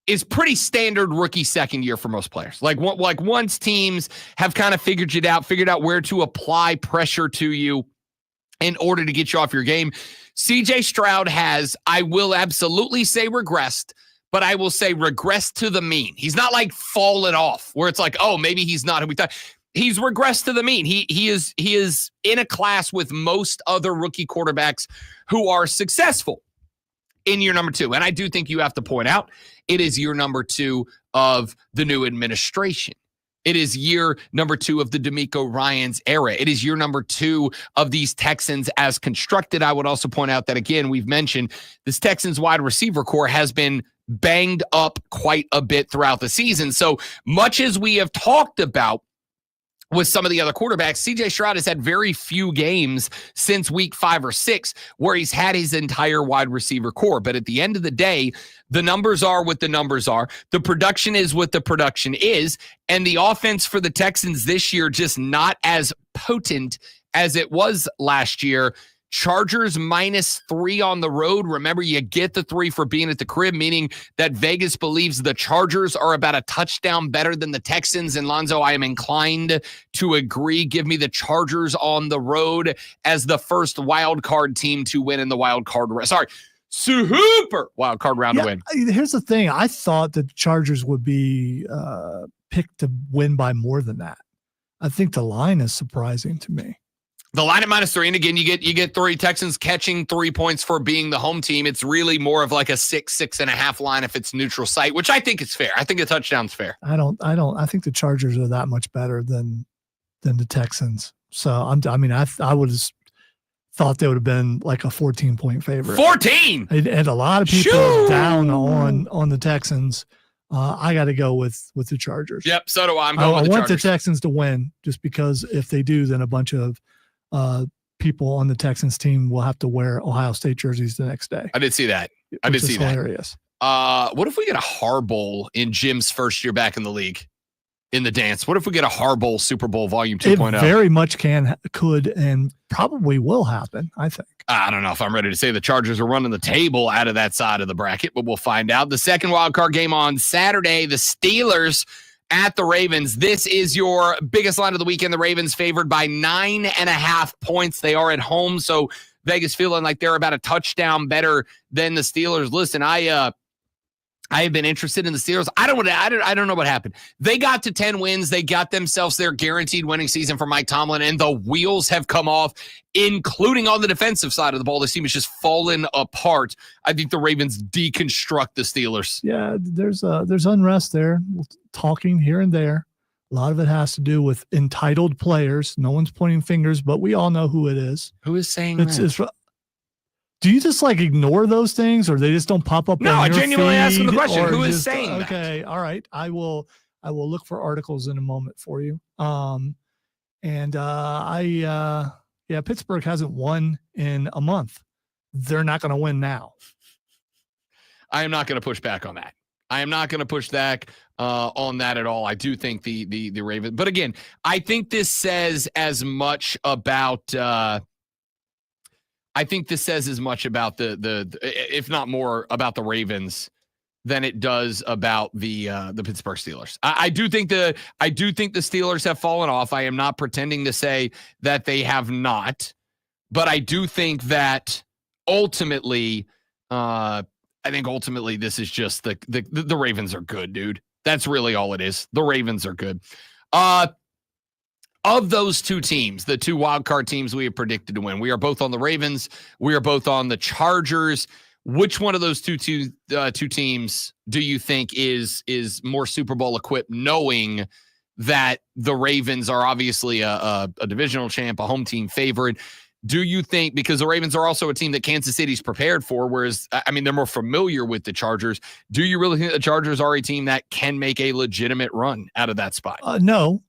is pretty standard rookie second year for most players. Like once teams have kind of figured out where to apply pressure to you in order to get you off your game. CJ Stroud has, I will absolutely say regressed, but I will say regressed to the mean. He's not like fallen off where it's like, oh, maybe he's not who we thought. He's regressed to the mean. He is in a class with most other rookie quarterbacks who are successful in year number 2. And I do think you have to point out it is year number 2 of the new administration. It is year number 2 of the DeMeco Ryans era. It is year number 2 of these Texans as constructed. I would also point out that, again, we've mentioned this Texans wide receiver core has been banged up quite a bit throughout the season. So much as we have talked about with some of the other quarterbacks, CJ Stroud has had very few games since week 5 or 6 where he's had his entire wide receiver core. But at the end of the day, the numbers are what the numbers are. The production is what the production is. And the offense for the Texans this year just not as potent as it was last year. Chargers -3 on the road. Remember, you get the 3 for being at the crib, meaning that Vegas believes the Chargers are about a touchdown better than the Texans. And Lonzo, I am inclined to agree. Give me the Chargers on the road as the first wild card team to win in the wild card. Super wild card round to win. Here's the thing. I thought the Chargers would be picked to win by more than that. I think the line is surprising to me. The line at -3, and again, you get 3 Texans catching 3 points for being the home team. It's really more of like a 6.5 line if it's neutral site, which I think is fair. I think a touchdown's fair. I think the Chargers are that much better than the Texans. So I would have thought they would have been like a 14-point favorite. 14, and a lot of people down on the Texans. I got to go with the Chargers. Yep, so do I. I'm going with the want Chargers. the Texans to win, just because if they do, then a bunch of people on the Texans team will have to wear Ohio State jerseys the next day. I did see that. I did see that. Hilarious. What if we get a Harbowl in Jim's first year back in the league, in the dance? What if we get a Harbowl Super Bowl Volume 2.0? It very much could, and probably will happen, I think. I don't know if I'm ready to say the Chargers are running the table out of that side of the bracket, but we'll find out. The second wild card game on Saturday, the Steelers at the Ravens. This is your biggest line of the weekend. The Ravens favored by 9.5 points. They are at home, so Vegas feeling like they're about a touchdown better than the Steelers. Listen, I have been interested in the Steelers. I don't know what happened. They got to 10 wins. They got themselves their guaranteed winning season for Mike Tomlin, and the wheels have come off, including on the defensive side of the ball. This team is just fallen apart. I think the Ravens deconstruct the Steelers. Yeah, there's unrest there, talking here and there. A lot of it has to do with entitled players. No one's pointing fingers, but we all know who it is. Who is saying that? Do you just like ignore those things, or they just don't pop up? No, on I your genuinely feed, asked him the question. or Who is just, saying that? Okay, all right. I will look for articles in a moment for you. Pittsburgh hasn't won in a month. They're not going to win now. I am not going to push back on that. I am not going to push back on that at all. I do think the Ravens, but again, I think this says as much about. I think this says as much about the if not more about the Ravens than it does about the Pittsburgh Steelers. I do think the Steelers have fallen off. I am not pretending to say that they have not, but I do think that ultimately, this is just the Ravens are good, dude. That's really all it is. The Ravens are good. Of those two teams, the two wildcard teams we have predicted to win, we are both on the Ravens. We are both on the Chargers. Which one of those two teams do you think is more Super Bowl equipped, knowing that the Ravens are obviously a divisional champ, a home team favorite? Do you think, because the Ravens are also a team that Kansas City's prepared for, whereas, they're more familiar with the Chargers. Do you really think the Chargers are a team that can make a legitimate run out of that spot? No.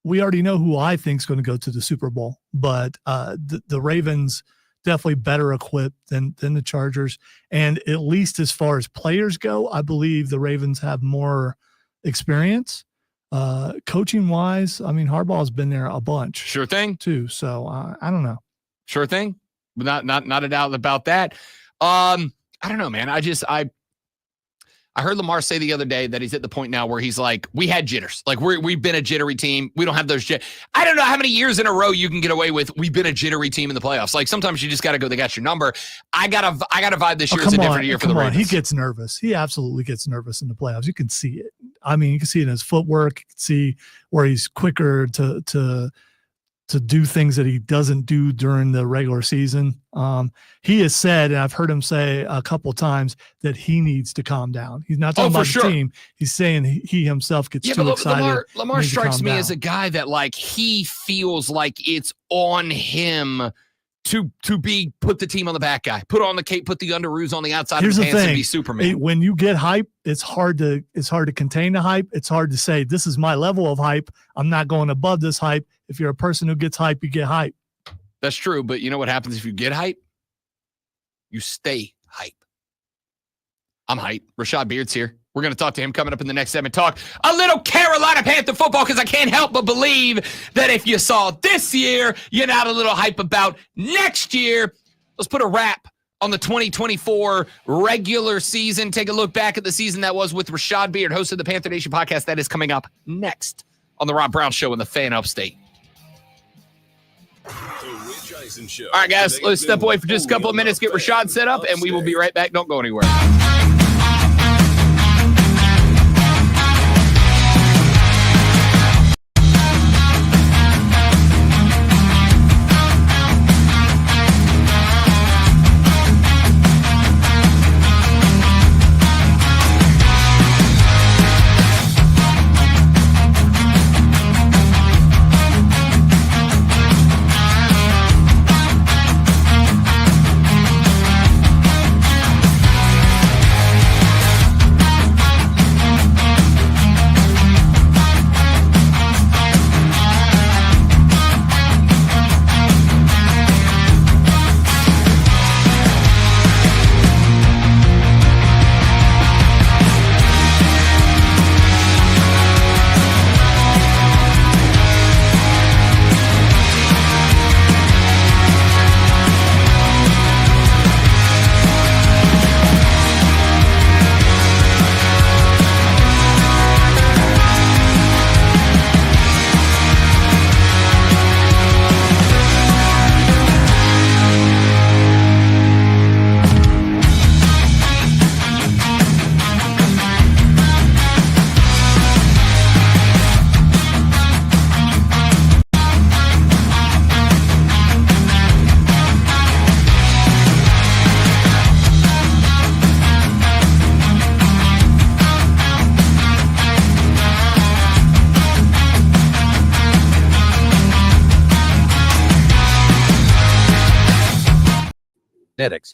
We already know who I think is going to go to the Super Bowl, but the Ravens definitely better equipped than the Chargers. And at least as far as players go, I believe the Ravens have more experience. Coaching wise, Harbaugh's been there a bunch. Sure thing. Too. So I don't know. Sure thing. Not a doubt about that. I don't know, man. I heard Lamar say the other day that he's at the point now where he's like, we had jitters. Like we've been a jittery team. We don't have those I don't know how many years in a row you can get away with. We've been a jittery team in the playoffs. Like sometimes you just got to go. They got your number. I got to vibe this year is a different year for the Ravens. He gets nervous. He absolutely gets nervous in the playoffs. You can see it. You can see it in his footwork. You can see where he's quicker to do things that he doesn't do during the regular season. He has said, and I've heard him say a couple times, that he needs to calm down. He's not talking about the team. He's saying he himself gets too excited. Lamar strikes me as a guy that he feels like it's on him put the team on the back guy, put on the cape, put the underoos on the outside Here's of the the pants thing. and be Superman. When you get hype, it's hard to contain the hype. It's hard to say this is my level of hype. I'm not going above this hype. If you're a person who gets hype, you get hype. That's true, but you know what happens if you get hype? You stay hype. I'm hype. Rashad Beard's here. We're going to talk to him coming up in the next segment. Talk a little Carolina Panther football because I can't help but believe that if you saw this year, you're not a little hype about next year. Let's put a wrap on the 2024 regular season. Take a look back at the season that was with Rashad Beard, host of the Panther Nation podcast. That is coming up next on the Rob Brown Show in the Fan Upstate. All right, guys, let's step away for just a couple of minutes, get Rashad set up, and we will be right back. Don't go anywhere.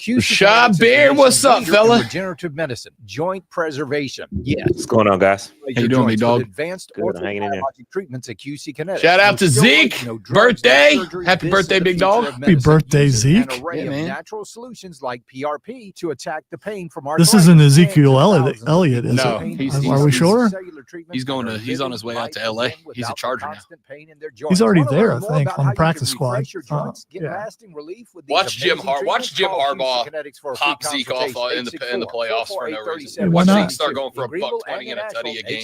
Rashad Beard, what's up, fella? Regenerative medicine, joint preservation. Yes. What's going on, guys? How you doing, big dog? Advanced Good, hanging in there. treatments at QC Kinetics. Shout out to Zeke. Birthday. Happy birthday, big dog. Happy birthday, Zeke. An array of natural solutions like PRP to attack the pain from our. This isn't Ezekiel Elliott, is No, it? Are we sure? He's on his way out to LA. He's a Charger now. He's already there, I think, on the practice squad. Yeah. Watch Jim Harbaugh pop Zeke off in the playoffs for no reason. Why Watch not? Zeke start going for a $120 and a tutty a game. I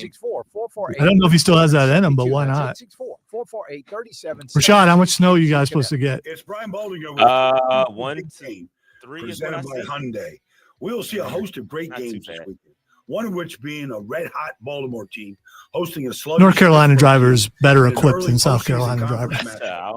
don't know if he still has that in him, but why not? Rashad, how much snow you guys supposed to get? It's Brian Baldinger. 1, 2, 3 presented by Hyundai. We will see a host of great games this weekend. One of which being a red-hot Baltimore team hosting a sluggish North Carolina drivers better equipped than South Carolina drivers.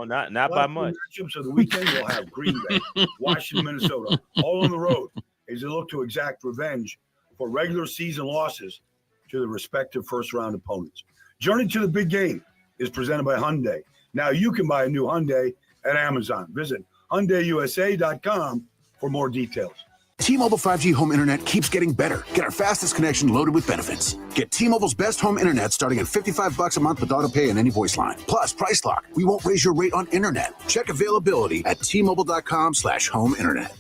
Not by much. Matchups of the weekend will have Green Bay, Washington, Minnesota, all on the road as they look to exact revenge for regular season losses to the respective first-round opponents. Journey to the big game is presented by Hyundai. Now you can buy a new Hyundai at Amazon. Visit HyundaiUSA.com for more details. T-Mobile 5G home internet keeps getting better. Get our fastest connection loaded with benefits. Get T-Mobile's best home internet starting at $55 a month with auto pay and any voice line. Plus, Price Lock. We won't raise your rate on internet. Check availability at T-Mobile.com/home internet.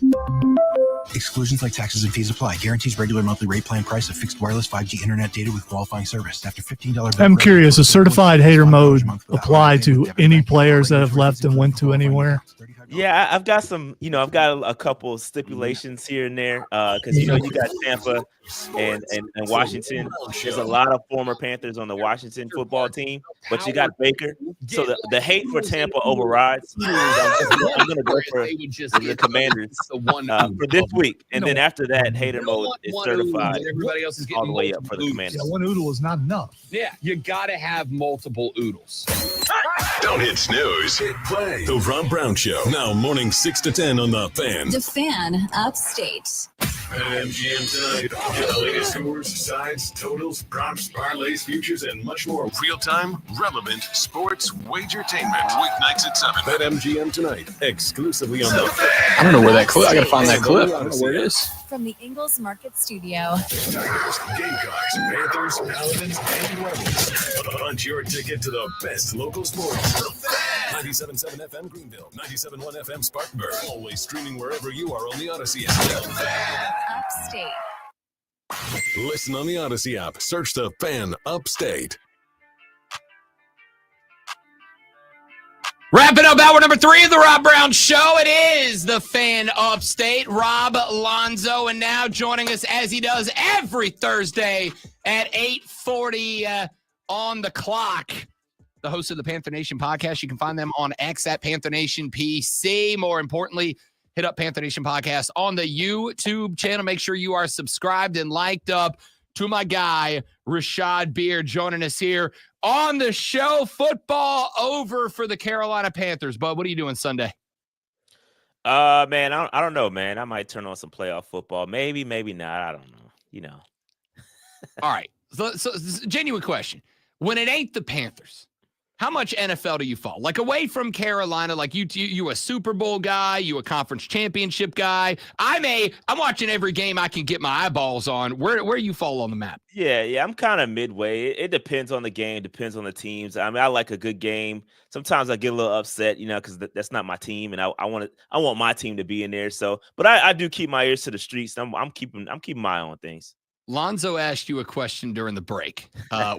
Exclusions like taxes and fees apply. Guarantees regular monthly rate plan price of fixed wireless 5G internet data with qualifying service. After $15. I'm curious, does certified hater mode apply to any players that have left and went to anywhere? Yeah, I've got some, I've got a couple stipulations here and there because, you got Tampa and Washington. There's a lot of former Panthers on the Washington football team, but you got Baker. So the hate for Tampa overrides. I'm going to go for the Commanders for this week. And then after that, hater mode is certified all the way up for the Commanders. Yeah, one oodle is not enough. Yeah, you got to have multiple oodles. Don't hit snooze. Hit play. The Rob Brown Show. Now morning 6 to 10 on The Fan. The Fan Upstate. MGM tonight. Get the latest scores, sides, totals, props, parlays, futures, and much more. Real-time, relevant sports wagertainment. Weeknights at 7. BetMGM tonight. Exclusively on the Fan. I don't know where that clip. I gotta find that clip. I don't know where it is. From the Ingles Market Studio. Tigers, Gamecocks, Panthers, Paladins, and Rebels. Punch your ticket to the best local sports. 97.7 FM Greenville, 97.1 FM Spartanburg. Always streaming wherever you are on the Odyssey app. Upstate. Listen on the Odyssey app. Search the Fan Upstate. Wrapping up hour number 3 of the Rob Brown Show. It is the Fan Upstate. Rob Lonzo, and now joining us as he does every Thursday at 8:40 on the clock. The host of the Panther Nation podcast. You can find them on X at Panther Nation PC. More importantly, hit up Panther Nation podcast on the YouTube channel. Make sure you are subscribed and liked up. To my guy, Rashad Beard, joining us here on the show. Football over for the Carolina Panthers. Bud, what are you doing Sunday? Man, I don't know, man. I might turn on some playoff football. Maybe not. I don't know. You know. All right. So genuine question. When it ain't the Panthers, how much NFL do you follow? Like away from Carolina, like you a Super Bowl guy, you a conference championship guy. I'm watching every game I can get my eyeballs on. Where you fall on the map? Yeah, I'm kind of midway. It depends on the game, depends on the teams. I mean, I like a good game. Sometimes I get a little upset, because that's not my team, and I want my team to be in there. So, but I do keep my ears to the streets. I'm keeping my eye on things. Lonzo asked you a question during the break.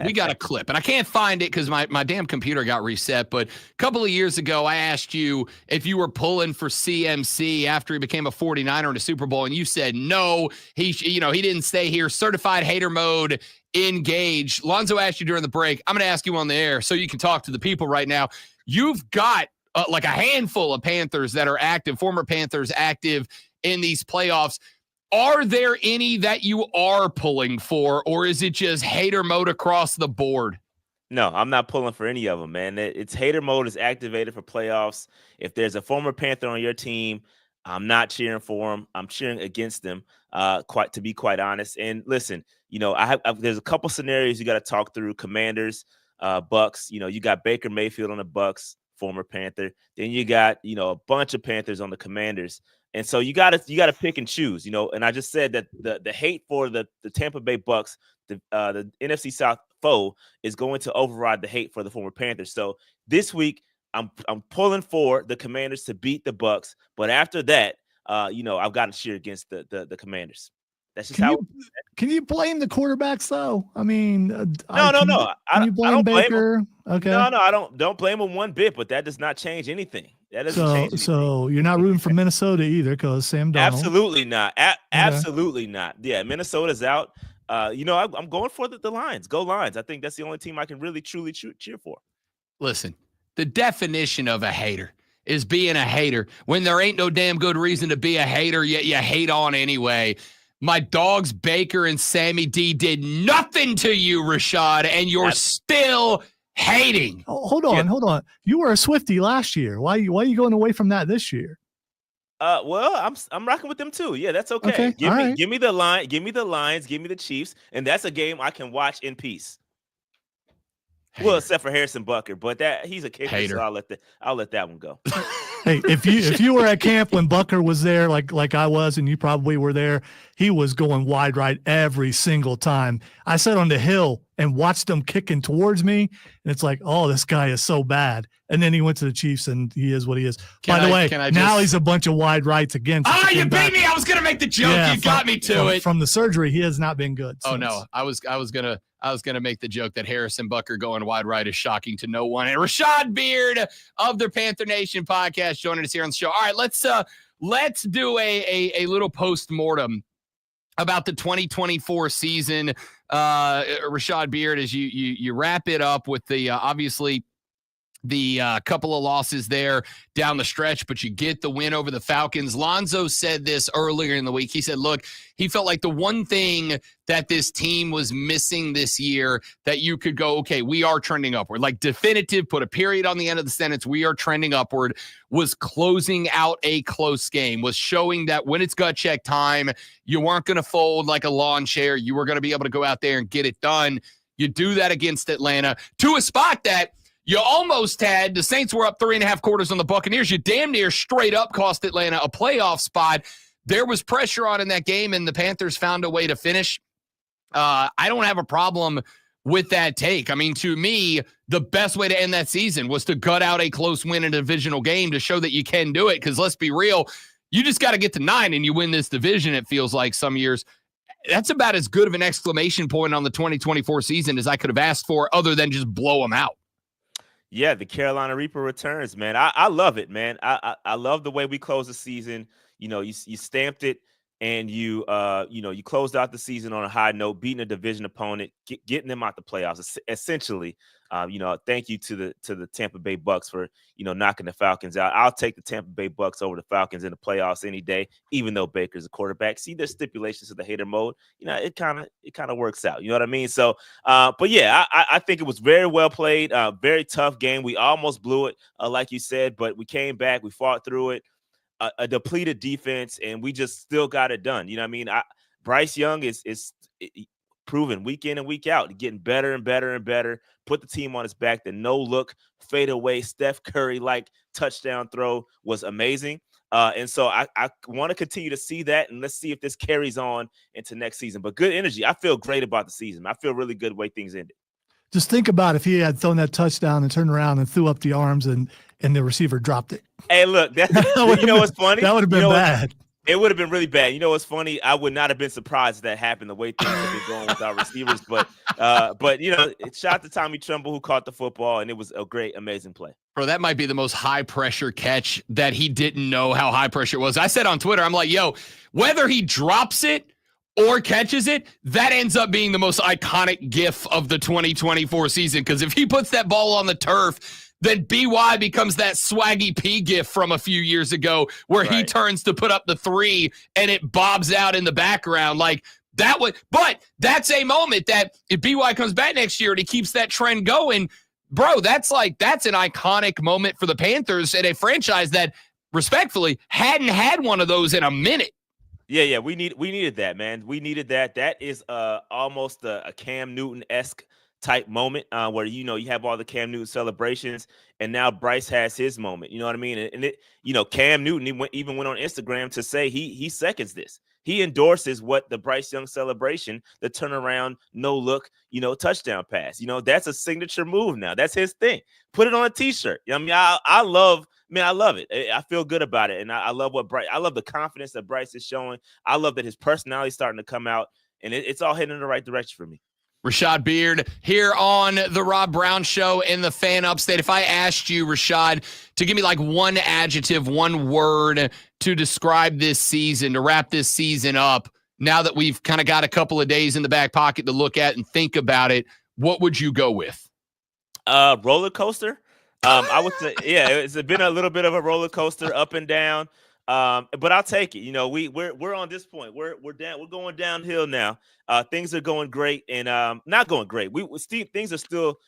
We got a clip, and I can't find it because my damn computer got reset. But a couple of years ago, I asked you if you were pulling for CMC after he became a 49er in a Super Bowl, and you said no. He didn't stay here. Certified hater mode engaged. Lonzo asked you during the break. I'm going to ask you on the air so you can talk to the people right now. You've got like a handful of Panthers that are active, former Panthers active in these playoffs. Are there any that you are pulling for, or is it just hater mode across the board? No, I'm not pulling for any of them, man. It's hater mode is activated for playoffs. If there's a former Panther on your team, I'm not cheering for him. I'm cheering against them, to be quite honest. And listen, there's a couple scenarios you got to talk through. Commanders, Bucks. You got Baker Mayfield on the Bucks, former Panther. Then you got a bunch of Panthers on the Commanders. And so you got to pick and choose, and I just said that the hate for the Tampa Bay Bucks, the NFC South foe, is going to override the hate for the former Panthers. So this week I'm pulling for the Commanders to beat the Bucks, but after that, I've got to cheer against the Commanders. That's just Can you blame the quarterbacks though? I mean, no. Can you blame Baker? Okay. No, I don't blame him one bit, but that does not change anything. That doesn't change anything. So you're not rooting for Minnesota either because Sam Darnold. Absolutely not. Absolutely not. Yeah, Minnesota's out. I'm going for the Lions. Go Lions. I think that's the only team I can really truly cheer for. Listen, the definition of a hater is being a hater. When there ain't no damn good reason to be a hater, yet you hate on anyway. My dogs, Baker and Sammy D, did nothing to you, Rashad, and you're still hating. Oh, hold on. You were a Swiftie last year. Why are you going away from that this year? Well, I'm rocking with them too. Yeah, that's okay. Give me the Lions, give me the Chiefs, and that's a game I can watch in peace. Hater. Well, except for Harrison Butker, but he's a kicker, hater. So I'll let that one go. Hey, if you were at camp when Butker was there, like I was, and you probably were there, he was going wide right every single time. I sat on the hill and watched him kicking towards me, and it's like, oh, this guy is so bad. And then he went to the Chiefs, and he is what he is. By the way, now he's a bunch of wide rights again. You beat me. I was gonna make the joke. Yeah, you got me to it. From the surgery, he has not been good. Oh no, I was gonna make the joke that Harrison Butker going wide right is shocking to no one. And Rashad Beard of the Panther Nation podcast joining us here on the show. All right, let's do a little post-mortem about the 2024 season. Rashad Beard, as you wrap it up with the obviously the couple of losses there down the stretch, but you get the win over the Falcons. Lonzo said this earlier in the week. He said, look, he felt like the one thing that this team was missing this year that you could go, okay, we are trending upward, like definitive, put a period on the end of the sentence, we are trending upward, was closing out a close game, was showing that when it's gut check time, you weren't going to fold like a lawn chair. You were going to be able to go out there and get it done. You do that against Atlanta to a spot that you almost had. The Saints were up 3.5 quarters on the Buccaneers. You damn near straight up cost Atlanta a playoff spot. There was pressure on in that game, and the Panthers found a way to finish. I don't have a problem with that take. I mean, to me, the best way to end that season was to gut out a close win in a divisional game to show that you can do it, because let's be real, you just got to get to 9 and you win this division, it feels like some years. That's about as good of an exclamation point on the 2024 season as I could have asked for, other than just blow them out. Yeah, the Carolina Reaper returns, man. I love it, man. I love the way we close the season. You know, you stamped it, and you closed out the season on a high note, beating a division opponent, getting them out the playoffs. Essentially, thank you to the Tampa Bay Bucks for knocking the Falcons out. I'll take the Tampa Bay Bucks over the Falcons in the playoffs any day, even though Baker's a quarterback. See, there's stipulations to the hater mode. It kind of works out. You know what I mean? So, but yeah, I think it was very well played. Very tough game. We almost blew it, like you said, but we came back. We fought through it. A depleted defense, and we just still got it done. You know what I mean? Bryce Young is proven week in and week out, getting better and better and better. Put the team on his back. The no-look fadeaway Steph Curry-like touchdown throw was amazing. And so I want to continue to see that, and let's see if this carries on into next season. But good energy. I feel great about the season. I feel really good the way things ended. Just think about if he had thrown that touchdown and turned around and threw up the arms and the receiver dropped it. Hey, look, you know what's funny? That would have been bad. It would have been really bad. You know what's funny? I would not have been surprised if that happened the way things have been going with our receivers. But shout out to Tommy Tremble, who caught the football, and it was a great, amazing play. Bro, that might be the most high-pressure catch that he didn't know how high pressure it was. I said on Twitter, I'm like, yo, whether he drops it or catches it, that ends up being the most iconic gif of the 2024 season. Because if he puts that ball on the turf, then BY becomes that Swaggy P gif from a few years ago where he turns to put up the 3 and it bobs out in the background. Like that would, but that's a moment that if BY comes back next year and he keeps that trend going, bro, that's an iconic moment for the Panthers and a franchise that respectfully hadn't had one of those in a minute. Yeah, we needed that, man. We needed that. That is almost a Cam Newton-esque type moment where you have all the Cam Newton celebrations, and now Bryce has his moment. You know what I mean? And Cam Newton even went on Instagram to say he seconds this. He endorses what the Bryce Young celebration, the turnaround, no look, touchdown pass. That's a signature move now. That's his thing. Put it on a T-shirt. I mean, I love it. I feel good about it, and I love I love the confidence that Bryce is showing. I love that his personality is starting to come out, and it's all heading in the right direction for me. Rashad Beard here on the Rob Brown Show in the Fan Upstate. If I asked you, Rashad, to give me like one adjective, one word to describe this season, to wrap this season up, now that we've kind of got a couple of days in the back pocket to look at and think about it, what would you go with? Roller coaster. I would say, yeah, it's been a little bit of a roller coaster, up and down. But I'll take it. We're on this point. We're going downhill now. Things are going great and not going great. Things are still,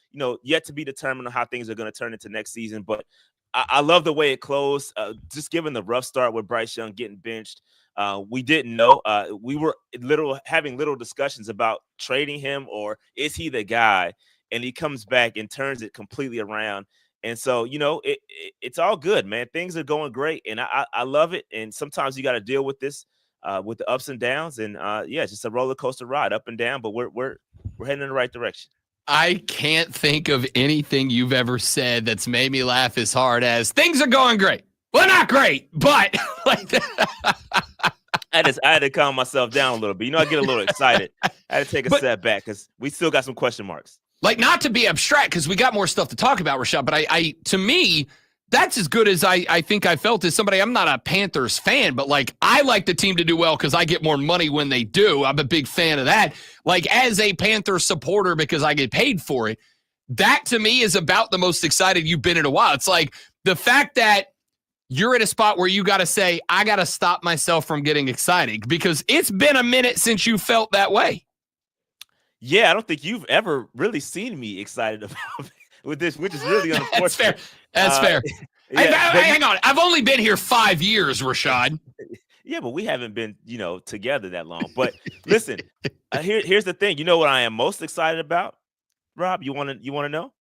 yet to be determined on how things are going to turn into next season. But I love the way it closed. Just given the rough start with Bryce Young getting benched, we didn't know. We were having little discussions about trading him, or is he the guy? And he comes back and turns it completely around. And so, it's all good, man. Things are going great, and I love it. And sometimes you got to deal with this, with the ups and downs. And it's just a roller coaster ride, up and down. But we're heading in the right direction. I can't think of anything you've ever said that's made me laugh as hard as things are going great. Well, not great, but like I had to calm myself down a little bit. I get a little excited. I had to take a step back because we still got some question marks. Like, not to be abstract, because we got more stuff to talk about, Rashad, but I to me, that's as good as I think I felt as somebody. I'm not a Panthers fan, but like, I like the team to do well because I get more money when they do. I'm a big fan of that. Like, as a Panthers supporter, because I get paid for it, that to me is about the most excited you've been in a while. It's like the fact that you're at a spot where you got to say, I got to stop myself from getting excited because it's been a minute since you felt that way. Yeah, I don't think you've ever really seen me excited about with this, which is really unfortunate. That's fair. Yeah, hang on. I've only been here 5 years, Rashad. Yeah, but we haven't been, together that long. But listen, here's the thing. You know what I am most excited about, Rob? You want to know?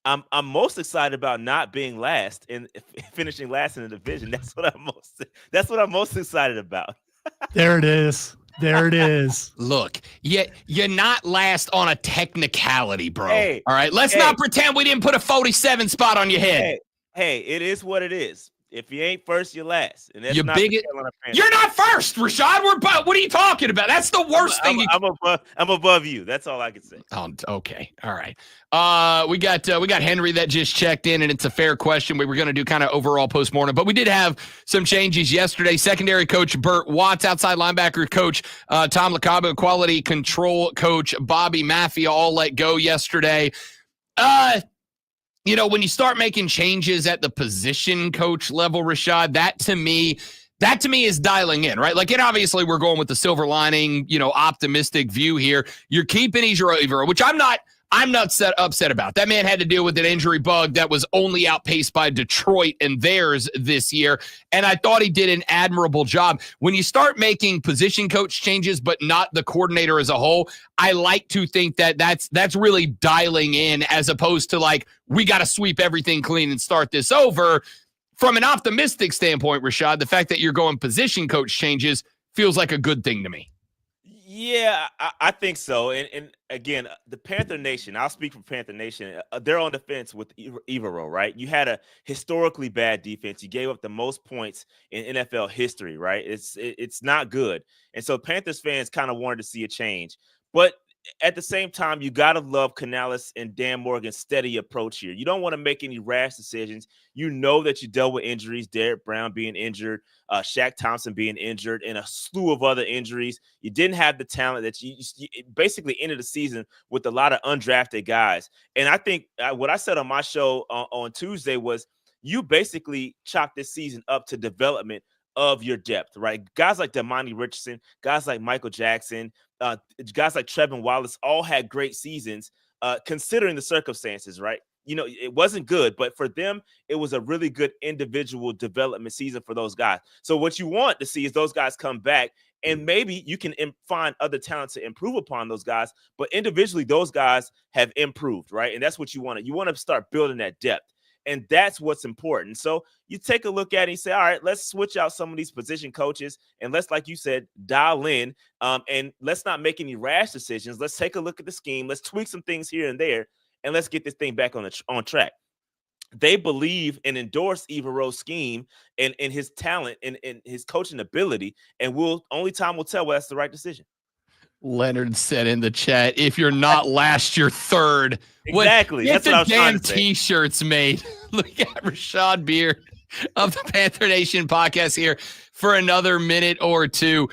I'm most excited about not being last and finishing last in the division. That's what I'm most excited about. There it is. There it is. Look, you're not last on a technicality, bro. Hey, all right, let's not pretend we didn't put a 47 spot on your head. Hey, it is what it is. If you ain't first, you're last. And that's you're not You're not first, Rashad. What are you talking about? That's the worst thing. I'm above you. That's all I can say. Oh, okay. All right. We got Henry that just checked in, and it's a fair question. We were going to do kind of overall postmortem, but we did have some changes yesterday. Secondary coach Burt Watts, outside linebacker coach Tom LaCava, quality control coach Bobby Maffia all let go yesterday. When you start making changes at the position coach level, Rashad, that to me is dialing in, right? Like, and obviously we're going with the silver lining, optimistic view here. You're keeping Ejiro, which I'm not upset about. That man had to deal with an injury bug that was only outpaced by Detroit and theirs this year. And I thought he did an admirable job. When you start making position coach changes, but not the coordinator as a whole, I like to think that that's really dialing in as opposed to like, we got to sweep everything clean and start this over. From an optimistic standpoint, Rashad, the fact that you're going position coach changes feels like a good thing to me. Yeah, I think so. And again, the Panther Nation, I'll speak for Panther Nation, they're on the fence with Ejiro, right? You had a historically bad defense. You gave up the most points in NFL history, right? It's not good. And so Panthers fans kind of wanted to see a change. But at the same time, you got to love Canales and Dan Morgan's steady approach here. You don't want to make any rash decisions. You know that you dealt with injuries, Derek Brown being injured, Shaq Thompson being injured, and a slew of other injuries. You didn't have the talent that you basically ended the season with a lot of undrafted guys. And I think what I said on my show on Tuesday was you basically chalk this season up to development of your depth, right? Guys like Damani Richardson, guys like Michael Jackson, guys like Trevin Wallace all had great seasons considering the circumstances, right? It wasn't good, but for them, it was a really good individual development season for those guys. So what you want to see is those guys come back, and maybe you can find other talent to improve upon those guys, but individually, those guys have improved, right? And that's what you want. You want to start building that depth. And that's what's important. So you take a look at it and say, all right, let's switch out some of these position coaches. And let's, like you said, dial in. And let's not make any rash decisions. Let's take a look at the scheme. Let's tweak some things here and there. And let's get this thing back on track. They believe and endorse Ejiro's scheme and his talent and his coaching ability. And only time will tell whether that's the right decision. Leonard said in the chat, if you're not last, you're third. Exactly. That's what I was trying to say. T-shirts made. Look at Rashad Beard of the Panther Nation podcast here for another minute or two.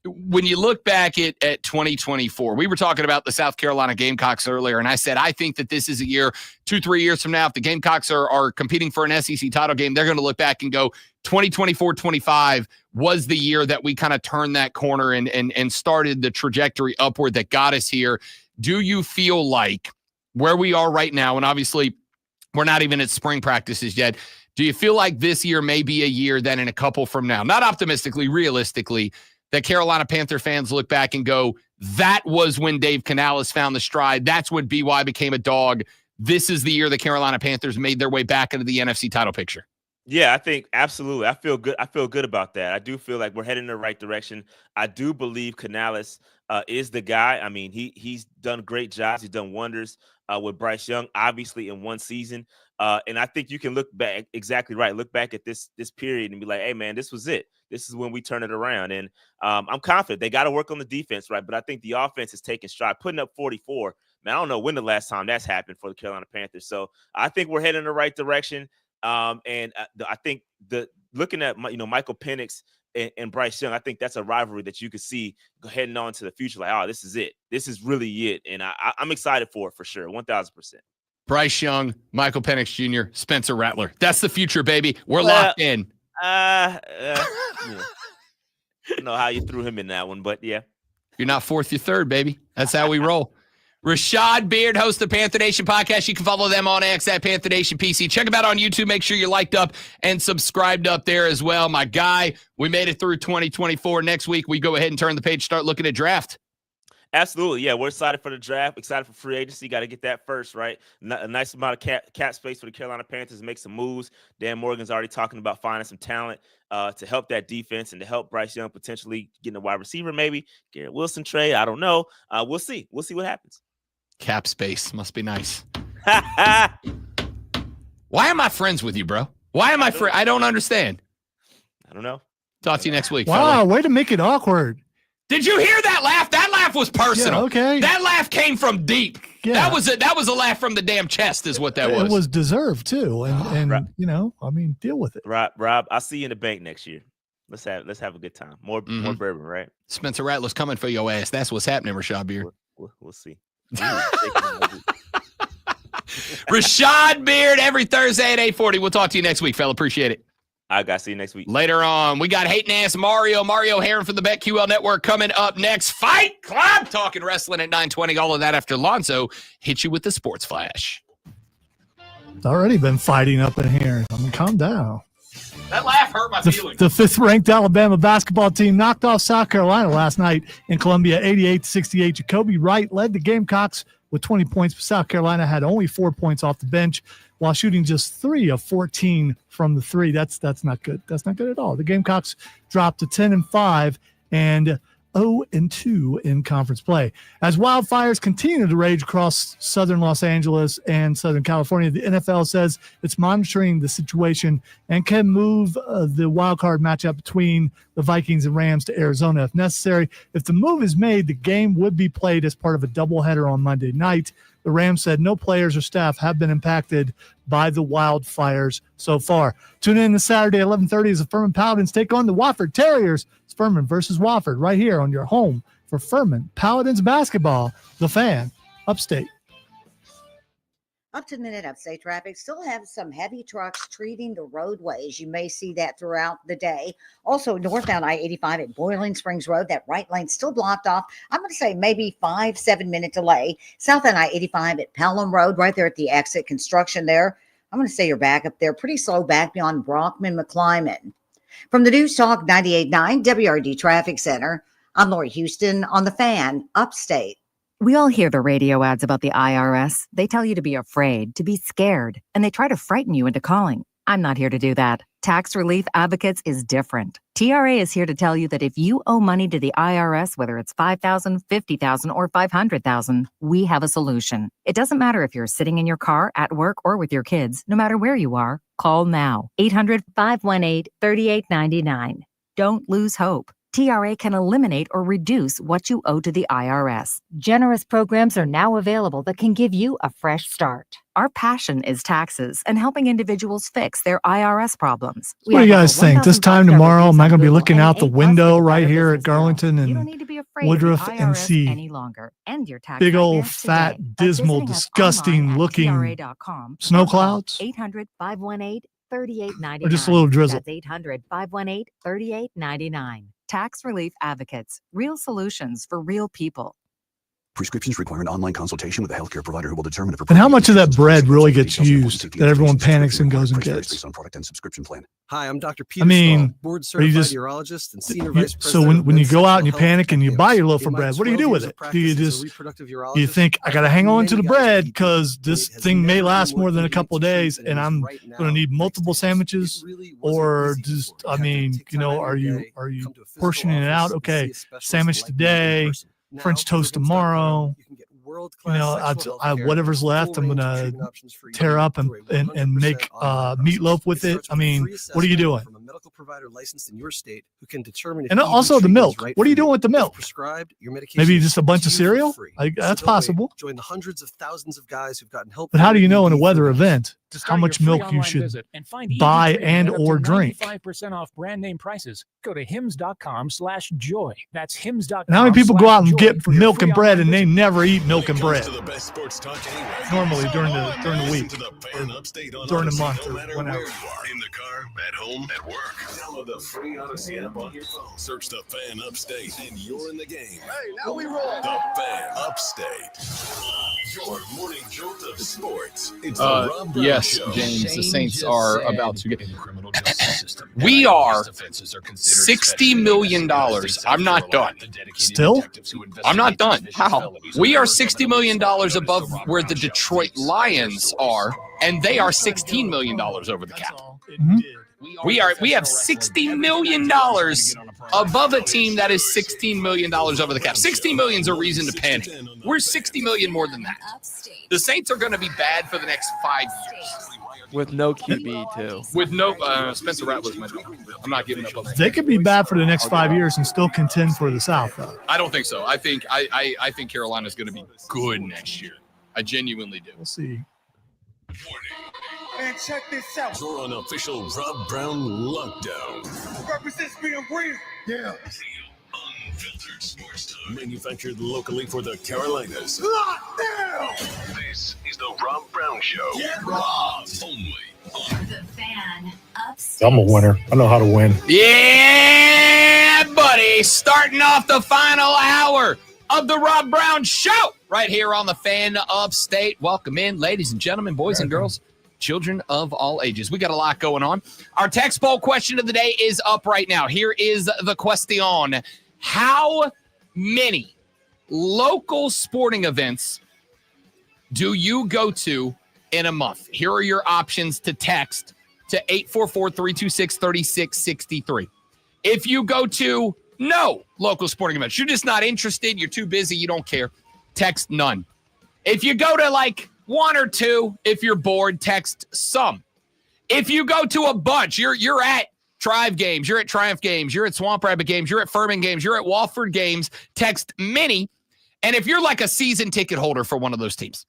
When you look back at 2024, we were talking about the South Carolina Gamecocks earlier, and I said, I think that this is a year, 2-3 years from now, if the Gamecocks are competing for an SEC title game, they're going to look back and go, 2024-25 was the year that we kind of turned that corner and started the trajectory upward that got us here. Do you feel like where we are right now, and obviously we're not even at spring practices yet, do you feel like this year may be a year that in a couple from now, not optimistically, realistically, that Carolina Panther fans look back and go, that was when Dave Canales found the stride. That's when BY became a dog. This is the year the Carolina Panthers made their way back into the NFC title picture. Yeah, I think absolutely. I feel good. I feel good about that. I do feel like we're heading in the right direction. I do believe Canales is the guy. I mean, he's done great jobs. He's done wonders with Bryce Young, obviously in one season. And I think you can look back exactly right. Look back at this period and be like, hey, man, this was it. This is when we turn it around. And I'm confident they got to work on the defense, right? But I think the offense is taking stride, putting up 44. Man, I don't know when the last time that's happened for the Carolina Panthers. So I think we're heading in the right direction. And I think looking at Michael Penix and Bryce Young, I think that's a rivalry that you could see heading on to the future. Like, oh, this is it. This is really it. And I'm excited for it for sure. 1,000%. Bryce Young, Michael Penix Jr., Spencer Rattler. That's the future, baby. We're locked in. Yeah. I don't know how you threw him in that one, but yeah. You're not fourth, you're third, baby. That's how we roll. Rashad Beard, host of the Panther Nation podcast. You can follow them on X at Panther Nation PC. Check them out on YouTube. Make sure you're liked up and subscribed up there as well. My guy, we made it through 2024. Next week, we go ahead and turn the page, start looking at draft. Absolutely. Yeah, we're excited for the draft, excited for free agency. Got to get that first, right? A nice amount of cap space for the Carolina Panthers to make some moves. Dan Morgan's already talking about finding some talent to help that defense and to help Bryce Young potentially getting a wide receiver, maybe. Garrett Wilson trade, I don't know. We'll see. We'll see what happens. Cap space must be nice. Why am I friends with you, bro? Why am I friends? I don't understand. I don't know. Talk to you next week. Wow, way to make it awkward. Did you hear that laugh? That laugh was personal. Yeah, okay. That laugh came from deep. Yeah. That was a laugh from the damn chest is what that was. It was deserved too. And you know, I mean, deal with it. Rob, I'll see you in the bank next year. Let's have a good time. More bourbon, right? Spencer Rattler's coming for your ass. That's what's happening, Rashad Beard. We'll see. Rashad Beard every Thursday at 8:40. We'll talk to you next week, fella. Appreciate it. I got to see you next week. Later on, we got Hatin Ass Mario Herron from the BetQL Network coming up next. Fight Club talking wrestling at 9:20. All of that after Lonzo hits you with the sports flash. It's already been fighting up in here. I mean, calm down. That laugh hurt my feelings. The fifth-ranked Alabama basketball team knocked off South Carolina last night in Columbia, 88-68. Jacoby Wright led the Gamecocks with 20 points, but South Carolina had only 4 points off the bench while shooting just 3 of 14 from the three. That's not good. That's not good at all. The Gamecocks dropped to 10-5 and 0-2 in conference play. As wildfires continue to rage across southern Los Angeles and Southern California, the NFL says it's monitoring the situation and can move the wild card matchup between the Vikings and Rams to Arizona if necessary. If the move is made, the game would be played as part of a doubleheader on Monday night. The Rams said no players or staff have been impacted by the wildfires so far. Tune in this Saturday at 11:30 as the Furman Paladins take on the Wofford Terriers. It's Furman versus Wofford right here on your home for Furman Paladins basketball. The Fan, Upstate. Up to the minute upstate traffic. Still have some heavy trucks treating the roadways. You may see that throughout the day. Also, northbound I-85 at Boiling Springs Road, that right lane still blocked off. I'm going to say maybe 5-7 minute delay. Southbound I-85 at Pelham Road, right there at the exit. Construction there. I'm going to say you're back up there. Pretty slow back beyond Brockman McClyman. From the News Talk 98.9 WRD Traffic Center, I'm Lori Houston on The Fan, Upstate. We all hear the radio ads about the IRS. They tell you to be afraid, to be scared, and they try to frighten you into calling. I'm not here to do that. Tax Relief Advocates is different. TRA is here to tell you that if you owe money to the IRS, whether it's $5,000, $50,000, or $500,000, we have a solution. It doesn't matter if you're sitting in your car, at work, or with your kids. No matter where you are, call now. 800-518-3899. Don't lose hope. TRA can eliminate or reduce what you owe to the IRS. Generous programs are now available that can give you a fresh start. Our passion is taxes and helping individuals fix their IRS problems. What do you guys think? This time tomorrow, am I going to be looking out the window right here at Garlington and Woodruff and see any longer. End your tax big old fat, dismal, disgusting looking snow clouds? 800-518-3899. Or just a little drizzle? That's 800-518-3899. Tax Relief Advocates. Real solutions for real people. Prescriptions require an online consultation with a healthcare provider who will determine if. And how much of that bread really gets used that everyone panics and goes and gets? Based on product and subscription plan. Hi, I'm Dr. Peter I mean, board are you certified just, urologist and senior vice so president. when you go out and you panic and you buy your loaf of bread, what do you do with it? Do you just you think I got to hang on to the bread because this thing may last more than a couple of days and I'm going to need multiple sandwiches, or just are you portioning it out? Okay, sandwich today, French toast tomorrow. Whatever's left, I'm gonna tear up and make meatloaf with it. I mean, what are you doing? medical provider licensed in your state who can determine if And ED also the treatment milk. is right What are for you doing with the If milk? prescribed, your medication Maybe is just a bunch of shipped to you for cereal? free. That's So don't wait. possible. Join the hundreds of thousands of guys who've gotten help. But how do you know in a ED weather for event To how start much your free milk you online should visit and find ED buy treatment and at up or to drink? 95% off brand name prices. Go to hims.com/joy. That's hims.com. And how many people go out and /joy get for your milk free and bread online and they visit. never eat milk and bread? To the best sports talk anywhere. Normally during the week, To the Fan Upstate on during the Odyssey, month, no or matter whenever. where you are, in the car, at home, at work. Download the free Odyssey app on your phone. Search the Fan Upstate, and you're in the game. Hey, now we roll. The Fan Upstate. Your morning jolt of sports. It's the Rob Brown Yes, Show. James, the Saints are about to get. We are $60 million. I'm not done. Still? I'm not done. How? We are $60 million above where the Detroit Lions are, and they are $16 million over the cap. We have $60 million above a team that is $16 million over the cap. $16 million is a reason to panic. We're $60 million more than that. The Saints are going to be bad for the next 5 years. With no QB, too. With no Spencer Rattler's my number. I'm not giving up on that. They could be bad for the next 5 years and still contend for the South, though. I don't think so. I think Carolina's going to be good next year. I genuinely do. We'll see. And check this out. Your unofficial Rob Brown lockdown. Represents being real. Yeah. Unfiltered sports talk. Manufactured locally for the Carolinas. Lockdown. This is the Rob Brown Show. Get robbed. Only on The Fan Upstate. I'm a winner. I know how to win. Yeah, buddy. Starting off the final hour of the Rob Brown Show right here on the Fan Upstate. Welcome in, ladies and gentlemen, boys and girls, children of all ages. We got a lot going on. Our text poll question of the day is up right now. Here is the question. How many local sporting events do you go to in a month? Here are your options to text to 844-326-3663. If you go to no local sporting events, you're just not interested, you're too busy, you don't care, text none. If you go to like one or two, if you're bored, text some. If you go to a bunch, you're at Tribe games, you're at Triumph games, you're at Swamp Rabbit games, you're at Furman games, you're at Walford games, text many. And if you're like a season ticket holder for one of those teams,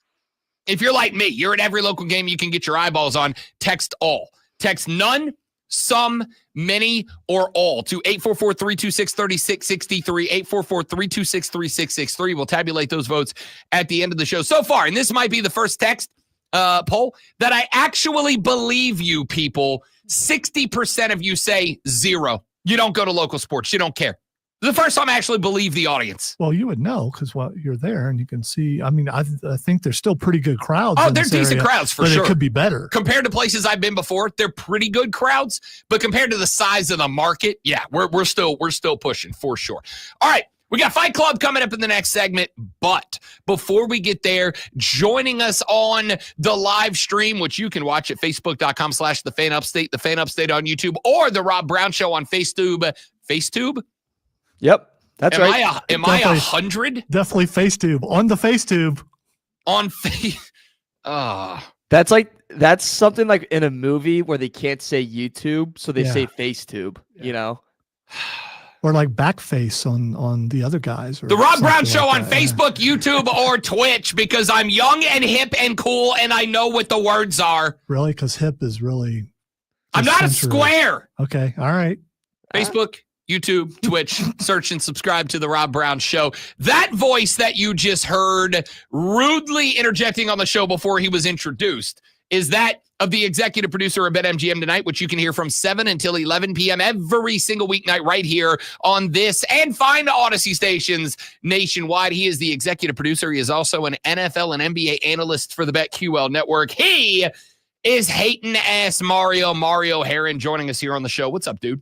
if you're like me, you're at every local game you can get your eyeballs on, text all. Text none, some, many, or all to 844-326-3663, 844-326-3663. We'll tabulate those votes at the end of the show. So far, and this might be the first text poll that I actually believe you people. 60% of you say zero. You don't go to local sports. You don't care. The first time I actually believe the audience. Well, you would know because you're there and you can see. I mean, I think there's still pretty good crowds. Oh, they're decent crowds for sure. It could be better compared to places I've been before. They're pretty good crowds, but compared to the size of the market, yeah, we're still pushing for sure. All right. We got Fight Club coming up in the next segment, but before we get there, joining us on the live stream, which you can watch at facebook.com/thefanupstate, the Fan Upstate on YouTube, or the Rob Brown Show on FaceTube. FaceTube? Yep, that's right. Am I 100? Definitely FaceTube. On the FaceTube. On Face. That's something like in a movie where they can't say YouTube, so they say FaceTube, you know? Or like backface on the other guys. Or the Rob Brown something Show like on that. Facebook, YouTube, or Twitch because I'm young and hip and cool and I know what the words are. Really? Because hip is really. I'm not a square. Okay. All right. Facebook, YouTube, Twitch, search and subscribe to the Rob Brown Show. That voice that you just heard rudely interjecting on the show before he was introduced is that of the executive producer of BetMGM Tonight, which you can hear from 7 until 11 p.m. every single weeknight right here on this and find Odyssey stations nationwide. He is the executive producer. He is also an NFL and NBA analyst for the BetQL Network. He is Hatin Ass Mario Heron joining us here on the show. What's up, dude?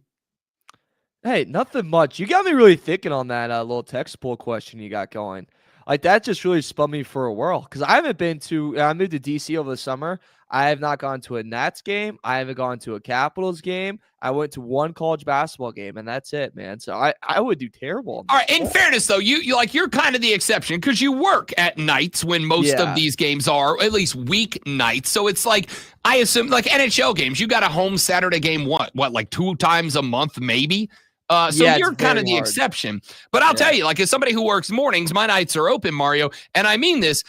Hey, nothing much. You got me really thinking on that little text poll question you got going. Like that just really spun me for a whirl because I moved to DC over the summer. I have not gone to a Nats game. I haven't gone to a Capitals game. I went to one college basketball game, and that's it, man. So I would do terrible. All right. In fairness, though, you're kind of the exception because you work at nights when most of these games are, at least week nights. So it's like, I assume, like NHL games, you got a home Saturday game, what, like 2 times a month, maybe? So you're kind of the exception. But I'll tell you, like, as somebody who works mornings, my nights are open, Mario. And I mean this,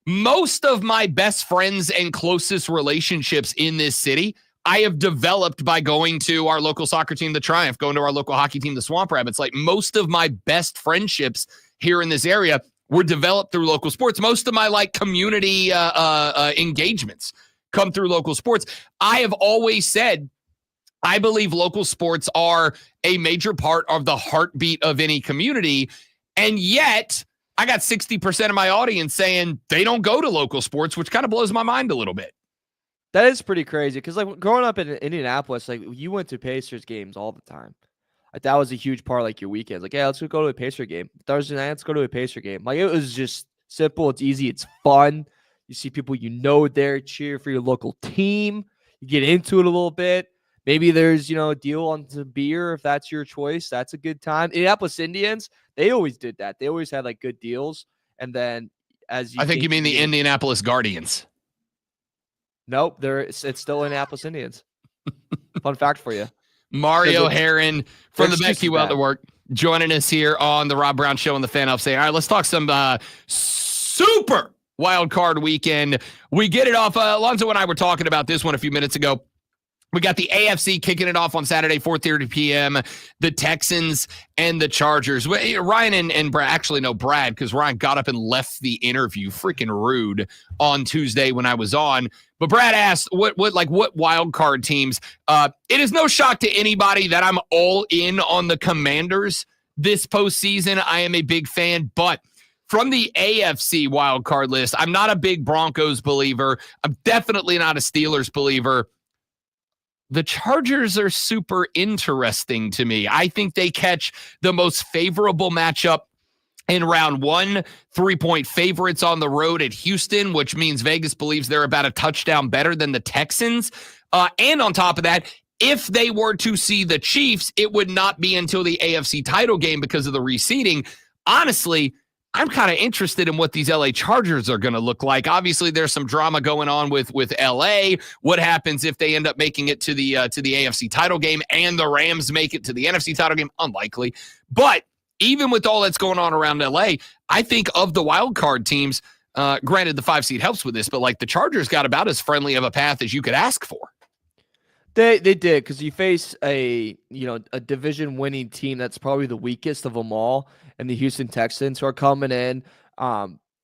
most of my best friends and closest relationships in this city, I have developed by going to our local soccer team, the Triumph, going to our local hockey team, the Swamp Rabbits. Like, most of my best friendships here in this area were developed through local sports. Most of my, like, community engagements come through local sports. I have always said, I believe local sports are a major part of the heartbeat of any community. And yet, I got 60% of my audience saying they don't go to local sports, which kind of blows my mind a little bit. That is pretty crazy because, like, growing up in Indianapolis, like, you went to Pacers games all the time. Like, that was a huge part of, like, your weekends. Like, yeah, let's go to a Pacer game. Thursday night, let's go to a Pacer game. Like, it was just simple. It's easy. It's fun. You see people there cheer for your local team. You get into it a little bit. Maybe there's, a deal on the beer if that's your choice. That's a good time. Indianapolis Indians, they always did that. They always had, like, good deals. And then I think you mean the Indianapolis Guardians. Nope, it's still Indianapolis Indians. Fun fact for you. Mario Herron from the BetQL Network joining us here on the Rob Brown Show on the Fan Up. Saying, all right, let's talk some super wild card weekend. We get it off. Lonzo and I were talking about this one a few minutes ago. We got the AFC kicking it off on Saturday, 4:30 p.m., the Texans and the Chargers. Ryan and Brad, actually, no, Brad, because Ryan got up and left the interview. Freaking rude on Tuesday when I was on. But Brad asked, what wild card teams? It is no shock to anybody that I'm all in on the Commanders this postseason. I am a big fan, but from the AFC wild card list, I'm not a big Broncos believer. I'm definitely not a Steelers believer. The Chargers are super interesting to me. I think they catch the most favorable matchup in round 1, 3-point favorites on the road at Houston, which means Vegas believes they're about a touchdown better than the Texans. And on top of that, if they were to see the Chiefs, it would not be until the AFC title game because of the reseeding. Honestly, I'm kind of interested in what these LA Chargers are going to look like. Obviously, there's some drama going on with LA. What happens if they end up making it to the AFC title game and the Rams make it to the NFC title game? Unlikely. But even with all that's going on around LA, I think of the wild card teams, granted the 5 seed helps with this, but like the Chargers got about as friendly of a path as you could ask for. They did, because you face a division winning team that's probably the weakest of them all, and the Houston Texans who are coming in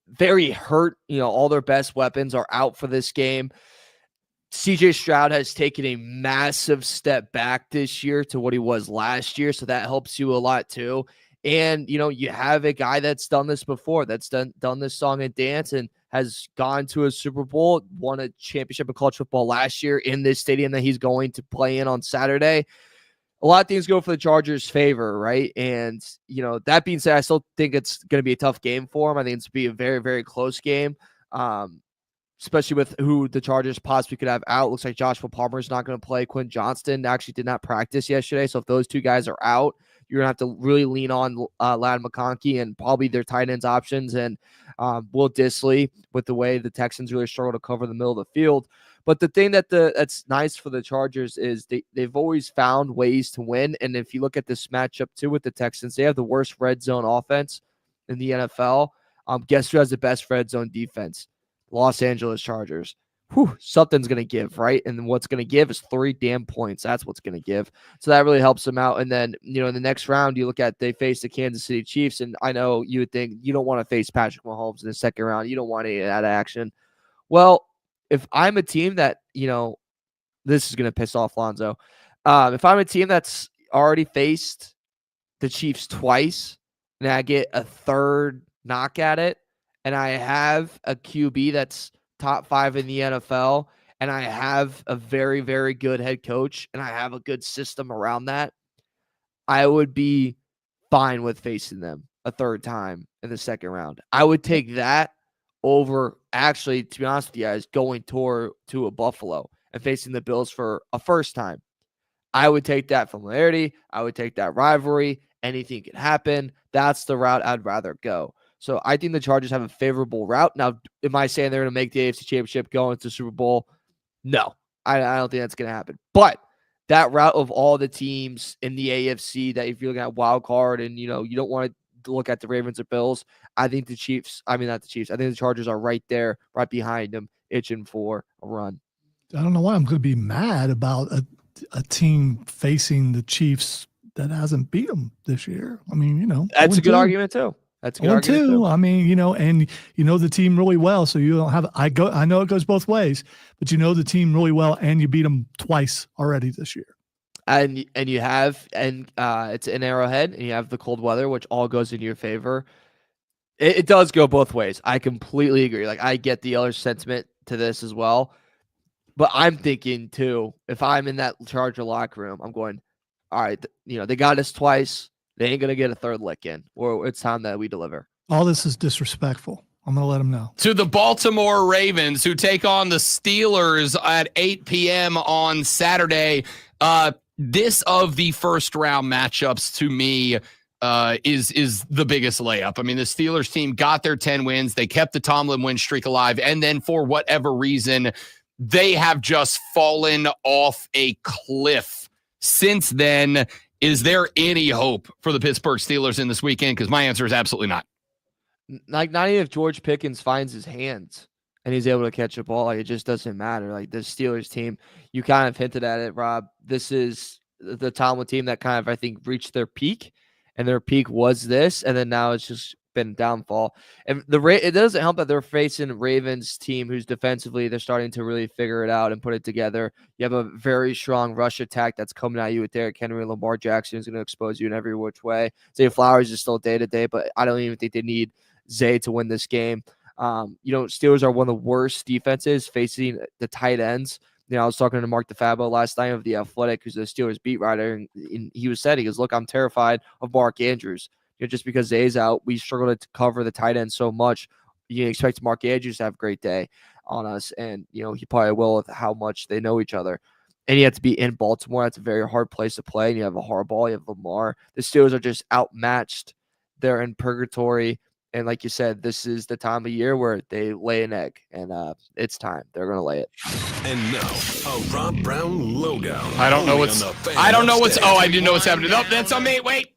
very hurt. All their best weapons are out for this game. CJ Stroud has taken a massive step back this year to what he was last year, so that helps you a lot too. And you have a guy that's done this before, that's done this song and dance, and has gone to a Super Bowl, won a championship in college football last year in this stadium that he's going to play in on Saturday. A lot of things go for the Chargers' favor, right? And, that being said, I still think it's going to be a tough game for him. I think it's going to be a very, very close game, especially with who the Chargers possibly could have out. Looks like Joshua Palmer is not going to play. Quinn Johnston actually did not practice yesterday. So if those two guys are out, you're going to have to really lean on Ladd McConkey and probably their tight ends options and Will Dissly with the way the Texans really struggle to cover the middle of the field. But the thing that's nice for the Chargers is they've always found ways to win. And if you look at this matchup too with the Texans, they have the worst red zone offense in the NFL. Guess who has the best red zone defense? Los Angeles Chargers. Something's going to give, right? And what's going to give is 3 damn points. That's what's going to give. So that really helps them out. And then, in the next round, you look at they face the Kansas City Chiefs. And I know you would think you don't want to face Patrick Mahomes in the second round. You don't want any of that action. Well, if I'm a team that, this is going to piss off Lonzo. If I'm a team that's already faced the Chiefs twice and I get a third knock at it, and I have a QB that's top 5 in the NFL, and I have a very, very good head coach, and I have a good system around that, I would be fine with facing them. a third time in the second round. I would take that over, actually, to be honest with you guys, going to a Buffalo and facing the Bills for a first time. I would take that familiarity. I would take that rivalry. Anything can happen. That's the route I'd rather go. So I think the Chargers have a favorable route. Now, am I saying they're going to make the AFC Championship, go into Super Bowl? No, I don't think that's going to happen. But that route of all the teams in the AFC that if you're looking at wild card and, you don't want to look at the Ravens or Bills, I think the Chiefs, I think the Chargers are right there, right behind them, itching for a run. I don't know why I'm going to be mad about a team facing the Chiefs that hasn't beat them this year. I mean, that's a good argument too. That's a good argument too. I mean, and the team really well, so you don't have. I know it goes both ways, but the team really well, and you beat them twice already this year. And you have, it's an Arrowhead, and you have the cold weather, which all goes in your favor. It does go both ways. I completely agree. Like, I get the other sentiment to this as well, but I'm thinking too, if I'm in that Charger locker room, I'm going, all right, they got us twice. They ain't going to get a third lick in, or it's time that we deliver. All this is disrespectful. I'm going to let them know. To the Baltimore Ravens, who take on the Steelers at 8 p.m. on Saturday. This of the first round matchups to me is the biggest layup. I mean, the Steelers team got their 10 wins. They kept the Tomlin win streak alive. And then for whatever reason, they have just fallen off a cliff since then. Is there any hope for the Pittsburgh Steelers in this weekend? Because my answer is absolutely not. Like, not even if George Pickens finds his hands and he's able to catch a ball, it just doesn't matter. Like, the Steelers team, you kind of hinted at it, Rob. This is the Tomlin team that kind of, I think, reached their peak, and their peak was this, and then now it's just been downfall. And it doesn't help that they're facing Ravens team who's defensively, they're starting to really figure it out and put it together. You have a very strong rush attack that's coming at you with Derrick Henry. Lamar Jackson is going to expose you in every which way. Zay Flowers is still day-to-day, but I don't even think they need Zay to win this game. Steelers are one of the worst defenses facing the tight ends. I was talking to Mark DeFabo last night of The Athletic, who's the Steelers beat writer, and he goes, look, I'm terrified of Mark Andrews. Just because Zay's out, we struggle to cover the tight end so much. You expect Mark Andrews to have a great day on us, and he probably will with how much they know each other. And you have to be in Baltimore. That's a very hard place to play. And you have a Harbaugh, you have Lamar. The Steelers are just outmatched. They're in purgatory. And like you said, this is the time of year where they lay an egg, and it's time. They're going to lay it. And now, a Rob Brown lowdown. I don't know what's I do know what's happening. Nope, that's on me. Wait.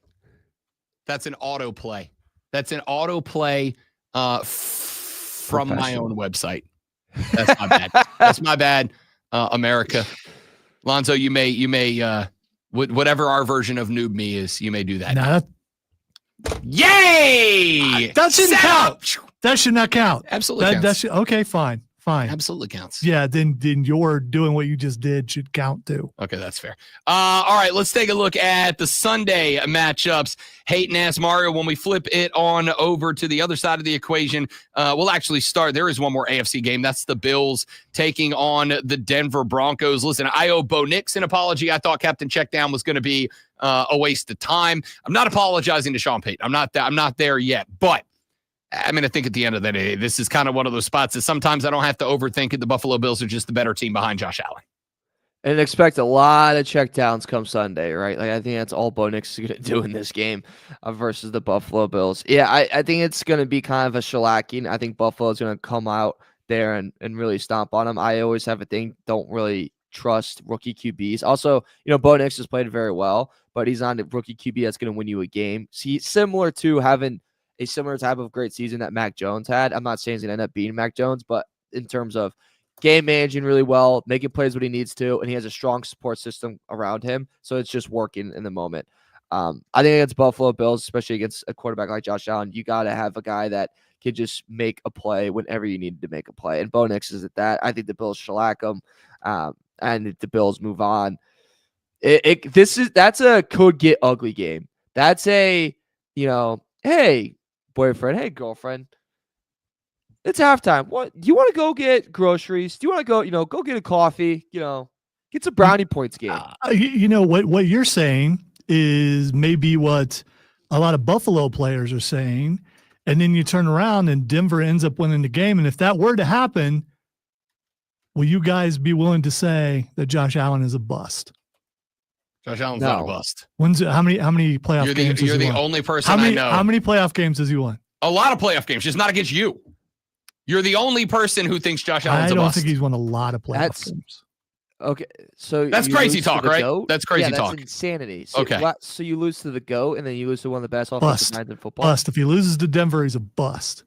That's an autoplay. That's an autoplay from my own website. That's my bad. That's my bad, America. Lonzo, you may whatever our version of noob me is, you may do that. Nah, Yay! That shouldn't count. That should not count. Absolutely counts. Okay, fine. Absolutely counts. Yeah, then your doing what you just did should count too. Okay, that's fair. All right, let's take a look at the Sunday matchups. Hatin Ass Mario, when we flip it on over to the other side of the equation, we'll actually start. There is one more AFC game. That's the Bills taking on the Denver Broncos. Listen, I owe Bo Nix an apology. I thought Captain Checkdown was going to be a waste of time. I'm not apologizing to Sean Payton. I'm not there yet, but I mean, I think at the end of the day, this is kind of one of those spots that sometimes I don't have to overthink it. The Buffalo Bills are just the better team behind Josh Allen. And expect a lot of checkdowns come Sunday, right? Like, I think that's all Bo Nix is going to do in this game versus the Buffalo Bills. Yeah, I think it's going to be kind of a shellacking. I think Buffalo is going to come out there and really stomp on them. I always have a thing, don't really trust rookie QBs. Also, Bo Nix has played very well, but he's not a rookie QB that's going to win you a game. See, similar to having a similar type of great season that Mac Jones had. I'm not saying he's going to end up beating Mac Jones, but in terms of game managing really well, making plays what he needs to, and he has a strong support system around him, so it's just working in the moment. I think against Buffalo Bills, especially against a quarterback like Josh Allen, you got to have a guy that can just make a play whenever you need to make a play, and Bo Nix is at that. I think the Bills shellac him, and the Bills move on. That's a could get ugly game. That's a, hey, boyfriend, hey, girlfriend, it's halftime. What, do you want to go get groceries? Do you want to go, go get a coffee, get some brownie points game? What you're saying is maybe what a lot of Buffalo players are saying, and then you turn around and Denver ends up winning the game. And if that were to happen, will you guys be willing to say that Josh Allen is a bust? Josh Allen's not a bust. How many playoff games? You're the won? only person I know. How many playoff games has he won? A lot of playoff games, just not against you. You're the only person who thinks Josh Allen's a bust. I don't think he's won a lot of playoff games. Okay, so that's crazy talk, right? GOAT? That's crazy that's talk. Insanity. So, okay, so you lose to the GOAT, and then you lose to one of the best offensive minds in football. Bust. If he loses to Denver, he's a bust.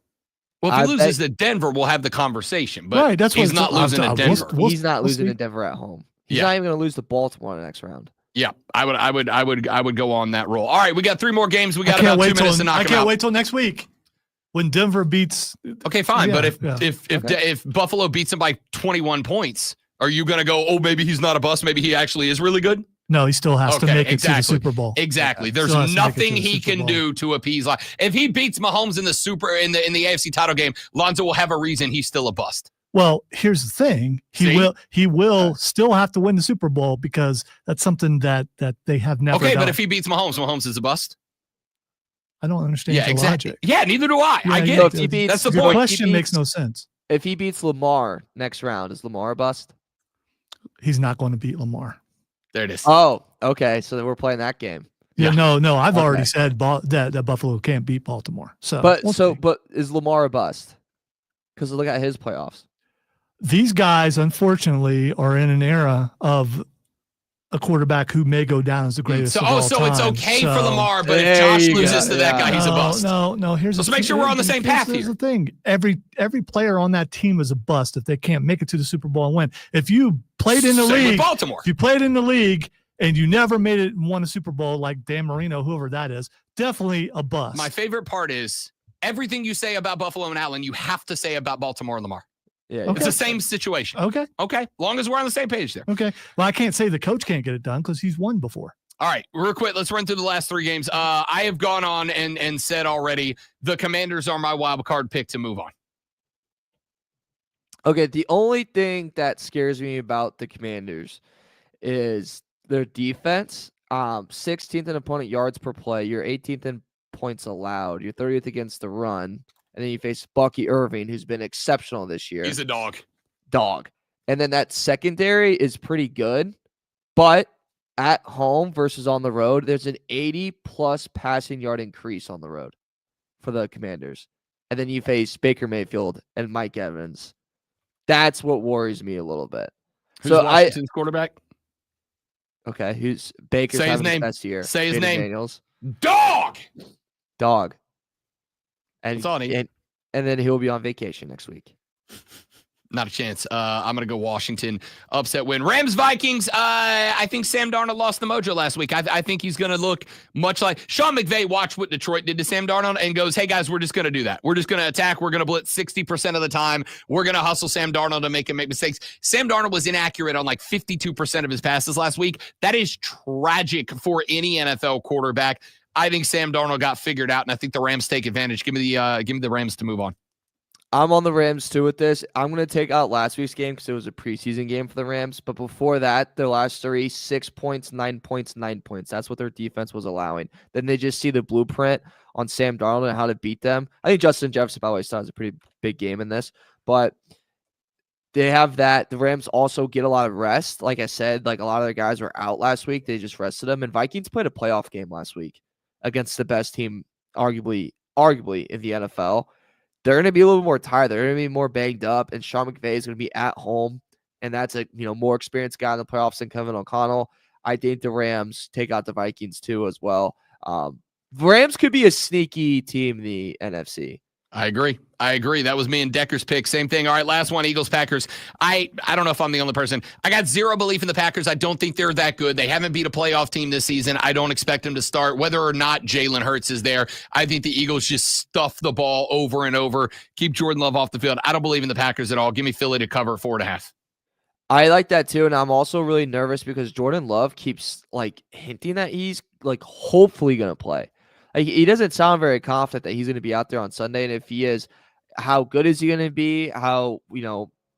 Well, if he loses to Denver, we'll have the conversation. But right, that's he's not losing to Denver. He's not losing to Denver at home. He's not even going to lose to Baltimore in the next round. Yeah, I would go on that roll. All right, we got 3 more games. We got about 2 minutes to knock them out. I can't wait till next week when Denver beats. Okay, fine. But if Buffalo beats them by 21 points. Are you going to go, oh, maybe he's not a bust. Maybe he actually is really good? No, he still has to make it to the Super Bowl. Exactly. There's nothing he can do to appease. If he beats Mahomes in the AFC title game, Lonzo will have a reason he's still a bust. Well, here's the thing. He will still have to win the Super Bowl because that's something that they have never done. But if he beats Mahomes is a bust? I don't understand the logic. Yeah, neither do I. I get it. That's the point. The question makes no sense. If he beats Lamar next round, is Lamar a bust? He's not going to beat Lamar. There it is. Oh, okay. So we're playing that game. Yeah, no. I've already said that Buffalo can't beat Baltimore. So, but is Lamar a bust? Because look at his playoffs. These guys, unfortunately, are in an era of a quarterback who may go down as the greatest. So it's okay for Lamar, but if Josh loses to that guy, he's a bust. No. Let's make sure we're on the same path here. Here's the thing: every player on that team is a bust if they can't make it to the Super Bowl and win. If you played in the league, Baltimore. If you played in the league and you never made it and won a Super Bowl, like Dan Marino, whoever that is, definitely a bust. My favorite part is everything you say about Buffalo and Allen, you have to say about Baltimore and Lamar. Yeah, okay. It's the same situation. Okay. Long as we're on the same page there. Okay. Well, I can't say the coach can't get it done because he's won before. All right, real quick, let's run through the last 3 games. I have gone on and said already the Commanders are my wild card pick to move on. Okay, the only thing that scares me about the Commanders is their defense. 16th in opponent yards per play. You're 18th in points allowed. You're 30th against the run. And then you face Bucky Irving, who's been exceptional this year. He's a dog. And then that secondary is pretty good. But at home versus on the road, there's an 80-plus passing yard increase on the road for the Commanders. And then you face Baker Mayfield and Mike Evans. That's what worries me a little bit. Who's Washington's quarterback? Okay, who's Baker's Say his having name. his best year. Say his Jaden name. Daniels. Dog. And, That's all I need. And then he'll be on vacation next week. Not a chance. I'm going to go Washington. Upset win. Rams, Vikings. I think Sam Darnold lost the mojo last week. I think he's going to look much like Sean McVay watched what Detroit did to Sam Darnold and goes, hey, guys, we're just going to do that. We're just going to attack. We're going to blitz 60% of the time. We're going to hustle Sam Darnold to make him make mistakes. Sam Darnold was inaccurate on like 52% of his passes last week. That is tragic for any NFL quarterback. I think Sam Darnold got figured out, and I think the Rams take advantage. Give me the Rams to move on. I'm on the Rams too with this. I'm going to take out last week's game because it was a preseason game for the Rams. But before that, their last 3, 6 points, 9 points, 9 points. That's what their defense was allowing. Then they just see the blueprint on Sam Darnold and how to beat them. I think Justin Jefferson, by the way, still has a pretty big game in this. But they have that. The Rams also get a lot of rest. Like I said, like a lot of the guys were out last week. They just rested them. And Vikings played a playoff game last week against the best team, arguably in the NFL. They're going to be a little more tired. They're going to be more banged up, and Sean McVay is going to be at home, and that's a more experienced guy in the playoffs than Kevin O'Connell. I think the Rams take out the Vikings too as well. The Rams could be a sneaky team in the NFC. I agree. That was me and Decker's pick. Same thing. All right, last one, Eagles, Packers. I don't know if I'm the only person. I got zero belief in the Packers. I don't think they're that good. They haven't beat a playoff team this season. I don't expect them to start, whether or not Jalen Hurts is there. I think the Eagles just stuff the ball over and over, keep Jordan Love off the field. I don't believe in the Packers at all. Give me Philly to cover 4.5. I like that too, and I'm also really nervous because Jordan Love keeps hinting that he's hopefully going to play. He doesn't sound very confident that he's going to be out there on Sunday, and if he is, how good is he going to be? How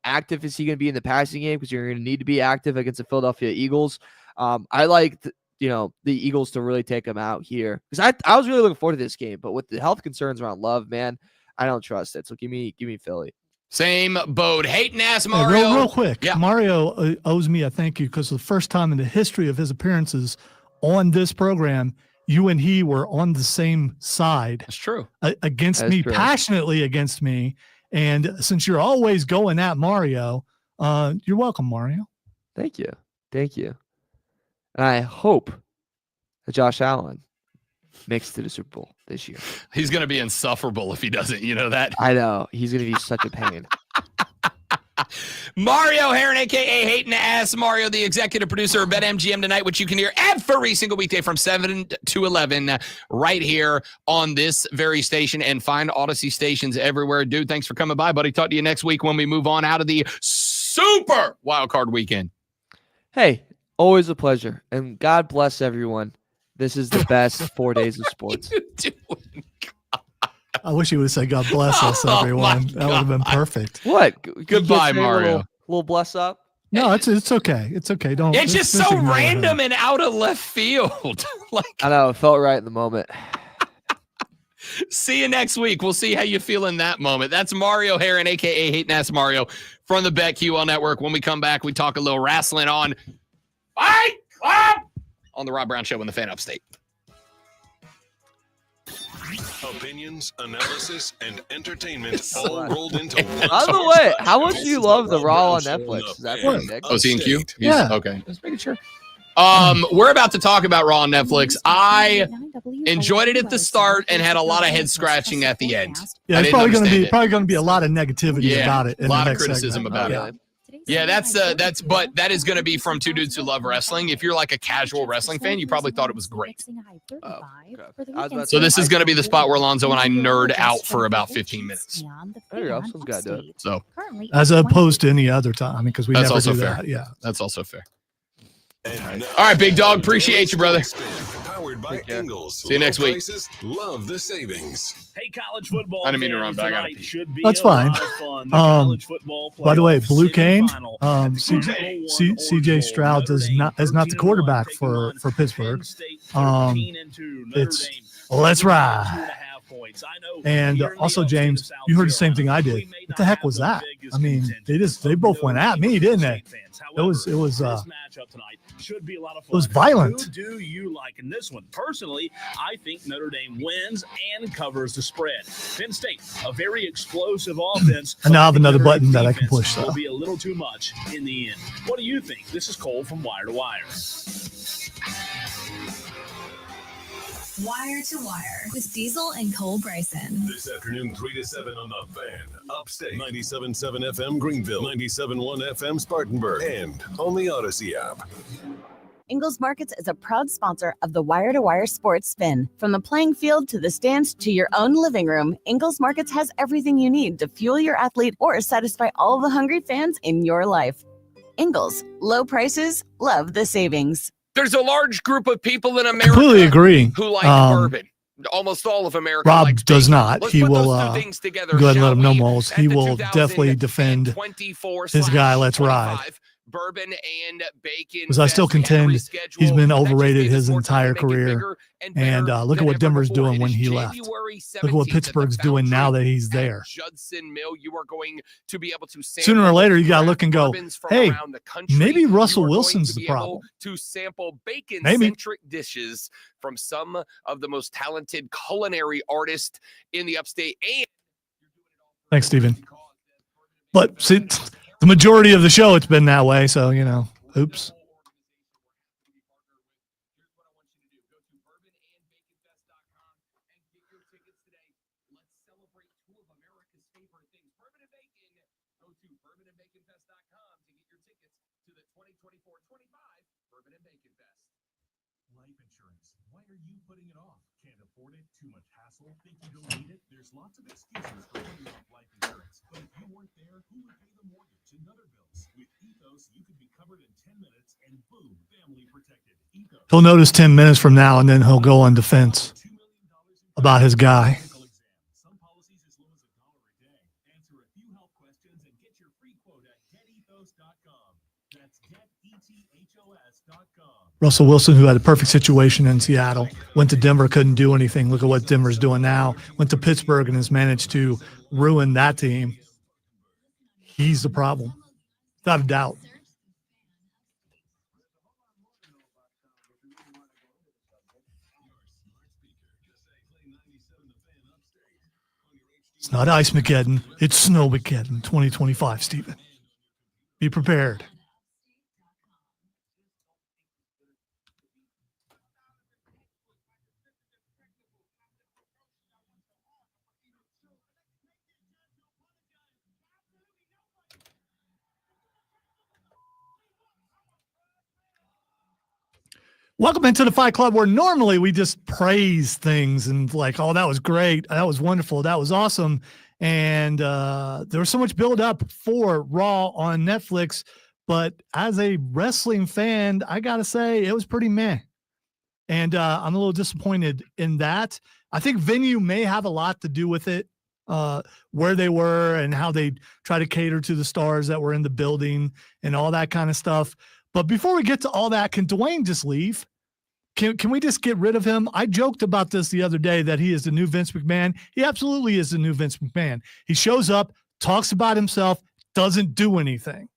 active is he going to be in the passing game? Because you're going to need to be active against the Philadelphia Eagles. I like the Eagles to really take them out here. Because I was really looking forward to this game, but with the health concerns around Love, man, I don't trust it. So give me Philly. Same boat. Hatin' Ass Hey, Mario. real quick. Yeah. Mario owes me a thank you because the first time in the history of his appearances on this program, you and he were on the same side. That's true. Against That is me, true. passionately against me. And since you're always going at Mario, you're welcome, Mario. Thank you. And I hope that Josh Allen makes it to the Super Bowl this year. He's going to be insufferable if he doesn't. You know that? I know. He's going to be such a pain. Mario Heron, a.k.a. Hatin' Ass Mario, the executive producer of BetMGM tonight, which you can hear every single weekday from 7 to 11 right here on this very station, and find Odyssey stations everywhere. Dude, thanks for coming by, buddy. Talk to you next week when we move on out of the Super Wildcard Weekend. Hey, always a pleasure. And God bless everyone. This is the best 4 days of sports. I wish you would have said, God bless us, everyone. That would have been perfect. What? Goodbye, Mario. Little bless up. No, it's okay. It's okay. Don't. It's just so random and out of left field. I know. It felt right in the moment. See you next week. We'll see how you feel in that moment. That's Mario Heron, a.k.a. Hatin' Ass Mario, from the BetQL Network. When we come back, we talk a little wrestling on Fight Club on the Rob Brown Show in the Fan Upstate. Opinions, analysis, and entertainment all rolled into one. By the way, how much do you love the Raw on Netflix? Is that pretty Nick? Oh, C&Q? Yeah. Okay. Just making sure. We're about to talk about Raw on Netflix. I enjoyed it at the start and had a lot of head scratching at the end. Yeah, it's probably going to be a lot of negativity about it. A lot of criticism about it. Yeah, but that is going to be from two dudes who love wrestling. If you're like a casual wrestling fan, you probably thought it was great. So this is going to be the spot where Lonzo and I nerd out for about 15 minutes. There you go. Someone's got to do it. So, as opposed to any other time, because we that's never also do fair. that. Yeah, that's also fair. All right, big dog. Appreciate you, brother. Powered by Ingles. See you next week. Prices, love the savings. Hey, college football. I didn't mean to run, but I got to pee. that's fine. By the way, Blue Cane, CJ Stroud is not the quarterback for Pittsburgh. It's let's ride. And also, James, you heard the same thing I did. What the heck was that? I mean, they both went at me, didn't they? It was violent. Who do you like in this one? Personally, I think Notre Dame wins and covers the spread. Penn State, a very explosive offense. And now I have another button that I can push. Will be a little too much in the end. What do you think? This is Cole from Wire to Wire. Wire to Wire with Diesel and Cole Bryson. This afternoon, 3 to 7 on the Fan. Upstate, 97.7 FM Greenville, 97.1 FM Spartanburg, and on the Odyssey app. Ingles Markets is a proud sponsor of the Wire to Wire Sports Spin. From the playing field to the stands to your own living room, Ingles Markets has everything you need to fuel your athlete or satisfy all the hungry fans in your life. Ingles, low prices, love the savings. There's a large group of people in America Completely agree. who like bourbon. Almost all of America. Rob likes does bacon. not. Let's He put will those two things together, go ahead and let shall him know, we? Moles. He will definitely defend his guy. Let's ride. Bourbon and bacon. Because I still contend he's been overrated his entire career. And look at what Denver's doing when he left. Look at what Pittsburgh's doing now that he's there. Judson Mill, you are going to be able to sooner or later, you got to look and go, hey, maybe Russell Wilson's the problem. To sample bacon-centric dishes from some of the most talented culinary artists in the upstate. And thanks, Steven. But see, the majority of the show, it's been that way. So, oops. Life insurance. Why are you putting it off? Can't afford it? Too much hassle? Think you don't need it? There's lots of excuses for putting off life insurance. But if you weren't there, who would pay the mortgage and other bills? With Ethos, you could be covered in 10 minutes and boom, family protected. Ethos. He'll notice 10 minutes from now, and then he'll go on defense about his guy. Some policies as low as $1 a day. Answer a few health questions and get your free quote at getethos.com. That's Russell Wilson, who had a perfect situation in Seattle, went to Denver, couldn't do anything. Look at what Denver's doing now. Went to Pittsburgh and has managed to ruin that team. He's the problem, without a doubt. It's not Ice Mageddon. It's Snow Mageddon 2025, Stephen. Be prepared. Welcome into the Fight Club, where normally we just praise things and like, oh, that was great. That was wonderful. That was awesome. And there was so much build up for Raw on Netflix. But as a wrestling fan, I got to say it was pretty meh. And I'm a little disappointed in that. I think venue may have a lot to do with it, where they were and how they try to cater to the stars that were in the building and all that kind of stuff. But before we get to all that, can Dwayne just leave? Can we just get rid of him? I joked about this the other day that he is the new Vince McMahon. He absolutely is the new Vince McMahon. He shows up, talks about himself, doesn't do anything.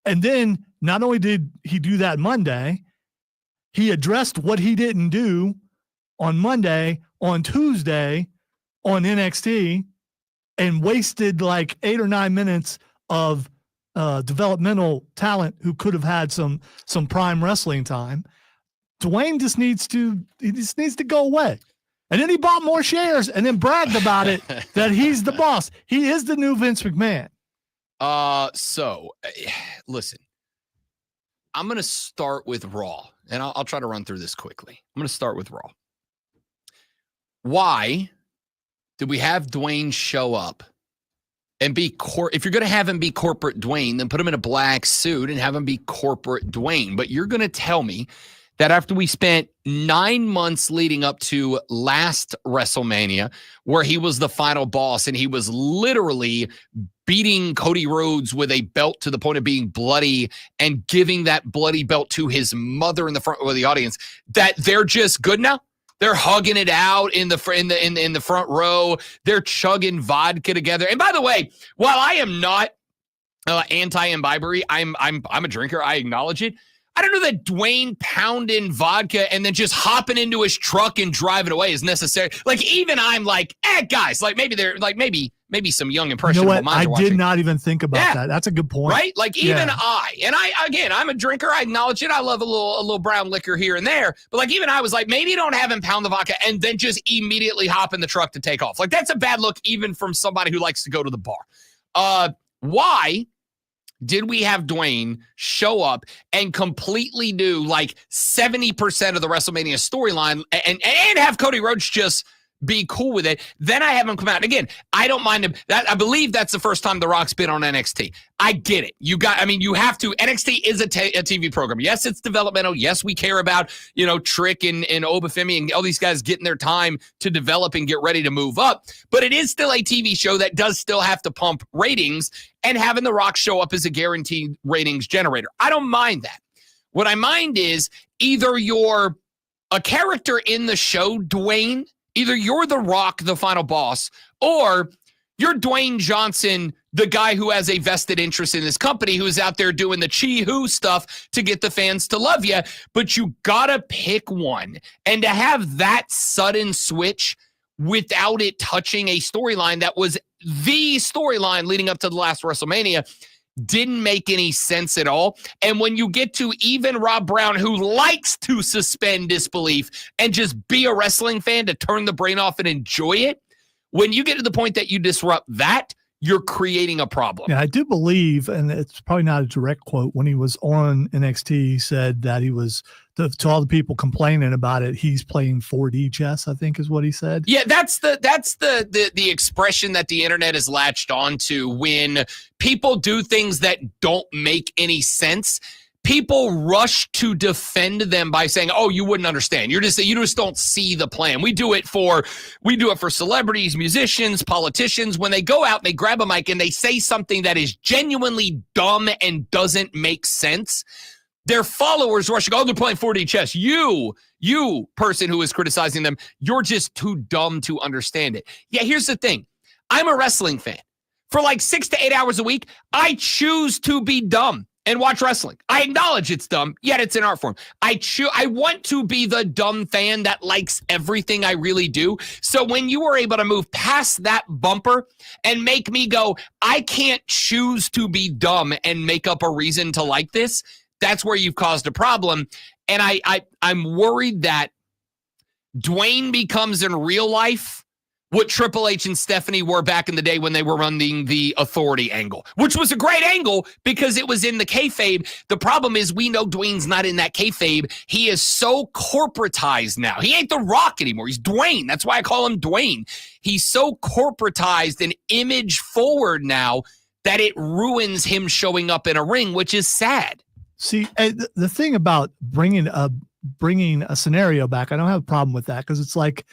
And then not only did he do that Monday, he addressed what he didn't do on Monday, on Tuesday, on NXT, and wasted like 8 or 9 minutes of developmental talent who could have had some prime wrestling time. Dwayne just needs to go away. And then he bought more shares and then bragged about it that he's the boss. He is the new Vince McMahon. So listen, I'm going to start with Raw, and I'll try to run through this quickly. I'm going to start with Raw. Why did we have Dwayne show up and be if you're going to have him be corporate Dwayne, then put him in a black suit and have him be corporate Dwayne. But you're going to tell me that after we spent 9 months leading up to last WrestleMania, where he was the final boss and he was literally beating Cody Rhodes with a belt to the point of being bloody and giving that bloody belt to his mother in the front of the audience, that they're just good now? They're hugging it out in the front row. They're chugging vodka together. And by the way, while I am not anti-imbibery, I'm a drinker. I acknowledge it. I don't know that Dwayne pounding vodka and then just hopping into his truck and driving away is necessary. Like, even I'm like, guys, like maybe they're like maybe some young impressionable minds. I did not even think about that. That's a good point. Right? Like even I'm a drinker. I acknowledge it. I love a little brown liquor here and there. But like even I was like, maybe don't have him pound the vodka and then just immediately hop in the truck to take off. Like that's a bad look even from somebody who likes to go to the bar. Why did we have Dwayne show up and completely do like 70% of the WrestleMania storyline and have Cody Rhodes just be cool with it? Then I have him come out. And again, I don't mind him. I believe that's the first time The Rock's been on NXT. I get it. You have to. NXT is a TV program. Yes, it's developmental. Yes, we care about, Trick and Obafemi and all these guys getting their time to develop and get ready to move up. But it is still a TV show that does still have to pump ratings, and having The Rock show up as a guaranteed ratings generator. I don't mind that. What I mind is either you're a character in the show, Dwayne, either you're The Rock, the final boss, or you're Dwayne Johnson, the guy who has a vested interest in this company, who's out there doing the chee-hoo stuff to get the fans to love you. But you gotta pick one. And to have that sudden switch without it touching a storyline that was the storyline leading up to the last WrestleMania didn't make any sense at all. And when you get to even Rob Brown, who likes to suspend disbelief and just be a wrestling fan to turn the brain off and enjoy it, when you get to the point that you disrupt that, you're creating a problem. Yeah, I do believe, and it's probably not a direct quote, when he was on NXT, he said that he was, to all the people complaining about it, he's playing 4D chess, I think is what he said. Yeah, that's the expression that the internet has latched onto when people do things that don't make any sense. People rush to defend them by saying, "Oh, you wouldn't understand. You just don't see the plan." We do it for celebrities, musicians, politicians. When they go out and they grab a mic and they say something that is genuinely dumb and doesn't make sense, Their followers rushing, oh, they're playing 4D chess. You person who is criticizing them, you're just too dumb to understand it. Yeah, here's the thing. I'm a wrestling fan. For like 6 to 8 hours a week, I choose to be dumb and watch wrestling. I acknowledge it's dumb, yet it's an art form. I want to be the dumb fan that likes everything I really do. So when you were able to move past that bumper and make me go, I can't choose to be dumb and make up a reason to like this, that's where you've caused a problem. And I'm worried that Dwayne becomes in real life what Triple H and Stephanie were back in the day when they were running the authority angle, which was a great angle because it was in the kayfabe. The problem is we know Dwayne's not in that kayfabe. He is so corporatized now. He ain't The Rock anymore. He's Dwayne. That's why I call him Dwayne. He's so corporatized and image forward now that it ruins him showing up in a ring, which is sad. See, the thing about bringing a scenario back, I don't have a problem with that because it's like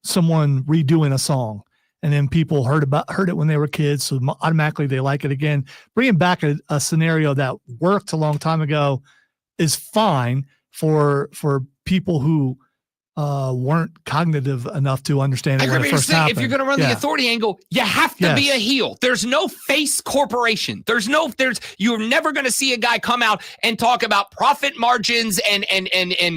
someone redoing a song and then people heard it when they were kids, so automatically they like it again. Bringing back a scenario that worked a long time ago is fine for people who weren't cognitive enough to understand it when it first happened. If you're going to run the authority angle, you have to be a heel. There's no face corporation. You're never going to see a guy come out and talk about profit margins and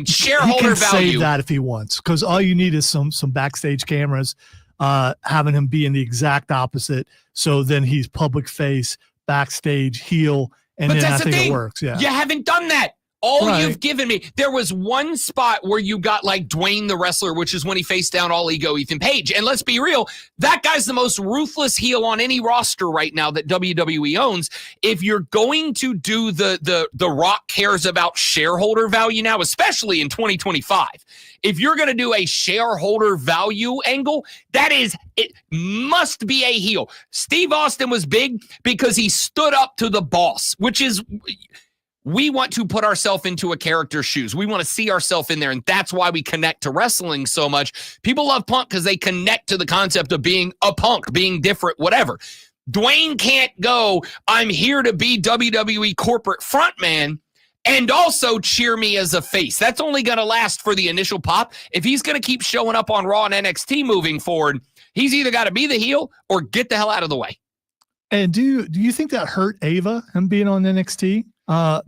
shareholder value. He can say that if he wants, because all you need is some backstage cameras having him be in the exact opposite. So then he's public face, backstage heel, and then I think it works. Yeah, you haven't done that. You've given me, there was one spot where you got like Dwayne the wrestler, which is when he faced down All Ego Ethan Page. And let's be real, that guy's the most ruthless heel on any roster right now that WWE owns. If you're going to do the Rock cares about shareholder value now, especially in 2025, if you're going to do a shareholder value angle, it must be a heel. Steve Austin was big because he stood up to the boss, which is... We want to put ourselves into a character's shoes. We want to see ourselves in there, and that's why we connect to wrestling so much. People love Punk because they connect to the concept of being a punk, being different, whatever. Dwayne can't go, I'm here to be WWE corporate frontman, and also cheer me as a face. That's only going to last for the initial pop. If he's going to keep showing up on Raw and NXT moving forward, he's either got to be the heel or get the hell out of the way. And do you think that hurt Ava, him being on NXT?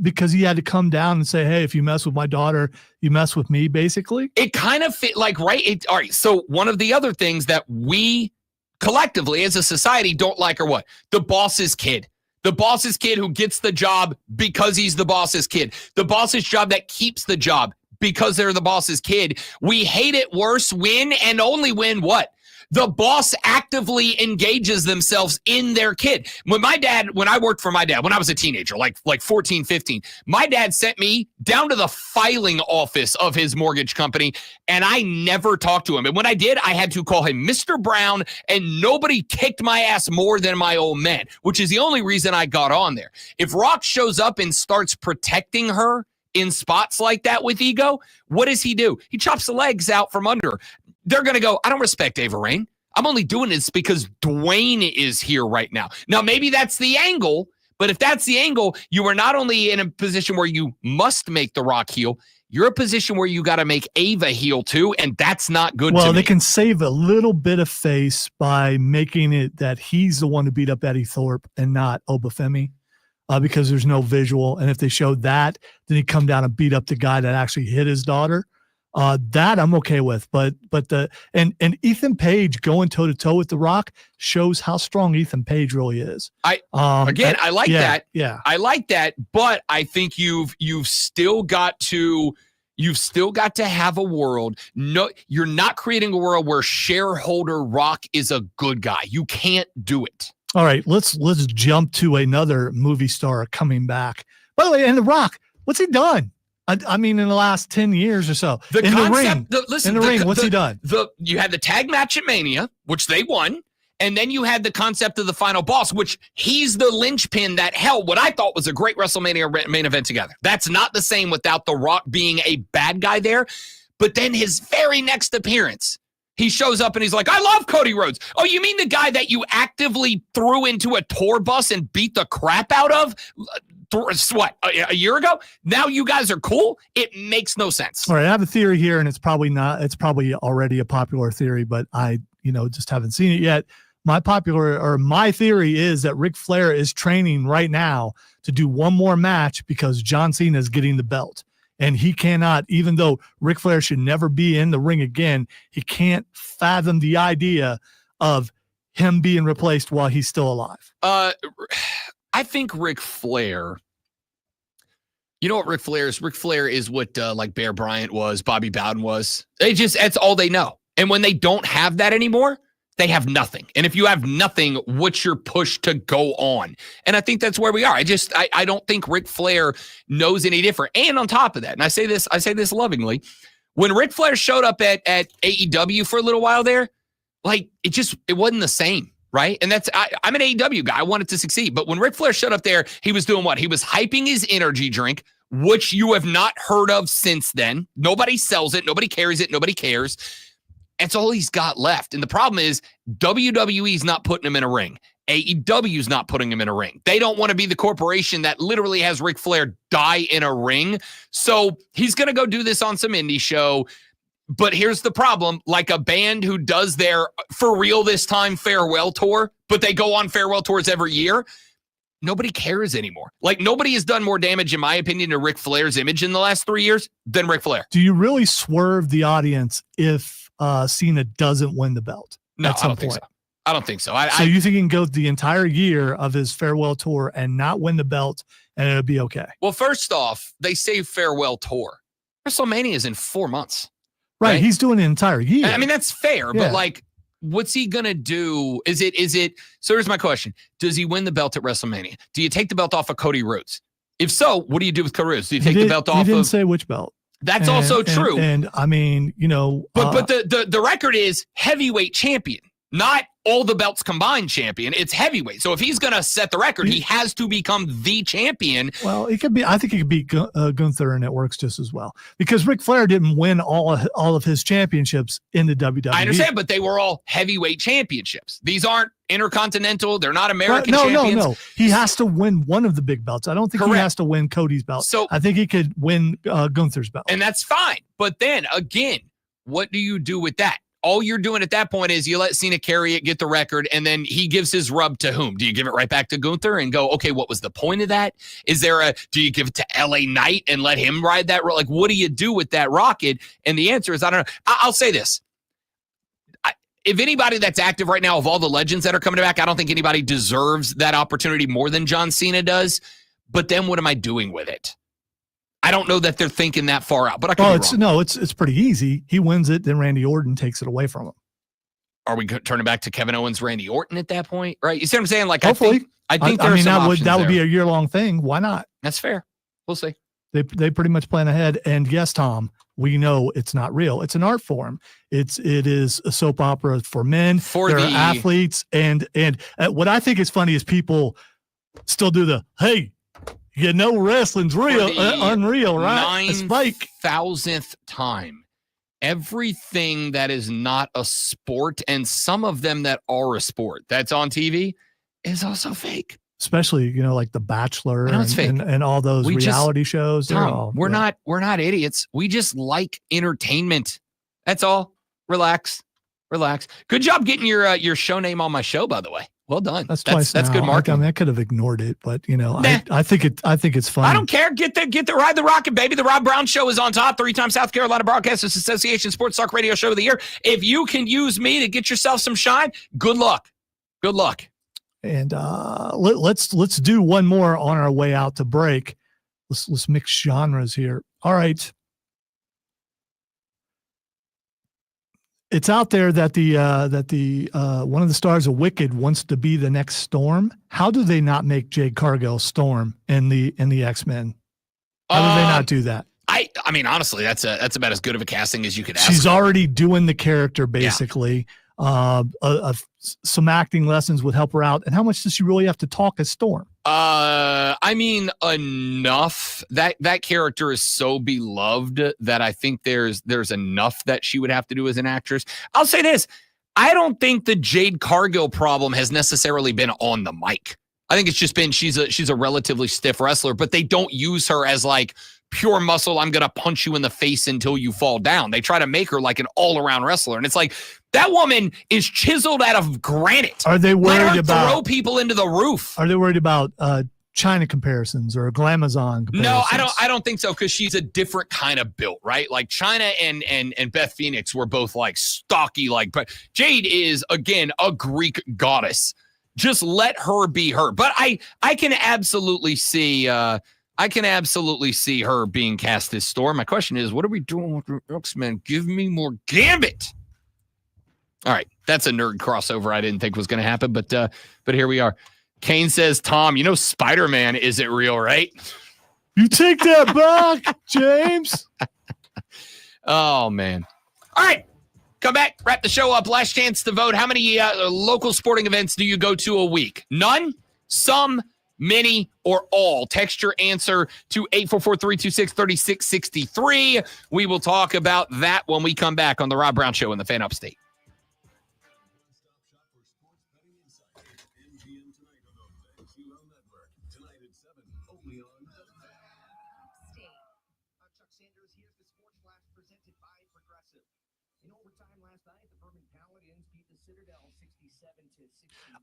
Because he had to come down and say, hey, if you mess with my daughter, you mess with me, basically? It kind of fit like, right? All right. So one of the other things that we collectively as a society don't like are what? The boss's kid. The boss's kid who gets the job because he's the boss's kid. The boss's job that keeps the job because they're the boss's kid. We hate it worse when and only when what? The boss actively engages themselves in their kid. When I worked for my dad, when I was a teenager, like 14, 15, my dad sent me down to the filing office of his mortgage company, and I never talked to him. And when I did, I had to call him Mr. Brown, and nobody kicked my ass more than my old man, which is the only reason I got on there. If Rock shows up and starts protecting her in spots like that with ego, what does he do? He chops the legs out from under her. They're going to go, I don't respect Ava Raine. I'm only doing this because Dwayne is here right now. Now, maybe that's the angle, but if that's the angle, you are not only in a position where you must make The Rock heel, you're a position where you got to make Ava heel too, and that's not good to me. Well, they can save a little bit of face by making it that he's the one who beat up Eddie Thorpe and not Obafemi, because there's no visual. And if they showed that, then he'd come down and beat up the guy that actually hit his daughter. That I'm okay with, but and Ethan Page going toe to toe with The Rock shows how strong Ethan Page really is. I like that. Yeah, I like that, but I think you've still got to have a world. No, you're not creating a world where shareholder Rock is a good guy. You can't do it. All right, let's jump to another movie star coming back. By the way, and The Rock, what's he done? I mean, in the last 10 years or so. In the ring, what's he done? You had the tag match at Mania, which they won, and then you had the concept of the final boss, which he's the linchpin that held what I thought was a great WrestleMania main event together. That's not the same without The Rock being a bad guy there. But then his very next appearance, he shows up and he's like, I love Cody Rhodes. Oh, you mean the guy that you actively threw into a tour bus and beat the crap out of? a year ago? Now you guys are cool? It makes no sense. All right, I have a theory here, and it's probably already a popular theory, but I just haven't seen it yet. My theory is that Ric Flair is training right now to do one more match because John Cena is getting the belt. And he cannot, even though Ric Flair should never be in the ring again, he can't fathom the idea of him being replaced while he's still alive. I think Ric Flair, you know what Ric Flair is? Ric Flair is what like Bear Bryant was, Bobby Bowden was. That's all they know. And when they don't have that anymore, they have nothing. And if you have nothing, what's your push to go on? And I think that's where we are. I don't think Ric Flair knows any different. And on top of that, and I say this lovingly, when Ric Flair showed up at AEW for a little while there, like it wasn't the same, right? And I'm an AEW guy. I wanted to succeed. But when Ric Flair showed up there, he was doing what? He was hyping his energy drink, which you have not heard of since then. Nobody sells it. Nobody carries it. Nobody cares. That's all he's got left. And the problem is WWE's not putting him in a ring. AEW's not putting him in a ring. They don't want to be the corporation that literally has Ric Flair die in a ring. So he's going to go do this on some indie show. But here's the problem. Like a band who does their, for real this time, farewell tour, but they go on farewell tours every year. Nobody cares anymore. Like nobody has done more damage, in my opinion, to Ric Flair's image in the last 3 years than Ric Flair. Do you really swerve the audience if Cena doesn't win the belt? No, I don't think so. I don't think so. So you think he can go the entire year of his farewell tour and not win the belt and it'll be okay? Well, first off, they say farewell tour. WrestleMania is in 4 months. Right. He's doing an entire year. I mean, that's fair, but like, what's he going to do? Is it, so here's my question. Does he win the belt at WrestleMania? Do you take the belt off of Cody Rhodes? If so, what do you do with Cody Rhodes? Do you take the belt off of? He didn't say which belt. That's also true. And I mean, but the record is heavyweight champion, not all the belts combined champion. It's heavyweight. So if he's going to set the record, he has to become the champion. Well, it could be. I think it could be Gunther, and it works just as well because Ric Flair didn't win all of his championships in the WWE. I understand, but they were all heavyweight championships. These aren't intercontinental. They're not American champions. No. He has to win one of the big belts. I don't think he has to win Cody's belt. So I think he could win Gunther's belt, and that's fine. But then again, what do you do with that? All you're doing at that point is you let Cena carry it, get the record, and then he gives his rub to whom? Do you give it right back to Gunther and go, okay, what was the point of that? Do you give it to LA Knight and let him ride that? Like, what do you do with that rocket? And the answer is, I don't know. I'll say this. If anybody that's active right now, of all the legends that are coming back, I don't think anybody deserves that opportunity more than John Cena does. But then what am I doing with it? I don't know that they're thinking that far out, but I could be wrong. It's pretty easy. He wins it, then Randy Orton takes it away from him. Are we turning back to Kevin Owens, Randy Orton at that point? Right? You see what I'm saying? Like, hopefully. I think that would be a year-long thing. Why not? That's fair. We'll see. They pretty much plan ahead. And yes, Tom, we know it's not real. It's an art form. It is a soap opera for men. They're athletes. And what I think is funny is people still do the, hey, wrestling's real, unreal, right? 9,000th time. Everything that is not a sport, and some of them that are a sport that's on TV, is also fake. Especially, like The Bachelor and all those reality shows. Tom, we're not idiots. We just like entertainment. That's all. Relax. Good job getting your show name on my show, by the way. Well done. That's good marketing. I could have ignored it, but I think it's fun. I don't care. Get the ride the rocket, baby. The Rob Brown Show is on top. 3-time South Carolina Broadcasters Association Sports Talk Radio Show of the Year. If you can use me to get yourself some shine, good luck. Good luck. And let's do one more on our way out to break. Let's mix genres here. All right. It's out there that the one of the stars of Wicked wants to be the next Storm. How do they not make Jade Cargill Storm in the X-Men? How do they not do that? I mean, honestly, that's about as good of a casting as you could ask. She's already doing the character basically. Yeah. Some acting lessons would help her out. And how much does she really have to talk as Storm? I mean, enough. That character is so beloved that I think there's enough that she would have to do as an actress. I'll say this. I don't think the Jade Cargill problem has necessarily been on the mic. I think it's just been she's a relatively stiff wrestler, but they don't use her as like pure muscle. I'm gonna punch you in the face until you fall down. They try to make her like an all-around wrestler, and it's like that woman is chiseled out of granite. Are they worried Let her about throw people into the roof? Are they worried about China comparisons or Glamazon comparisons? No, I don't think so, because she's a different kind of built, right? Like China and Beth Phoenix were both like stocky, but Jade is again a Greek goddess. Just let her be her. But I can absolutely see her being cast as Storm. My question is, what are we doing with the X-Men? Give me more Gambit. All right, that's a nerd crossover I didn't think was going to happen, but here we are. Kane says, Tom, Spider-Man isn't real, right? You take that back, James. Oh, man. All right. Come back, wrap the show up. Last chance to vote. How many local sporting events do you go to a week? None, some, many, or all? Text your answer to 844-326-3663. We will talk about that when we come back on the Rob Brown Show in the Fan Upstate.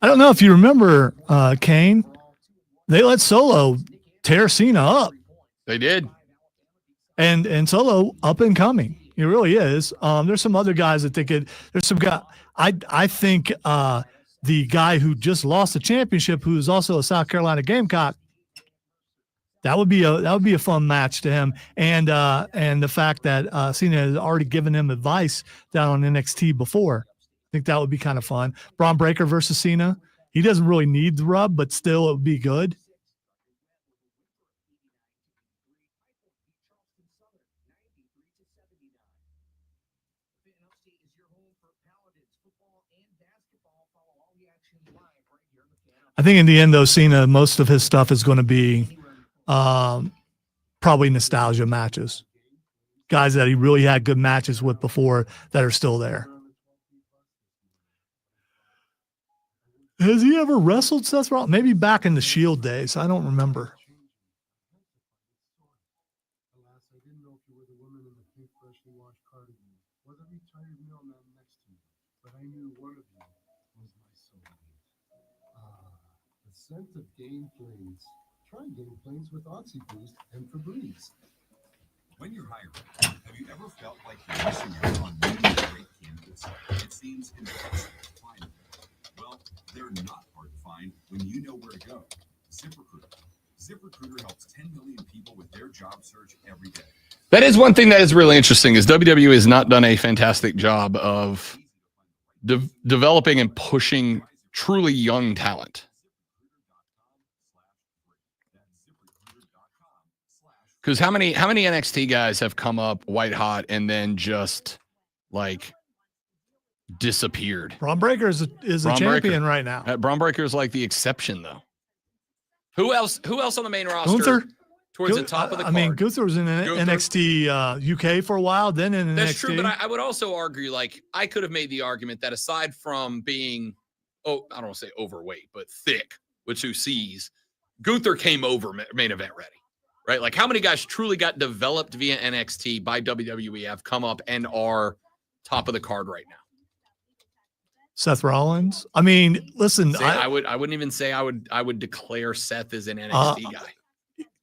I don't know if you remember, Kane. They let Solo tear Cena up. They did. And Solo up and coming. He really is. There's some other guys that think it. There's some guy. I think the guy who just lost the championship, who is also a South Carolina Gamecock, that would be a fun match to him. And the fact that Cena has already given him advice down on NXT before. I think that would be kind of fun. Braun Breaker versus Cena. He doesn't really need the rub, but still it would be good. I think in the end, though, Cena, most of his stuff is going to be probably nostalgia matches. Guys that he really had good matches with before that are still there. Has he ever wrestled Seth Rollins? Maybe back in the Shield days. I don't remember. Scent of Game Planes. Try Game Planes with OxyBoost and Febreze. When you're hiring, have you ever felt like you're missing out on many great candidates? It seems impossible to find them. Well, they're not hard to find when you know where to go. ZipRecruiter. ZipRecruiter helps 10 million people with their job search every day. That is one thing that is really interesting is WWE has not done a fantastic job of developing and pushing truly young talent. Because how many NXT guys have come up white hot and then just like disappeared? Braun Breaker is a champion right now. Braun Breaker is like the exception, though. Who else on the main roster? Gunther. Towards the top of the card. I mean, Gunther was in NXT UK for a while, then in That's NXT. true, but I would also argue, like, I could have made the argument that aside from being, I don't want to say overweight, but thick with 2 C's, Gunther came over main event ready. Right? Like, how many guys truly got developed via NXT by WWE have come up and are top of the card right now? Seth Rollins. I mean, listen, I wouldn't even say I would declare Seth as an NXT guy.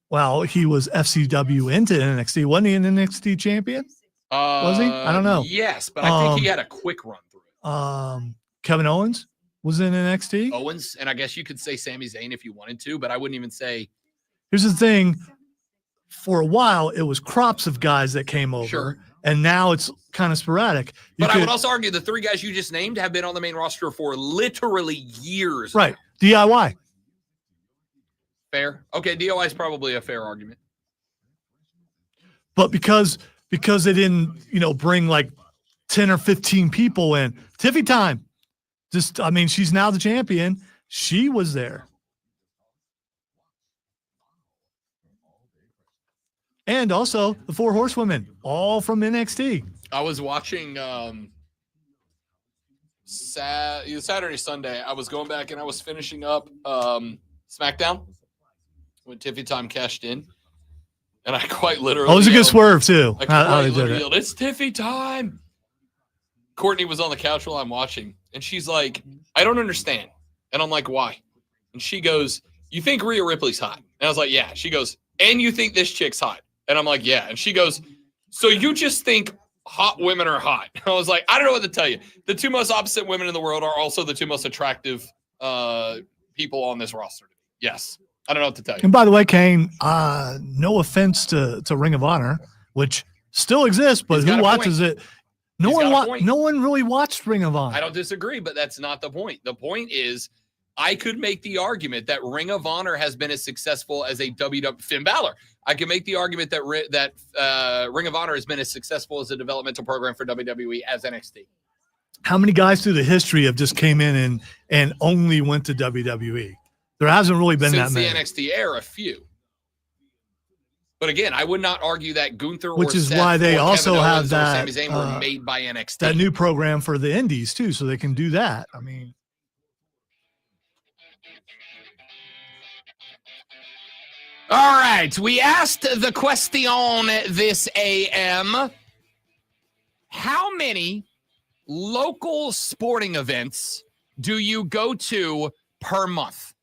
Well, he was FCW into NXT. Wasn't he an NXT champion? Was he? I don't know. Yes, but I think he had a quick run through it. Kevin Owens was in NXT. Owens, and I guess you could say Sami Zayn if you wanted to, but I wouldn't even say. Here's the thing. For a while, it was crops of guys that came over, and now it's kind of sporadic. I would also argue the 3 guys you just named have been on the main roster for literally years. Right. DIY. Fair. Okay, DIY is probably a fair argument. But because they didn't, bring like 10 or 15 people in. Tiffy time. She's now the champion. She was there. And also the 4 horsewomen, all from NXT. I was watching Saturday, Sunday. I was going back and I was finishing up SmackDown when Tiffy Time cashed in. And I quite literally. Oh, it was a good swerve, too. I quite literally yelled, "It's Tiffy time." Courtney was on the couch while I'm watching, and she's like, "I don't understand." And I'm like, "Why?" And she goes, "You think Rhea Ripley's hot?" And I was like, "Yeah." She goes, "And you think this chick's hot?" And I'm like, "Yeah." And she goes, "So you just think hot women are hot?" And I was like, "I don't know what to tell you. The two most opposite women in the world are also the two most attractive people on this roster." Yes. I don't know what to tell you. And by the way, Kane, no offense to Ring of Honor, which still exists, but who watches it? No one really watched Ring of Honor. I don't disagree, but that's not the point. The point is, I could make the argument that Ring of Honor has been as successful as a WWE Finn Balor. I can make the argument that Ring of Honor has been as successful as a developmental program for WWE as NXT. How many guys through the history have just came in and only went to WWE? There hasn't really been Since that many. Since the NXT era, a few. But again, I would not argue that Gunther Which or is Seth why they or also Kevin have Owens that, or Sami Zayn were made by NXT. That new program for the indies, too, so they can do that. I mean. All right. We asked the question this AM. How many local sporting events do you go to per month?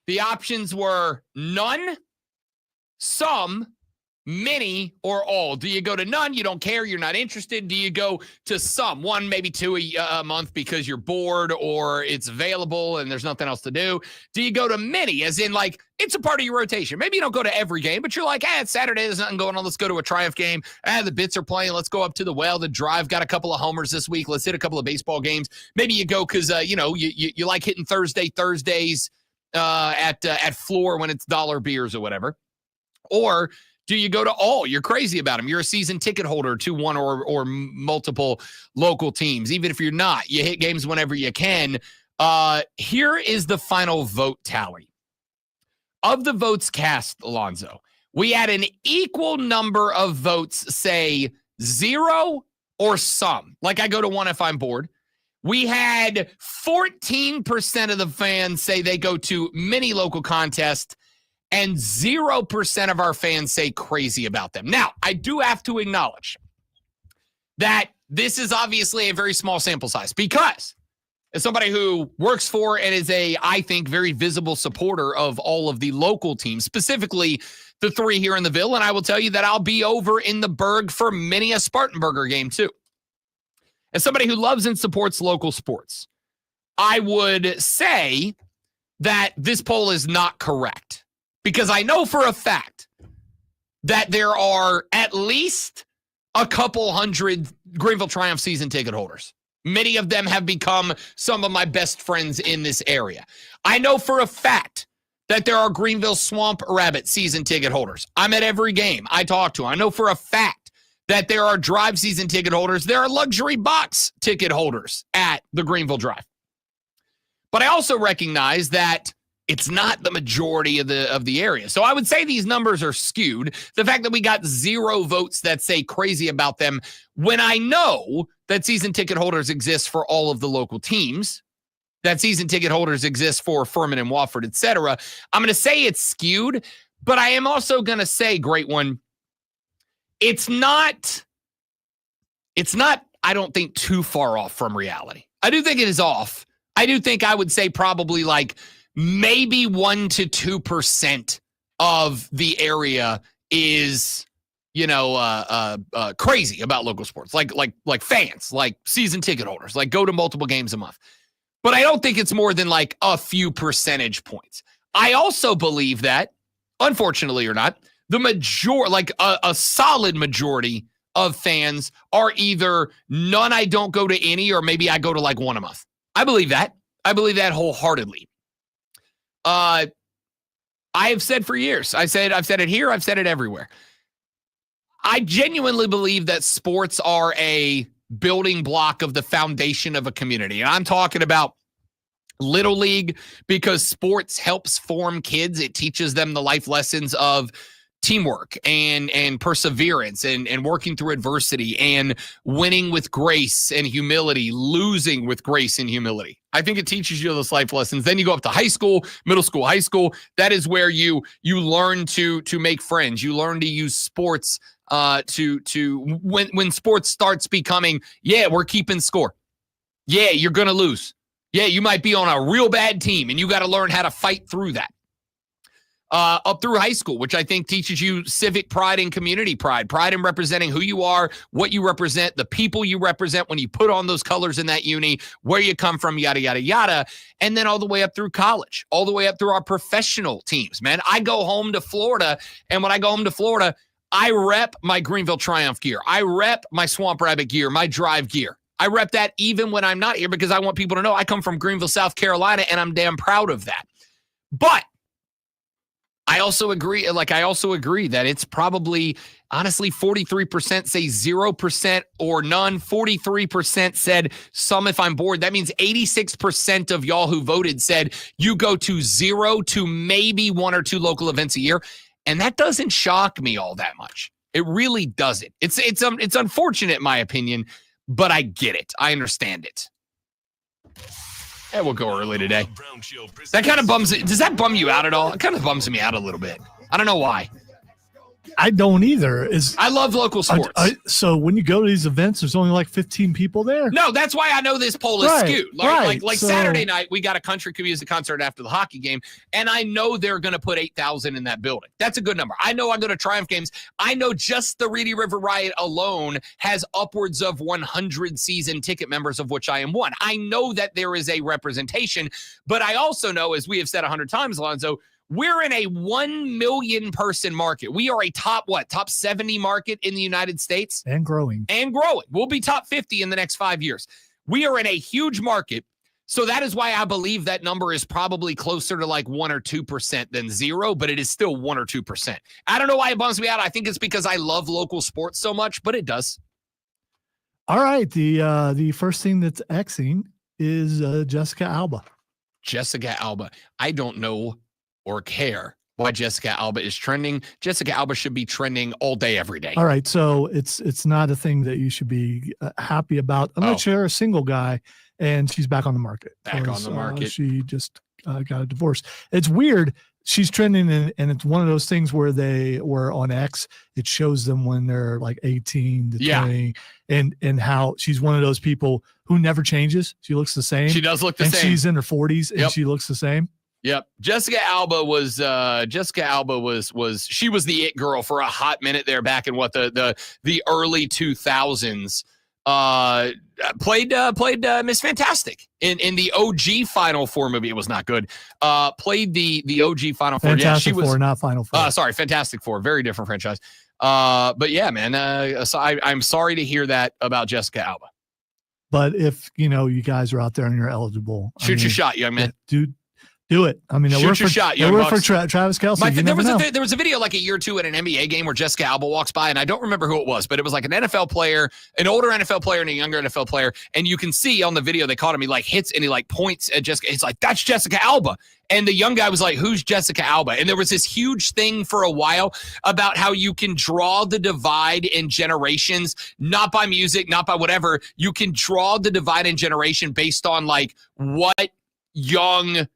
The options were none, some, many, or all. Do you go to none? You don't care. You're not interested. Do you go to some? One, maybe two a month because you're bored or it's available and there's nothing else to do. Do you go to many, as in like it's a part of your rotation? Maybe you don't go to every game, but you're like, it's Saturday. There's nothing going on. Let's go to a Triumph game. The Bits are playing. Let's go up to the well. The Drive got a couple of homers this week. Let's hit a couple of baseball games. Maybe you go because, you like hitting Thursdays at Floor when it's dollar beers or whatever. Or do you go to all? You're crazy about them. You're a season ticket holder to one or multiple local teams. Even if you're not, you hit games whenever you can. Here is the final vote tally. Of the votes cast, Lonzo, we had an equal number of votes say 0 or some. Like I go to one if I'm bored. We had 14% of the fans say they go to many local contests, and 0% of our fans say crazy about them. Now, I do have to acknowledge that this is obviously a very small sample size because as somebody who works for and is I think, very visible supporter of all of the local teams, specifically the three here in the Ville, and I will tell you that I'll be over in the Berg for many a Spartanburger game too. As somebody who loves and supports local sports, I would say that this poll is not correct because I know for a fact that there are at least a couple hundred Greenville Triumph season ticket holders. Many of them have become some of my best friends in this area. I know for a fact that there are Greenville Swamp Rabbit season ticket holders. I'm at every game. I talk to them. I know for a fact that there are Drive season ticket holders. There are luxury box ticket holders at the Greenville Drive. But I also recognize that it's not the majority of the area. So I would say these numbers are skewed. The fact that we got 0 votes that say crazy about them when I know that season ticket holders exist for all of the local teams, that season ticket holders exist for Furman and Wofford, etc. I'm going to say it's skewed, but I am also going to say, great one, it's not, I don't think, too far off from reality. I do think it is off. I do think I would say probably like maybe 1 to 2% of the area is, crazy about local sports, like fans, like season ticket holders, like go to multiple games a month. But I don't think it's more than like a few percentage points. I also believe that, unfortunately or not, the a solid majority of fans are either none, I don't go to any, or maybe I go to like one a month. I believe that. I believe that wholeheartedly. I have said for years, I've said it here, I've said it everywhere. I genuinely believe that sports are a building block of the foundation of a community. And I'm talking about Little League because sports helps form kids. It teaches them the life lessons of teamwork and perseverance and working through adversity and winning with grace and humility, losing with grace and humility. I think it teaches you those life lessons. Then you go up to high school, middle school, high school. That is where you learn to make friends. You learn to use sports when sports starts becoming, yeah, we're keeping score. Yeah, you're going to lose. Yeah, you might be on a real bad team, and you got to learn how to fight through that. Up through high school, which I think teaches you civic pride and community pride in representing who you are, what you represent, the people you represent when you put on those colors in that uni, where you come from, yada, yada, yada. And then all the way up through college, all the way up through our professional teams, man. I go home to Florida, and when I go home to Florida, I rep my Greenville Triumph gear. I rep my Swamp Rabbit gear, my Drive gear. I rep that even when I'm not here because I want people to know I come from Greenville, South Carolina, and I'm damn proud of that. But I also agree that it's probably, honestly, 43% say 0% or none. 43% said some if I'm bored. That means 86% of y'all who voted said you go to 0 to maybe 1 or 2 local events a year. And that doesn't shock me all that much. It really doesn't. It's unfortunate in my opinion, but I get it. I understand it. Yeah, we'll go early today. That kind of does that bum you out at all? It kind of bums me out a little bit. I don't know why. I don't either. I love local sports. So when you go to these events, there's only like 15 people there. No, that's why I know this poll is skewed. Like So- Saturday night, we got a country music concert after the hockey game, and I know they're going to put 8,000 in that building. That's a good number. I know I go to Triumph games. I know just the Reedy River Riot alone has upwards of 100 season ticket members, of which I am one. I know that there is a representation, but I also know, as we have said 100 times, Lonzo, we're in a 1 million person market. We are a top 70 market in the United States. And growing. We'll be top 50 in the next 5 years. We are in a huge market. So that is why I believe that number is probably closer to like 1 or 2% than 0, but it is still 1 or 2%. I don't know why it bums me out. I think it's because I love local sports so much, but it does. All right. The first thing that's Xing is Jessica Alba. Jessica Alba. I don't know or care why Jessica Alba is trending. Jessica Alba should be trending all day, every day. All right. So it's not a thing that you should be happy about unless you're a single guy and she's back on the market. Back on the market. She just got a divorce. It's weird. She's trending and it's one of those things where they were on X. It shows them when they're like 18 to 20 and how she's one of those people who never changes. She looks the same. She does look the same. And she's in her 40s and she looks the same. Yep. Jessica Alba was she was the it girl for a hot minute there back in the early 2000s. Played Miss Fantastic in the OG Final Four movie. It was not good. Played the OG Final Four. Fantastic Four, not Final Four. Sorry, Fantastic Four. Very different franchise. But yeah, man. So I'm sorry to hear that about Jessica Alba. But if you guys are out there and you're eligible, shoot your shot, young man. Dude. Do it. I mean, shoot your shot, young work for bucks. Travis Kelce. There was a video like a year or two at an NBA game where Jessica Alba walks by, and I don't remember who it was, but it was like an NFL player, an older NFL player and a younger NFL player, and you can see on the video they caught him. He like hits and he like points at Jessica. He's like, "That's Jessica Alba." And the young guy was like, "Who's Jessica Alba?" And there was this huge thing for a while about how you can draw the divide in generations, not by music, not by whatever. You can draw the divide in generation based on like what young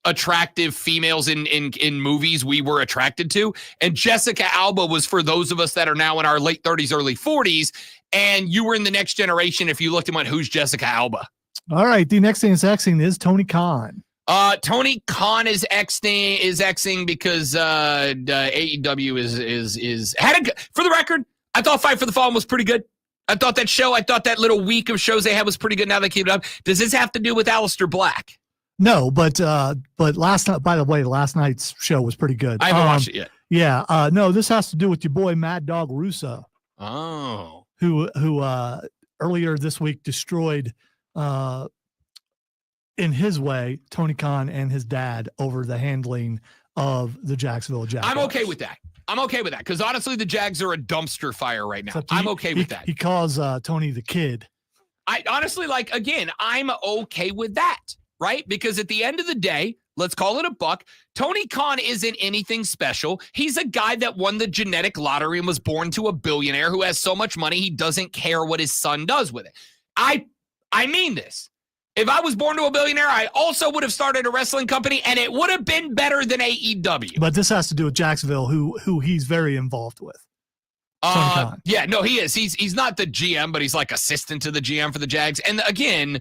attractive females in movies we were attracted to. And Jessica Alba was for those of us that are now in our late 30s, early 40s. And you were in the next generation if you looked and went, "Who's Jessica Alba?" All right. The next thing is Xing is Tony Khan. Tony Khan is Xing because AEW is for the record, I thought Fight for the Fallen was pretty good. I thought that little week of shows they had was pretty good. Now they keep it up. Does this have to do with Aleister Black? No, but last night, by the way, last night's show was pretty good. I haven't watched it yet. Yeah. No, this has to do with your boy Mad Dog Russo. Oh. Who earlier this week destroyed in his way Tony Khan and his dad over the handling of the Jacksonville Jaguars. I'm okay with that. Because honestly, the Jags are a dumpster fire right now. I'm okay with that. He calls Tony the kid. I honestly, I'm okay with that. Right? Because at the end of the day, let's call it a buck. Tony Khan isn't anything special. He's a guy that won the genetic lottery and was born to a billionaire who has so much money he doesn't care what his son does with it. I mean this. If I was born to a billionaire, I also would have started a wrestling company, and it would have been better than AEW. But this has to do with Jacksonville, who he's very involved with. Yeah, no, he is. He's not the GM, but he's like assistant to the GM for the Jags. And again,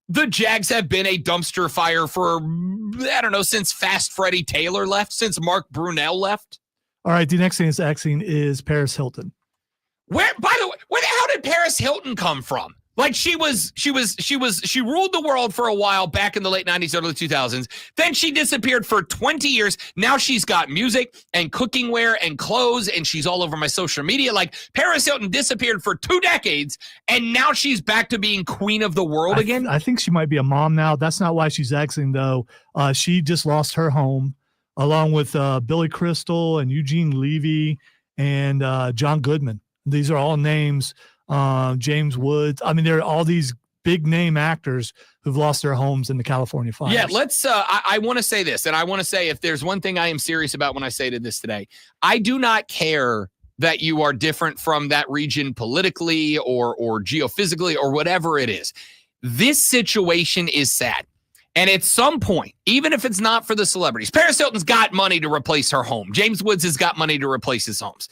the Jags have been a dumpster fire for, I don't know, since Fast Freddie Taylor left, since Mark Brunell left. All right, the next thing that's Xing is Paris Hilton. By the way, where the hell did Paris Hilton come from? Like she ruled the world for a while back in the late 90s, early 2000s. Then she disappeared for 20 years. Now she's got music and cooking wear and clothes, and she's all over my social media. Like Paris Hilton disappeared for 2 decades, and now she's back to being queen of the world again. I think she might be a mom now. That's not why she's Xing, though. She just lost her home, along with Billy Crystal and Eugene Levy and John Goodman. These are all names. James Woods. I mean, there are all these big name actors who've lost their homes in the California fires. Yeah, let's. I want to say this, and I want to say if there's one thing I am serious about when I say to this today, I do not care that you are different from that region politically or geophysically or whatever it is. This situation is sad. And at some point, even if it's not for the celebrities, Paris Hilton's got money to replace her home. James Woods has got money to replace his homes.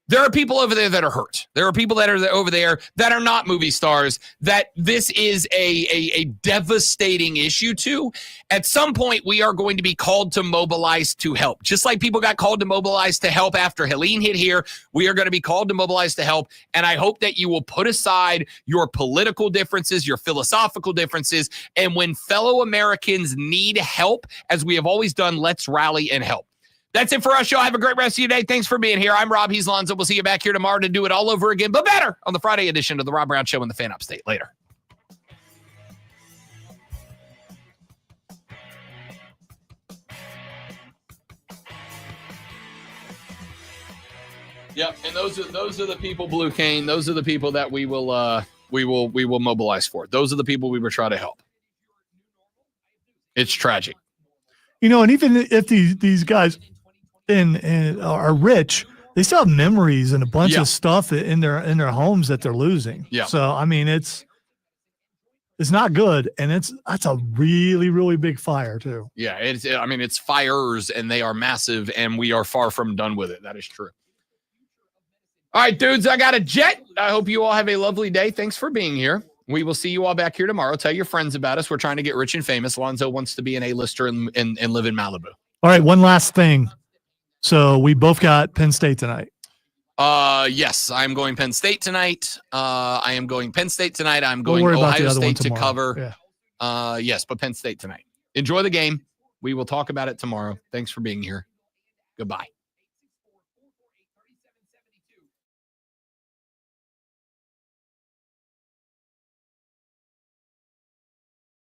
There are people over there that are hurt. There are people that are over there that are not movie stars, that this is a devastating issue to. At some point, we are going to be called to mobilize to help. Just like people got called to mobilize to help after Helene hit here, we are going to be called to mobilize to help. And I hope that you will put aside your political differences, your philosophical differences, and when fellow Americans need help, as we have always done, let's rally and help. That's it for us, y'all. Have a great rest of your day. Thanks for being here. I'm Rob. He's Lonzo. We'll see you back here tomorrow to do it all over again, but better on the Friday edition of the Rob Brown Show in the Fan Upstate. Later. Yep, and those are the people, Blue Cane. Those are the people that we will mobilize for. Those are the people we will try to help. It's tragic. You know, and even if these guys and are rich, they still have memories and a bunch of stuff in their homes that they're losing. Yeah. So I mean, it's not good, and that's a really, really big fire too. Yeah, it's fires, and they are massive, and we are far from done with it. That is true. All right, dudes, I got a jet. I hope you all have a lovely day. Thanks for being here. We will see you all back here tomorrow. Tell your friends about us. We're trying to get rich and famous. Lonzo wants to be an A-lister and live in Malibu. All right, one last thing. So we both got Penn State tonight. Yes, I'm going Penn State tonight. I'm going Ohio State to cover. Yeah. Yes, but Penn State tonight. Enjoy the game. We will talk about it tomorrow. Thanks for being here. Goodbye.